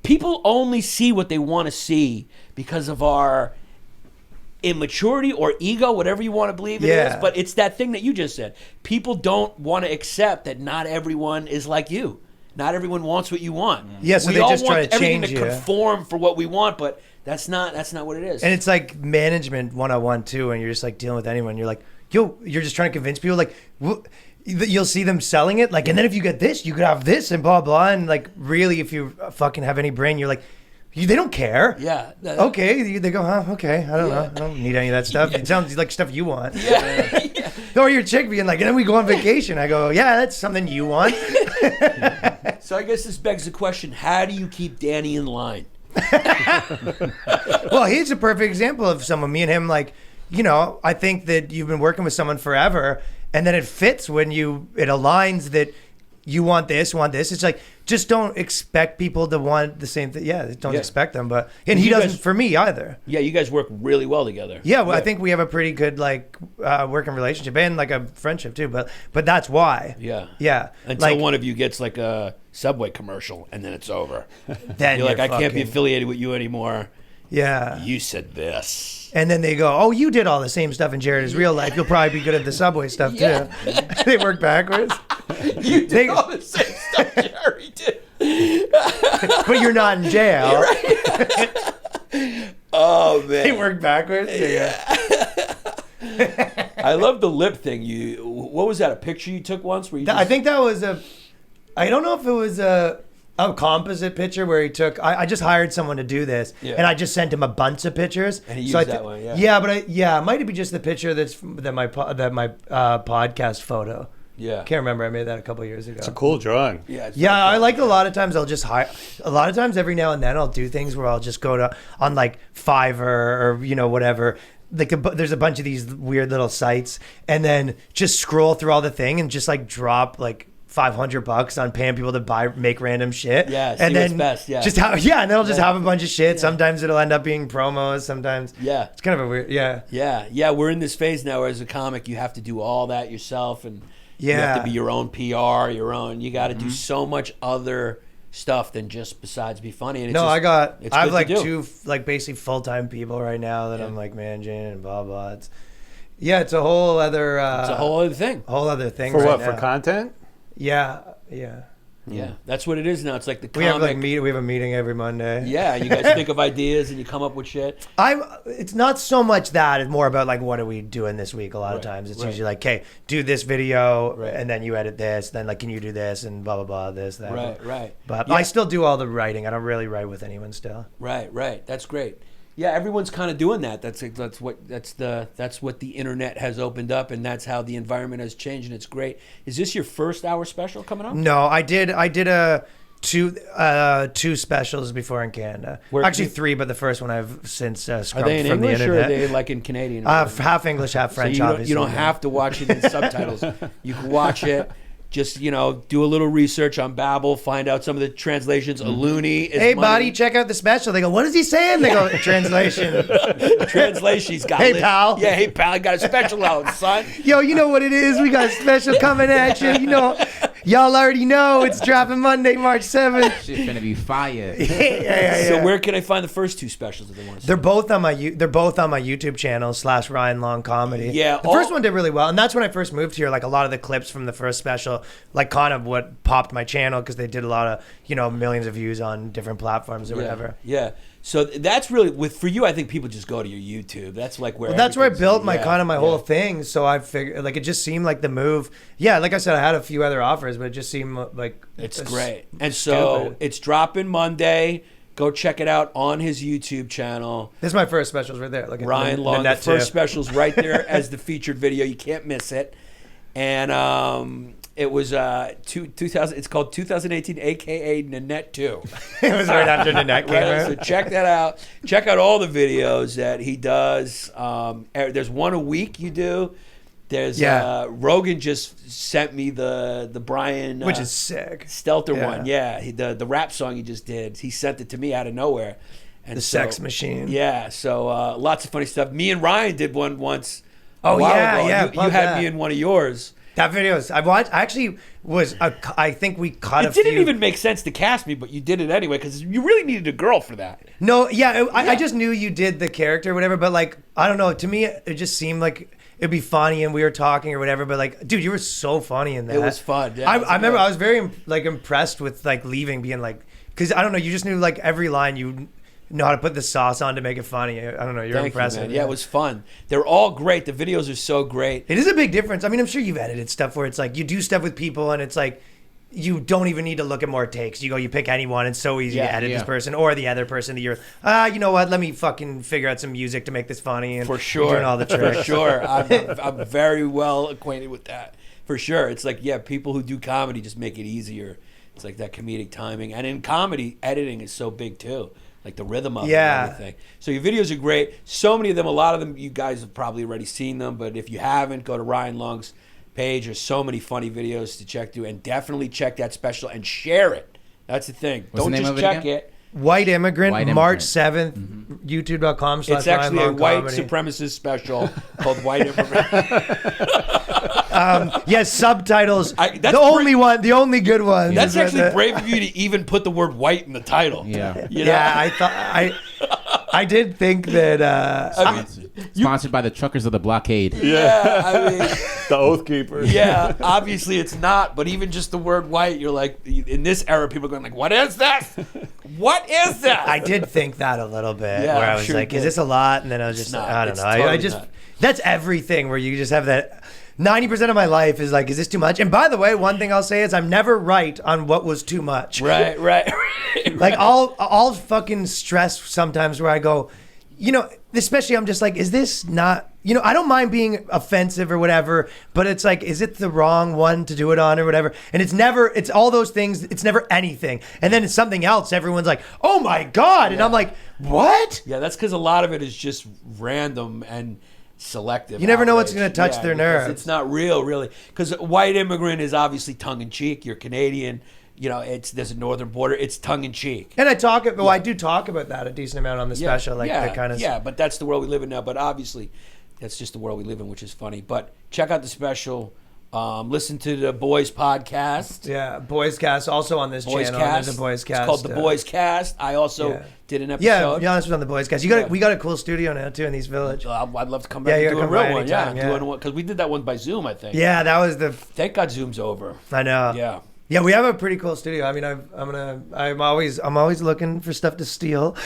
Speaker 1: people only see what they want to see because of our immaturity or ego, whatever you want to believe it is. But it's that thing that you just said. People don't want to accept that not everyone is like you. Not everyone wants what you want.
Speaker 5: Yeah, so
Speaker 1: we
Speaker 5: they
Speaker 1: all
Speaker 5: just
Speaker 1: want
Speaker 5: try to
Speaker 1: everything
Speaker 5: change
Speaker 1: to conform for what we want, but that's not what it is.
Speaker 5: And it's like management 101 too, and you're just like dealing with anyone. You're like, you're just trying to convince people like, you'll see them selling it, like, and then if you get this, you could have this, and blah blah, and like really, if you fucking have any brain, you're like, they don't care.
Speaker 1: Yeah.
Speaker 5: Okay. They go, huh? Okay. I don't know. I don't need any of that stuff. It sounds like stuff you want.
Speaker 1: Yeah.
Speaker 5: Or your chick being like, and then we go on vacation. I go, yeah, that's something you want.
Speaker 1: So I guess this begs the question: how do you keep Danny in line?
Speaker 5: Well, he's a perfect example of someone. Me and him, like, I think that you've been working with someone forever, and then it fits when it aligns that you want this. It's like, just don't expect people to want the same thing. Yeah, don't expect them. And he doesn't for me either.
Speaker 1: Yeah, you guys work really well together.
Speaker 5: Yeah, well, I think we have a pretty good working relationship and like a friendship too. But that's why.
Speaker 1: Yeah. Until one of you gets like a Subway commercial and then it's over.
Speaker 5: Then
Speaker 1: you're like, I can't be affiliated with you anymore.
Speaker 5: Yeah.
Speaker 1: You said this.
Speaker 5: And then they go, oh, you did all the same stuff in Jared's real life. You'll probably be good at the subway stuff too. They work backwards.
Speaker 1: You did all the same stuff Jerry did.
Speaker 5: But you're not in jail.
Speaker 1: Oh man.
Speaker 5: They work backwards. Yeah.
Speaker 1: I love the lip thing. What was that? A picture you took once where you?
Speaker 5: I think that was I don't know if it was a composite picture where he took. I just hired someone to do this, and I just sent him a bunch of pictures.
Speaker 1: And he used that one.
Speaker 5: Yeah, it might be just the picture that my podcast photo.
Speaker 1: Yeah.
Speaker 5: Can't remember. I made that a couple years ago.
Speaker 4: It's a cool drawing.
Speaker 1: Yeah.
Speaker 5: Yeah, I like a lot of times I'll just hire. A lot of times, every now and then, I'll do things where I'll just go on like Fiverr or whatever. Like there's a bunch of these weird little sites, and then just scroll through all the thing and just like drop like $500 on paying people to make random shit.
Speaker 1: Yeah,
Speaker 5: and
Speaker 1: see
Speaker 5: then
Speaker 1: what's best. Yeah.
Speaker 5: And then I'll just have a bunch of shit. Sometimes it'll end up being promos. Sometimes it's kind of a weird.
Speaker 1: Yeah. We're in this phase now where as a comic you have to do all that yourself, and you have to be your own PR, you got to do so much other stuff than just besides be funny. And
Speaker 5: I have like
Speaker 1: two
Speaker 5: like basically full-time people right now that I'm like managing and blah blah. It's a whole other
Speaker 1: thing.
Speaker 5: Whole other thing.
Speaker 4: For
Speaker 5: right
Speaker 4: what?
Speaker 5: now.
Speaker 4: For content?
Speaker 5: Yeah.
Speaker 1: Yeah, that's what it is now. It's like the comic.
Speaker 5: We have we have a meeting every Monday.
Speaker 1: Yeah, you guys think of ideas and you come up with shit.
Speaker 5: It's not so much that. It's more about like, what are we doing this week? A lot of times it's usually like, okay, do this video and then you edit this. Then like, can you do this and blah, blah, blah, this, that.
Speaker 1: Right.
Speaker 5: But I still do all the writing. I don't really write with anyone still.
Speaker 1: Right. That's great. Yeah, everyone's kind of doing that. That's what the internet has opened up, and that's how the environment has changed, and it's great. Is this your first hour special coming up?
Speaker 5: No, I did two specials before in Canada. Actually, three, but the first one I've since scrubbed
Speaker 1: Are they in
Speaker 5: from
Speaker 1: English
Speaker 5: the internet.
Speaker 1: or are they like in Canadian?
Speaker 5: Half English, half French.
Speaker 1: So
Speaker 5: obviously,
Speaker 1: you don't have to watch it in subtitles. You can watch it. Just, do a little research on Babbel, find out some of the translations. A loony is
Speaker 5: hey,
Speaker 1: money.
Speaker 5: buddy, check out the special. They go, what is he saying? They go, translation.
Speaker 1: Translation, he's got
Speaker 5: Hey, pal.
Speaker 1: Yeah, hey, pal, I got a special out, son.
Speaker 5: Yo, you know what it is? We got a special coming at you. Y'all already know it's dropping Monday, March 7th.
Speaker 2: Shit's gonna be fire.
Speaker 5: Yeah.
Speaker 1: So where can I find the first two specials if they want to see?
Speaker 5: They're both on my YouTube channel / Ryan Long Comedy.
Speaker 1: Yeah,
Speaker 5: the first one did really well, and that's when I first moved here. Like a lot of the clips from the first special, like kind of what popped my channel because they did a lot of millions of views on different platforms or whatever.
Speaker 1: Yeah. So that's really for you. I think people just go to your YouTube. That's like where.
Speaker 5: Well, that's where I built my whole
Speaker 1: yeah.
Speaker 5: thing. So I figured like it just seemed like the move. Yeah, like I said, I had a few other offers, but it just seemed like
Speaker 1: it's great. And so it's dropping Monday. Go check it out on his YouTube channel.
Speaker 5: This is my first specials right there. Look at
Speaker 1: Ryan Long. The first special's right there as the featured video. You can't miss it. And it was 2000. It's called 2018, aka Nanette 2.
Speaker 5: It was right after Nanette came out.
Speaker 1: So check that out. Check out all the videos that he does. There's one a week you do. There's Rogan just sent me the Brian,
Speaker 5: which is sick,
Speaker 1: Stelter one. Yeah, the rap song he just did. He sent it to me out of nowhere. And
Speaker 5: Sex Machine.
Speaker 1: Yeah, so lots of funny stuff. Me and Ryan did one once.
Speaker 5: Oh yeah,
Speaker 1: ago.
Speaker 5: yeah.
Speaker 1: You had me in one of yours.
Speaker 5: That video is, I've watched, actually was, I think we cut
Speaker 1: It didn't even make sense to cast me, but you did it anyway because you really needed a girl for that.
Speaker 5: No, I just knew you did the character or whatever, but like, I don't know, to me, it just seemed like it'd be funny and we were talking or whatever, but like, dude, you were so funny in that.
Speaker 1: It was fun. Yeah,
Speaker 5: I remember I was very like impressed with like leaving being like, because I don't know, you just knew like every line you know how to put the sauce on to make it funny. I don't know. You're impressive.
Speaker 1: You, man. Yeah, it was fun. They're all great. The videos are so great.
Speaker 5: It is a big difference. I mean, I'm sure you've edited stuff where it's like you do stuff with people and it's like you don't even need to look at more takes. You pick anyone. It's so easy to edit this person or the other person that you're, you know what? Let me fucking figure out some music to make this funny. And
Speaker 1: for sure.
Speaker 5: Doing all the tricks.
Speaker 1: For sure. I'm very well acquainted with that. For sure. It's like, people who do comedy just make it easier. It's like that comedic timing. And in comedy, editing is so big too. Like the rhythm of it and everything. So your videos are great. So many of them, a lot of them, you guys have probably already seen them. But if you haven't, go to Ryan Long's page. There's so many funny videos to check through. And definitely check that special and share it. That's the thing.
Speaker 2: What's
Speaker 1: Don't
Speaker 2: the name
Speaker 1: just
Speaker 2: of it
Speaker 1: check
Speaker 2: again?
Speaker 1: it.
Speaker 5: White Immigrant,
Speaker 2: White
Speaker 5: March
Speaker 2: Immigrant.
Speaker 5: 7th, youtube.com/
Speaker 1: It's actually a white
Speaker 5: comedy.
Speaker 1: supremacist special called White Immigrant.
Speaker 5: Yes, subtitles.
Speaker 1: That's
Speaker 5: the only good one.
Speaker 1: That's actually brave of you to even put the word white in the title.
Speaker 2: Yeah.
Speaker 1: You know?
Speaker 5: Yeah, I did think that.
Speaker 2: Sponsored by the truckers of the blockade.
Speaker 1: Yeah, I mean,
Speaker 4: The Oath Keepers.
Speaker 1: yeah, obviously it's not, but even just the word white, you're like, in this era, people are going like, what is this? What is this?
Speaker 5: I did think that a little bit,
Speaker 1: Yeah,
Speaker 5: where I
Speaker 1: I'm
Speaker 5: was
Speaker 1: sure
Speaker 5: like,
Speaker 1: you
Speaker 5: "Is
Speaker 1: did.
Speaker 5: this a lot?" And then I was
Speaker 1: It's
Speaker 5: just, like,
Speaker 1: not.
Speaker 5: I don't
Speaker 1: It's
Speaker 5: know. I
Speaker 1: totally
Speaker 5: just
Speaker 1: not.
Speaker 5: that's everything where you just have that. 90% of my life is like, is this too much? And by the way, one thing I'll say is I'm never right on what was too much.
Speaker 1: Right.
Speaker 5: Like I'll fucking stress sometimes where I go, especially I'm just like, is this not, I don't mind being offensive or whatever, but it's like, is it the wrong one to do it on or whatever? And it's all those things. It's never anything. And then it's something else. Everyone's like, oh my God. And I'm like, what?
Speaker 1: Yeah, that's because a lot of it is just random and selective.
Speaker 5: You never know what's
Speaker 1: outrage.
Speaker 5: gonna touch their
Speaker 1: because
Speaker 5: nerves.
Speaker 1: It's not real, really. Because White Immigrant is obviously tongue in cheek. You're Canadian. There's a northern border. It's tongue in cheek.
Speaker 5: And I do talk about that a decent amount on the special, the kind of.
Speaker 1: Yeah, but that's the world we live in now. But obviously, that's just the world we live in, which is funny. But check out the special. Listen to the Boys podcast.
Speaker 5: Yeah, BoysCast also on this channel. There's a BoysCast.
Speaker 1: It's called the BoysCast. I also did an episode.
Speaker 5: Yeah, Yannis was on the BoysCast. We got a cool studio now too in East Village.
Speaker 1: I'd love to come back
Speaker 5: Yeah,
Speaker 1: and do a
Speaker 5: come by
Speaker 1: real one.
Speaker 5: anytime,
Speaker 1: Yeah, because we did that one by Zoom, I think.
Speaker 5: Yeah, that was the.
Speaker 1: Thank God Zoom's over.
Speaker 5: I know.
Speaker 1: Yeah.
Speaker 5: Yeah, we have a pretty cool studio. I mean, I'm always looking for stuff to steal.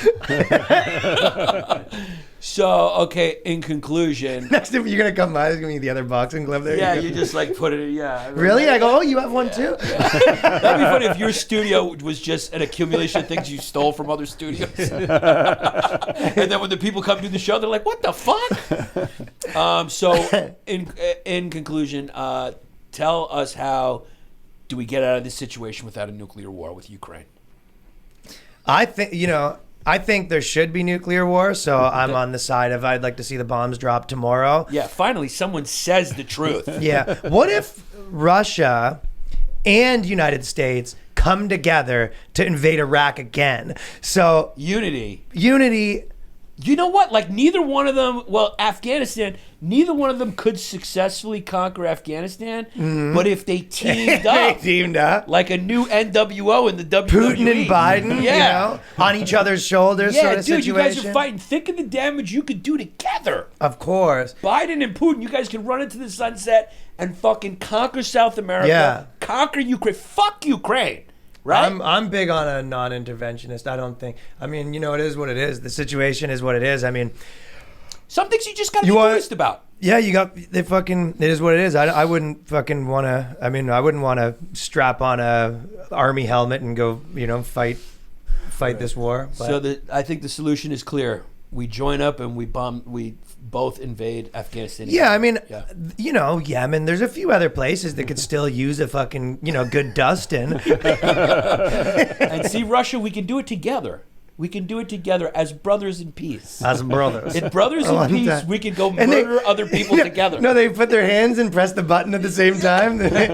Speaker 1: So, okay, in conclusion.
Speaker 5: Next time you're gonna come by, there's gonna be the other boxing glove there.
Speaker 1: Yeah, you just like put it, yeah.
Speaker 5: Really? I go, oh, you have one too?
Speaker 1: That'd be funny if your studio was just an accumulation of things you stole from other studios. And then when the people come to the show, they're like, what the fuck? So, in conclusion, tell us how do we get out of this situation without a nuclear war with Ukraine?
Speaker 5: I think there should be nuclear war, so I'm on the side of I'd like to see the bombs drop tomorrow.
Speaker 1: Yeah, finally someone says the truth.
Speaker 5: Yeah. What if Russia and United States come together to invade Iraq again? So
Speaker 1: Unity.
Speaker 5: You
Speaker 1: know what? Like neither one of them, Afghanistan, neither one of them could successfully conquer Afghanistan.
Speaker 5: Mm-hmm.
Speaker 1: But if they teamed
Speaker 5: they
Speaker 1: up,
Speaker 5: teamed up.
Speaker 1: like a new NWO in the WWE.
Speaker 5: Putin and Biden,
Speaker 1: Yeah.
Speaker 5: on each other's shoulders
Speaker 1: Yeah,
Speaker 5: sort of
Speaker 1: dude,
Speaker 5: situation.
Speaker 1: you guys are fighting. Think of the damage you could do together.
Speaker 5: Of course.
Speaker 1: Biden and Putin, you guys can run into the sunset and fucking conquer South America.
Speaker 5: Yeah.
Speaker 1: Conquer Ukraine. Fuck Ukraine. Right?
Speaker 5: I'm big on a non-interventionist. I don't think. I mean, it is what it is. The situation is what it is. I mean,
Speaker 1: some things you just got to be
Speaker 5: want-
Speaker 1: honest about.
Speaker 5: yeah, it is what it is. I wouldn't fucking want to. I mean, I wouldn't want to strap on a army helmet and go, fight this war. But.
Speaker 1: So I think the solution is clear. We join up and we both invade Afghanistan.
Speaker 5: Yeah, I mean,
Speaker 1: Yeah.
Speaker 5: Yemen. There's a few other places that could still use a fucking, good dusting.
Speaker 1: And see, Russia, we can do it together. We can do it together as brothers in peace.
Speaker 5: As brothers.
Speaker 1: In brothers in peace, we can go murder other people together.
Speaker 5: No, they put their hands and press the button at the same time.
Speaker 1: We'll end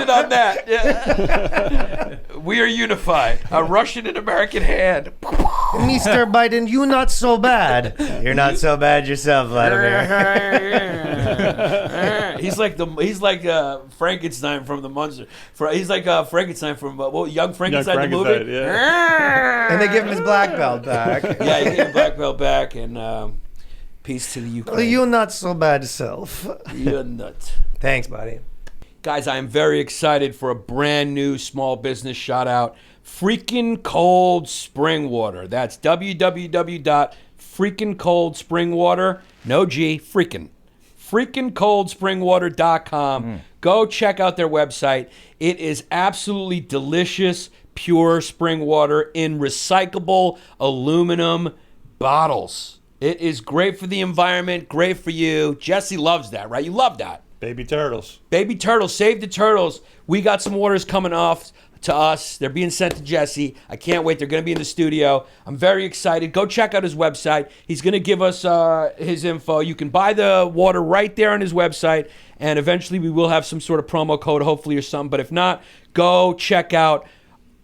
Speaker 1: it on that. Yeah. We are unified. A Russian and American hand.
Speaker 5: Mr. Biden, you not so bad. You're not so bad yourself, Vladimir.
Speaker 1: He's like Frankenstein from the Munster. He's like Frankenstein from Young Frankenstein, the movie.
Speaker 4: Yeah.
Speaker 5: And they give him his black belt back.
Speaker 1: Yeah, he gave black belt back, and peace to the Ukraine.
Speaker 5: You not so bad self.
Speaker 1: You're nuts.
Speaker 5: Thanks, buddy.
Speaker 1: Guys, I am very excited for a brand new small business shout out. Freaking Cold Spring Water. That's www.freakingcoldspringwater. No G, freakingcoldspringwater.com. Go check out their website. It is absolutely delicious, pure spring water in recyclable aluminum bottles. It is great for the environment, great for you. Jesse loves that, right? You love that.
Speaker 4: Baby turtles.
Speaker 1: Baby turtles, save the turtles. We got some orders coming off to us. They're being sent to Jesse. I can't wait. They're going to be in the studio. I'm very excited. Go check out his website. He's going to give us his info. You can buy the water right there on his website, and eventually we will have some sort of promo code, hopefully, or something. But if not, go check out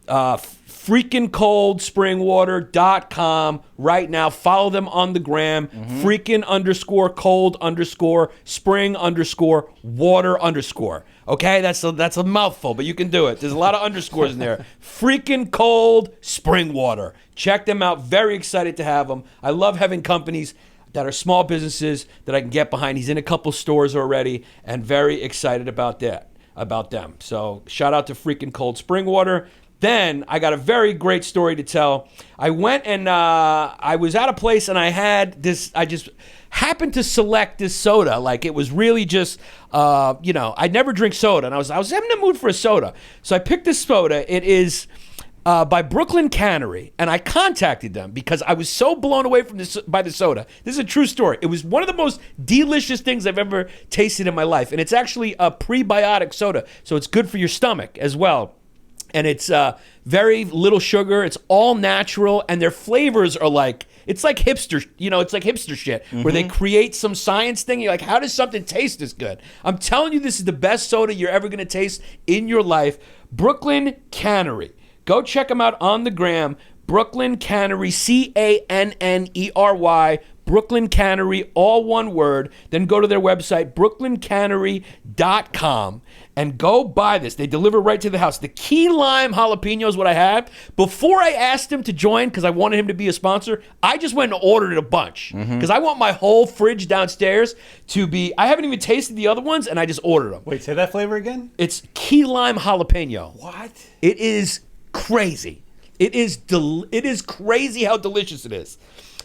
Speaker 1: freakingcoldspringwater.com right now. Follow them on the gram. Freaking_cold_spring_water_. Okay, that's a mouthful, but you can do it. There's a lot of underscores in there. Freaking cold spring water. Check them out. Very excited to have them. I love having companies that are small businesses that I can get behind. He's in a couple stores already, and very excited about them. So shout out to freaking cold spring water. Then I got a very great story to tell. I went and I was at a place and I had this. I just happened to select this soda. Like it was really just, I never drink soda, and I was having the mood for a soda. So I picked this soda. It is by Brooklyn Cannery, and I contacted them because I was so blown away by the soda. This is a true story. It was one of the most delicious things I've ever tasted in my life, and it's actually a prebiotic soda, so it's good for your stomach as well. And it's very little sugar. It's all natural, and their flavors are like, it's like hipster, it's like hipster shit where they create some science thing. You're like, how does something taste this good? I'm telling you, this is the best soda you're ever going to taste in your life. Brooklyn Cannery. Go check them out on the gram. Brooklyn Cannery, Cannery, Brooklyn Cannery, all one word. Then go to their website, brooklyncannery.com, and go buy this. They deliver right to the house. The key lime jalapeno is what I have. Before I asked him to join, because I wanted him to be a sponsor, I just went and ordered it a bunch. Because I want my whole fridge downstairs to be, I haven't even tasted the other ones, and I just ordered them.
Speaker 4: Wait, say that flavor again?
Speaker 1: It's key lime jalapeno.
Speaker 4: What?
Speaker 1: It is crazy. It is crazy how delicious it is.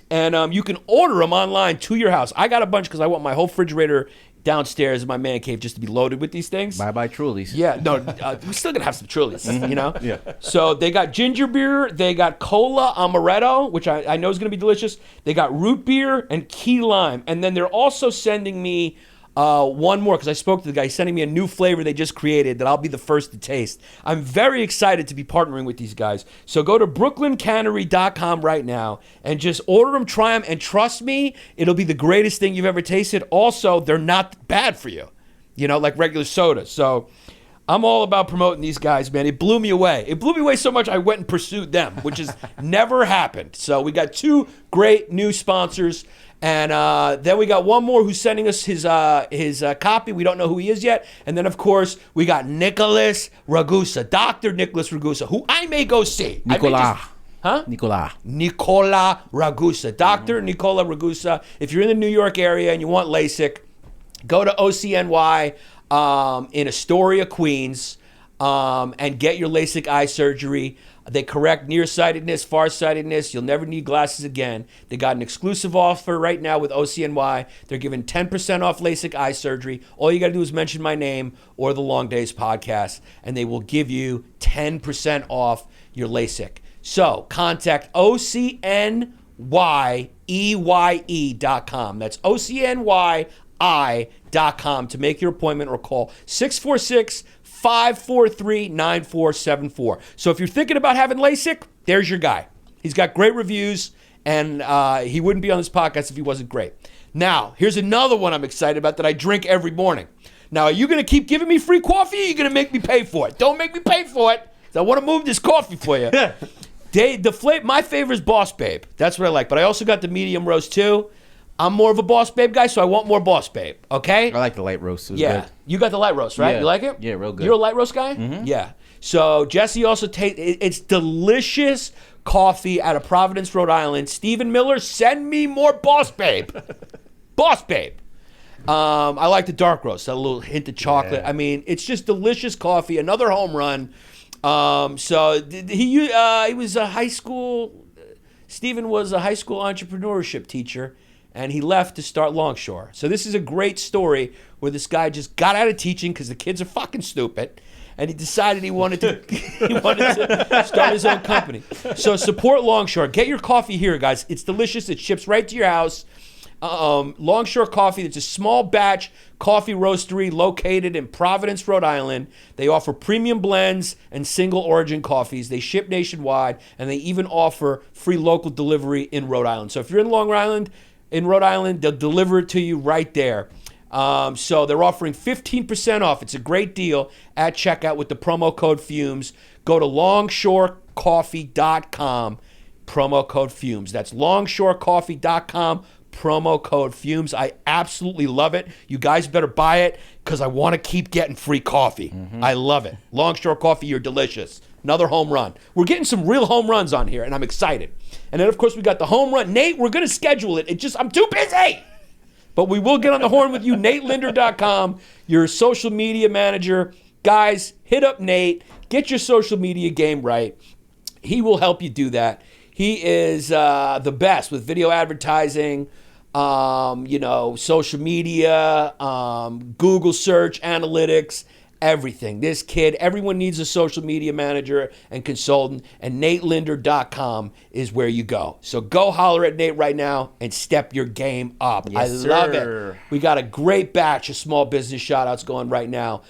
Speaker 1: And you can order them online to your house. I got a bunch because I want my whole refrigerator downstairs in my man cave just to be loaded with these things.
Speaker 2: Bye-bye Trulies.
Speaker 1: Yeah, no, we're still going to have some Trulies,
Speaker 4: Yeah.
Speaker 1: So they got ginger beer, they got cola amaretto, which I know is going to be delicious. They got root beer and key lime. And then they're also sending me one more, because I spoke to the guy. He's sending me a new flavor they just created that I'll be the first to taste. I'm very excited to be partnering with these guys. So go to brooklyncannery.com right now and just order them, try them, and trust me, it'll be the greatest thing you've ever tasted. Also, they're not bad for you, like regular soda. So I'm all about promoting these guys, man. It blew me away. It blew me away so much I went and pursued them, which has never happened. So we got two great new sponsors. And then we got one more who's sending us his copy. We don't know who he is yet. And then, of course, we got Nicholas Ragusa, Dr. Nicholas Ragusa, who I may go see.
Speaker 2: Nicola
Speaker 1: Ragusa. Dr. Nicola Ragusa. If you're in the New York area and you want LASIK, go to OCNY in Astoria, Queens, and get your LASIK eye surgery. They correct nearsightedness, farsightedness. You'll never need glasses again. They got an exclusive offer right now with OCNY. They're giving 10% off LASIK eye surgery. All you got to do is mention my name or the Longdays podcast, and they will give you 10% off your LASIK. So contact OCNYEYE.com. That's OCNYI.com to make your appointment, or call 646-543-9474. So if you're thinking about having LASIK, there's your guy. He's got great reviews, and he wouldn't be on this podcast if he wasn't great. Now, here's another one I'm excited about that I drink every morning. Now, are you going to keep giving me free coffee, or are you going to make me pay for it? Don't make me pay for it. I want to move this coffee for you. My favorite is Boss Babe. That's what I like. But I also got the medium roast, too. I'm more of a Boss Babe guy, so I want more Boss Babe, okay?
Speaker 2: I like the light roast.
Speaker 1: Yeah.
Speaker 2: Good.
Speaker 1: You got the light roast, right?
Speaker 2: Yeah.
Speaker 1: You like it?
Speaker 2: Yeah, real good.
Speaker 1: You're a light roast guy? Mm-hmm. Yeah. So Jesse also it's delicious coffee out of Providence, Rhode Island. Stephen Miller, send me more Boss Babe. Boss Babe. I like the dark roast, a little hint of chocolate. Yeah. I mean, it's just delicious coffee. Another home run. So he was a high school. Stephen was a high school entrepreneurship teacher, and he left to start Longshore. So this is a great story where this guy just got out of teaching because the kids are fucking stupid, and he decided he wanted to start his own company. So support Longshore. Get your coffee here, guys. It's delicious. It ships right to your house. Longshore Coffee, it's a small batch coffee roastery located in Providence, Rhode Island. They offer premium blends and single origin coffees. They ship nationwide, and they even offer free local delivery in Rhode Island. So if you're in Rhode Island, they'll deliver it to you right there. So they're offering 15% off. It's a great deal at checkout with the promo code FUMES. Go to longshorecoffee.com, promo code FUMES. That's longshorecoffee.com, promo code FUMES. I absolutely love it. You guys better buy it because I want to keep getting free coffee. I love it. Longshore Coffee, you're delicious. Another home run. We're getting some real home runs on here, and I'm excited. And then, of course, we got the home run. Nate, we're going to schedule it. I'm too busy. But we will get on the horn with you. NateLinder.com, your social media manager. Guys, hit up Nate. Get your social media game right. He will help you do that. He is the best with video advertising, social media, Google search, analytics, everything. This kid, everyone needs a social media manager and consultant, and NateLinder.com is where you go. So go holler at Nate right now and step your game up.
Speaker 2: Yes,
Speaker 1: I love
Speaker 2: sir.
Speaker 1: it. We got a great batch of small business shout-outs going right now.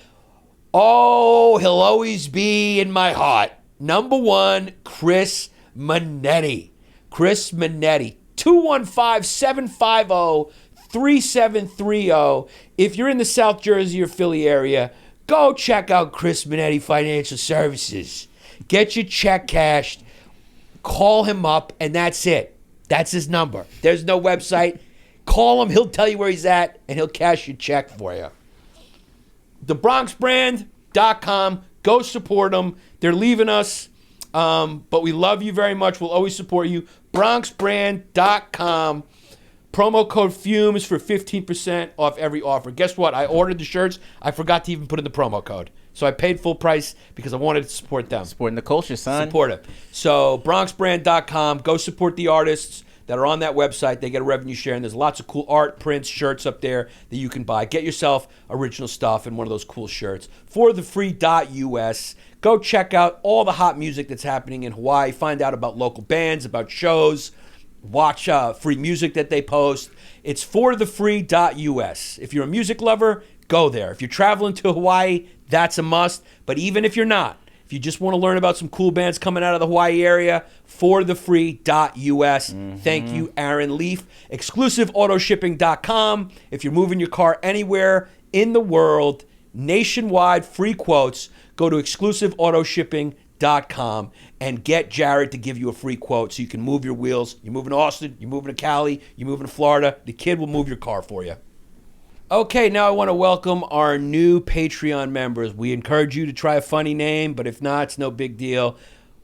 Speaker 1: Oh, he'll always be in my heart. Number one, Chris Manetti. Chris Manetti, 215-750-3730. If you're in the South Jersey or Philly area, go check out Chris Manetti Financial Services. Get your check cashed, call him up, and that's it. That's his number. There's no website. Call him. He'll tell you where he's at, and he'll cash your check for you. TheBronxBrand.com. Go support them. They're leaving us, but we love you very much. We'll always support you. BronxBrand.com. Promo code FUMES for 15% off every offer. Guess what? I ordered the shirts. I forgot to even put in the promo code. So I paid full price because I wanted to support them.
Speaker 2: Supporting the culture, son.
Speaker 1: Support it. So BronxBrand.com. Go support the artists that are on that website. They get a revenue share, and there's lots of cool art, prints, shirts up there that you can buy. Get yourself original stuff and one of those cool shirts. ForTheFree.us. Go check out all the hot music that's happening in Hawaii. Find out about local bands, about shows. Watch free music that they post. It's ForTheFree.us. If you're a music lover, go there. If you're traveling to Hawaii, that's a must. But even if you're not, if you just want to learn about some cool bands coming out of the Hawaii area, ForTheFree.us. Thank you, Aaron Leaf. ExclusiveAutoshipping.com. If you're moving your car anywhere in the world, nationwide free quotes, go to ExclusiveAutoshipping.com and get Jared to give you a free quote so you can move your wheels. You're moving to Austin, you're moving to Cali, you're moving to Florida. The kid will move your car for you. Okay, now I want to welcome our new Patreon members. We encourage you to try a funny name, but if not, it's no big deal.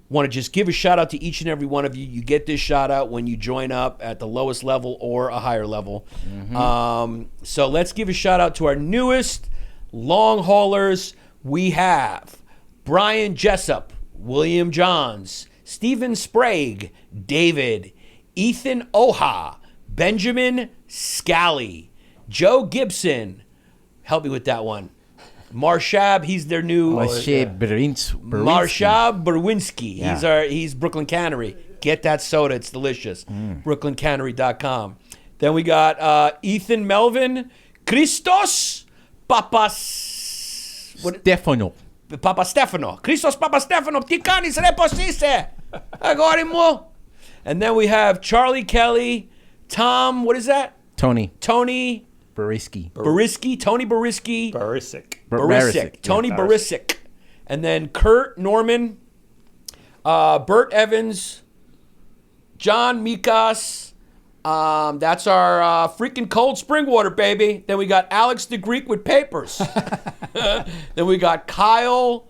Speaker 1: Want to just give a shout out to each and every one of you. You get this shout out when you join up at the lowest level or a higher level. So let's give a shout out to our newest long haulers. We have Brian Jessup, William Johns, Stephen Sprague, David, Ethan Oha, Benjamin Scally, Joe Gibson. Help me with that one. Marshab, he's their new
Speaker 2: Marshab
Speaker 1: Berwinski.
Speaker 2: Yeah.
Speaker 1: He's Brooklyn Cannery. Get that soda, it's delicious. BrooklynCannery.com. Then we got Ethan Melvin, Christos Pappas.
Speaker 2: Stefano.
Speaker 1: Papa Stefano. Christos Papa Stefano. Tikanis reposise. Agorimo. And then we have Charlie Kelly, Tom, what is that?
Speaker 2: Tony
Speaker 1: Bariski.
Speaker 2: Barisky.
Speaker 1: Tony Bariski.
Speaker 4: Barisic.
Speaker 1: Tony Barisic. And then Kurt Norman, Bert Evans, John Mikas. That's our freaking cold spring water, baby. Then we got Alex the Greek with papers. Then we got Kyle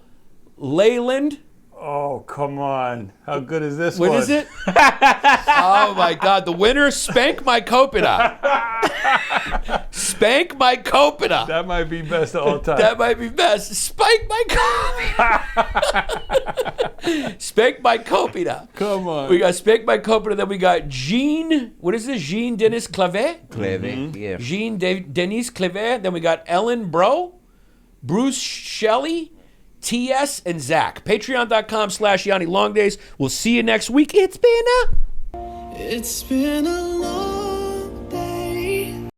Speaker 1: Leyland.
Speaker 4: Oh, come on. How good is this
Speaker 1: What
Speaker 4: one?
Speaker 1: is it? Oh, my God. The winner, Spank My Copita. Spank My Copita.
Speaker 4: That might be best of all time.
Speaker 1: That might be best. Spank My Copita. Spank My Copita.
Speaker 4: Come on.
Speaker 1: We got Spank My Copita. Then we got Jean. What is this? Jean Denis Clavet?
Speaker 2: Yeah.
Speaker 1: Jean Denis Clavet. Then we got Ellen Bro, Bruce Shelley, TS, and Zach. Patreon.com/Yanni Longdays. We'll see you next week. It's been a
Speaker 3: It's been a long